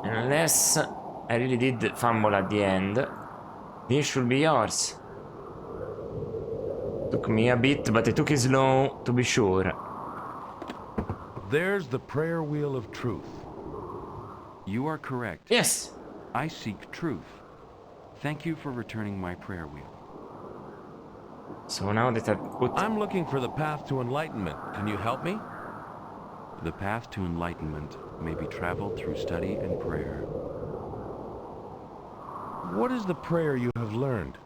Unless I really did fumble at the end. This should be yours. Took me a bit, but I took it slow to be sure. There's the prayer wheel of truth. You are correct. Yes. I seek truth. Thank you for returning my prayer wheel. So now that I've put... I'm looking for the path to enlightenment. Can you help me? The path to enlightenment may be traveled through study and prayer. What is the prayer you have learned?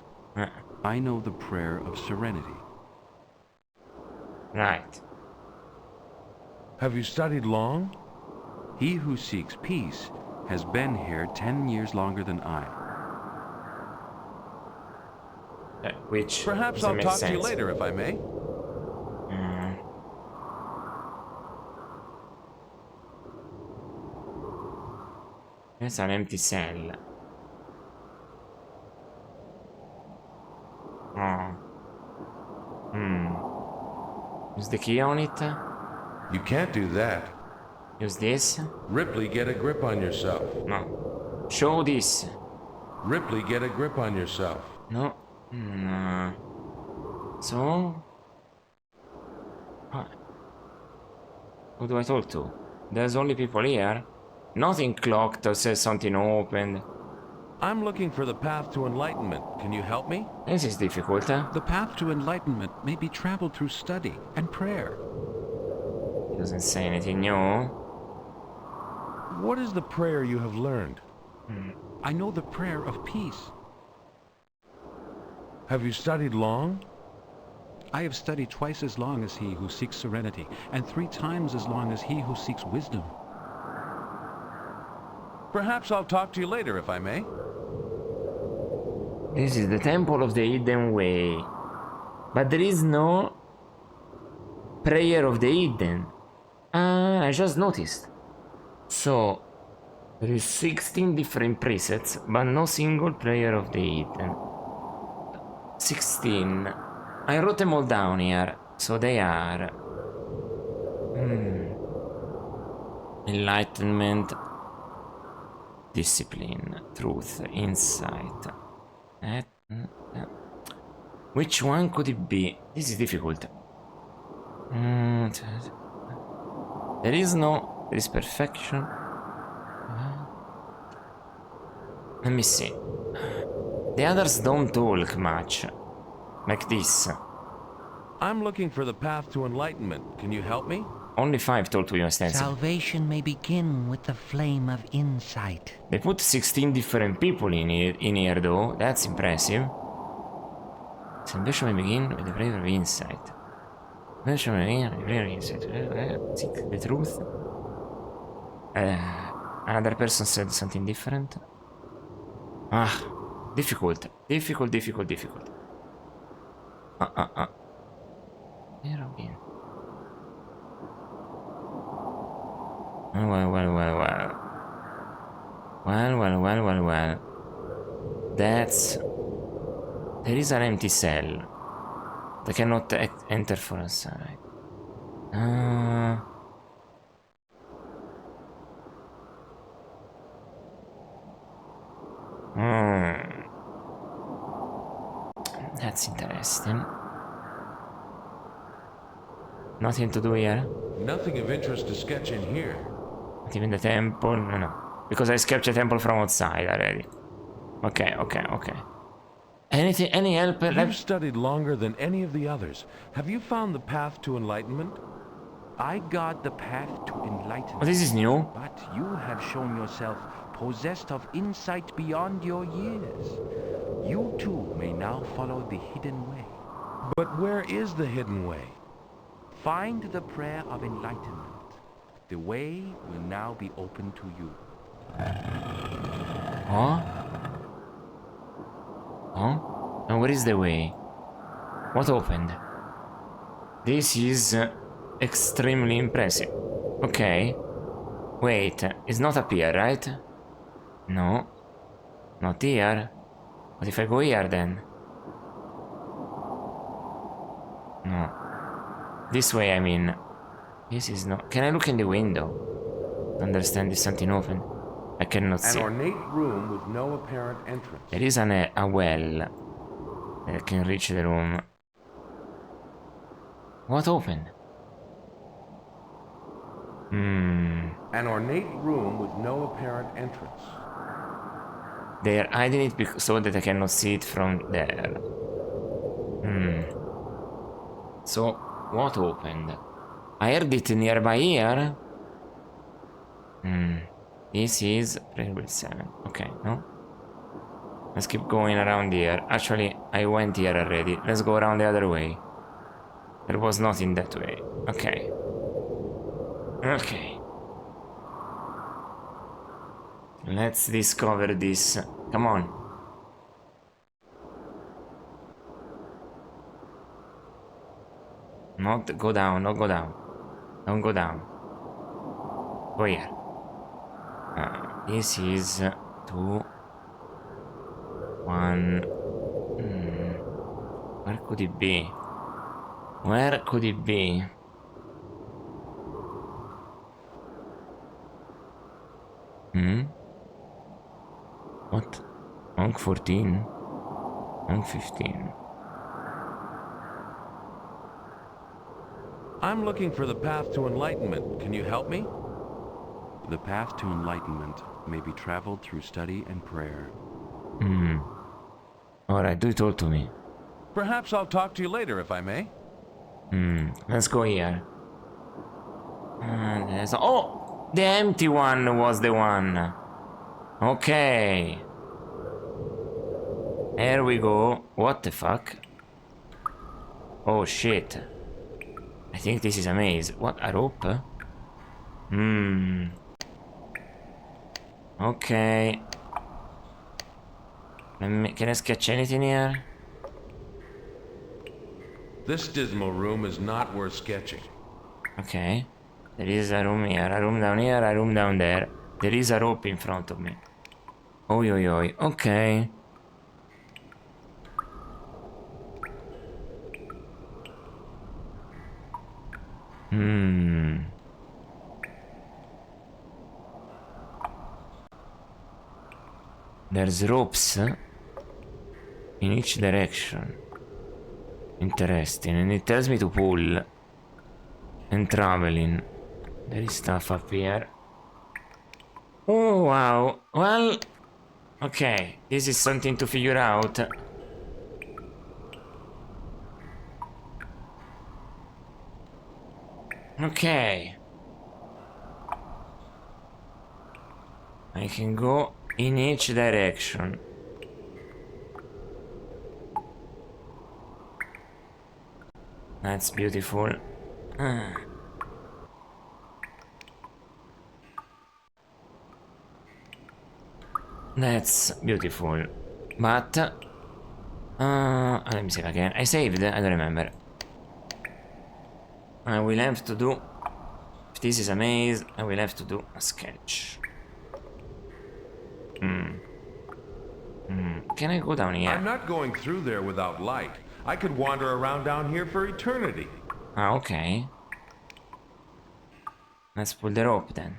I know the prayer of serenity. Right. Have you studied long? He who seeks peace has been here 10 years longer than I. Which Perhaps doesn't I'll make talk to you sense. later if I may. It's an empty cell. Oh. Use the key on it. You can't do that. Use this. Ripley, get a grip on yourself. No. Show this. Ripley, get a grip on yourself. No. So? Who do I talk to? There's only people here. Nothing clocked or says something opened. I'm looking for the path to enlightenment. Can you help me? This is difficult, huh? The path to enlightenment may be traveled through study and prayer. He doesn't say anything new. What is the prayer you have learned? I know the prayer of peace. Have you studied long? I have studied twice as long as he who seeks serenity, and 3 times as long as he who seeks wisdom. Perhaps I'll talk to you later if I may. This is the Temple of the Hidden Way. But there is no Prayer of the Hidden. I just noticed. So, there is 16 different presets, but no single Prayer of the Hidden. 16. I wrote them all down here, so they are... Enlightenment, Discipline, Truth, Insight. Which one could it be? This is difficult. There is no... There is perfection. Let me see. The others don't talk much. Like this. I'm looking for the path to enlightenment. Can you help me? Only 5 talk to you ostensibly. Salvation may begin with the flame of insight. They put 16 different people in here though. That's impressive. Salvation may begin with the prayer of insight. Salvation may begin with the prayer of insight. Seek the truth. Another person said something different. Difficult. Difficult. Heroin. Well. That's... There is an empty cell. They cannot enter from inside. That's interesting. Nothing to do here? Nothing of interest to sketch in here. Not even the temple? No. Because I sketched the temple from outside already. Okay. Anything, any help? You've studied longer than any of the others. Have you found the path to enlightenment? I guard the path to enlightenment. Oh, this is new. But you have shown yourself possessed of insight beyond your years. You too may now follow the hidden way. But where is the hidden way? Find the prayer of enlightenment. The way will now be open to you. Huh? And where is the way? What opened? This is extremely impressive. Okay. Wait, it's not up here, right? No. Not here. What if I go here then? No. This way, I mean. This is not... Can I look in the window? To understand if something open? I cannot see. An ornate room with no apparent entrance. There is a well. That can reach the room. What opened? An ornate room with no apparent entrance. They are hiding it so that I cannot see it from there. So, what opened? I heard it nearby here. This is Riddle 7. Okay, no? Let's keep going around here. Actually, I went here already. Let's go around the other way. There was nothing that way. Okay. Okay. Let's discover this. Come on. Not go down, not go down. Don't go down. Go here. This is 2, 1. Where could it be? Where could it be? What? Monk 14? Monk 15. I'm looking for the path to enlightenment. Can you help me? The path to enlightenment may be traveled through study and prayer. Alright, do it all to me. Perhaps I'll talk to you later if I may. Let's go here. Oh! The empty one was the one. Okay. There we go. What the fuck? Oh shit. I think this is a maze. What, a rope? Okay. Can I sketch anything here? This dismal room is not worth sketching. Okay. There is a room here, a room down here, a room down there. There is a rope in front of me. Oi oi oi. Okay. There's ropes in each direction. Interesting. And it tells me to pull and traveling. There is stuff up here. Oh wow. Well, okay. This is something to figure out. Okay. I can go in each direction. That's beautiful. That's beautiful. But let me save again. I saved, I don't remember. I will have to do, if this is a maze, I will have to do a sketch. Can I go down here? I'm not going through there without light. I could wander around down here for eternity. Ah, okay. Let's pull the rope then.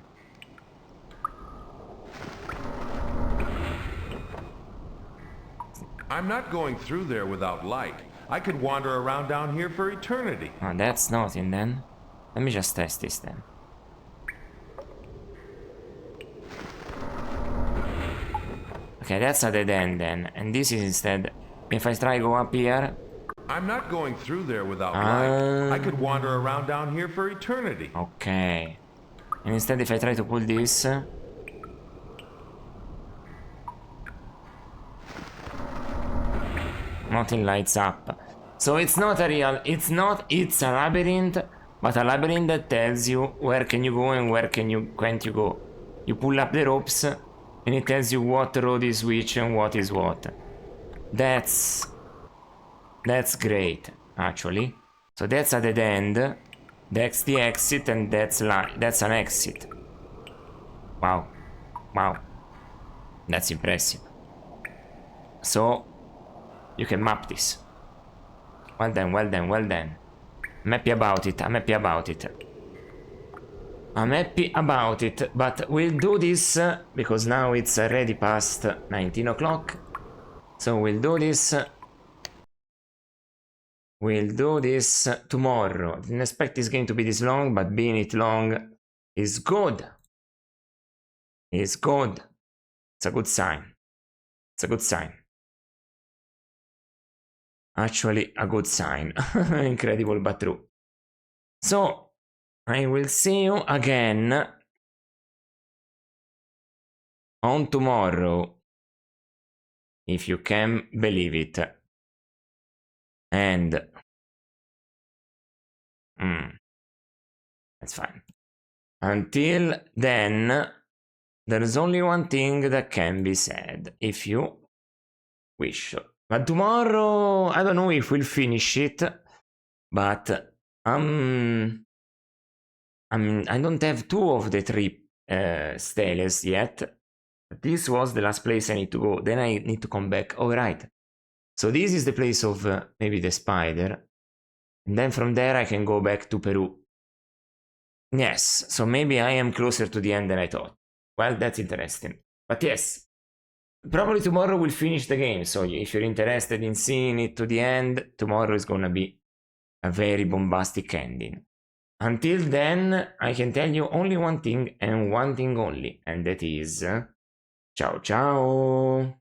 I'm not going through there without light. I could wander around down here for eternity. Oh, that's nothing then. Let me just test this then. Okay, that's a dead end then. And this is instead, if I try go up here. I'm not going through there without light. I could wander around down here for eternity. Okay. And instead if I try to pull this. Nothing lights up. So it's not a real, it's a labyrinth, but a labyrinth that tells you where can you go and where can't you go. You pull up the ropes and it tells you what road is which and what is what. That's great, actually. So that's a dead end, that's the exit, and that's an exit. Wow. Wow. That's impressive. So you can map this. Well done, well done, well done. I'm happy about it, I'm happy about it. I'm happy about it, but we'll do this because now it's already past 19 o'clock. So we'll do this. We'll do this tomorrow. Didn't expect this game to be this long, but being it long is good. It's good. It's a good sign. It's a good sign. Actually, a good sign. Incredible but true. So, I will see you again on tomorrow, if you can believe it. And that's fine. Until then, there is only one thing that can be said, if you wish. But tomorrow, I don't know if we'll finish it, but I don't have 2 of the 3 steles yet. This was the last place I need to go. Then I need to come back. All right. So this is the place of maybe the spider. And then from there I can go back to Peru. Yes, so maybe I am closer to the end than I thought. Well, that's interesting. But yes, probably tomorrow we'll finish the game. So if you're interested in seeing it to the end, tomorrow is gonna be a very bombastic ending. Until then, I can tell you only one thing and one thing only, and that is ciao ciao!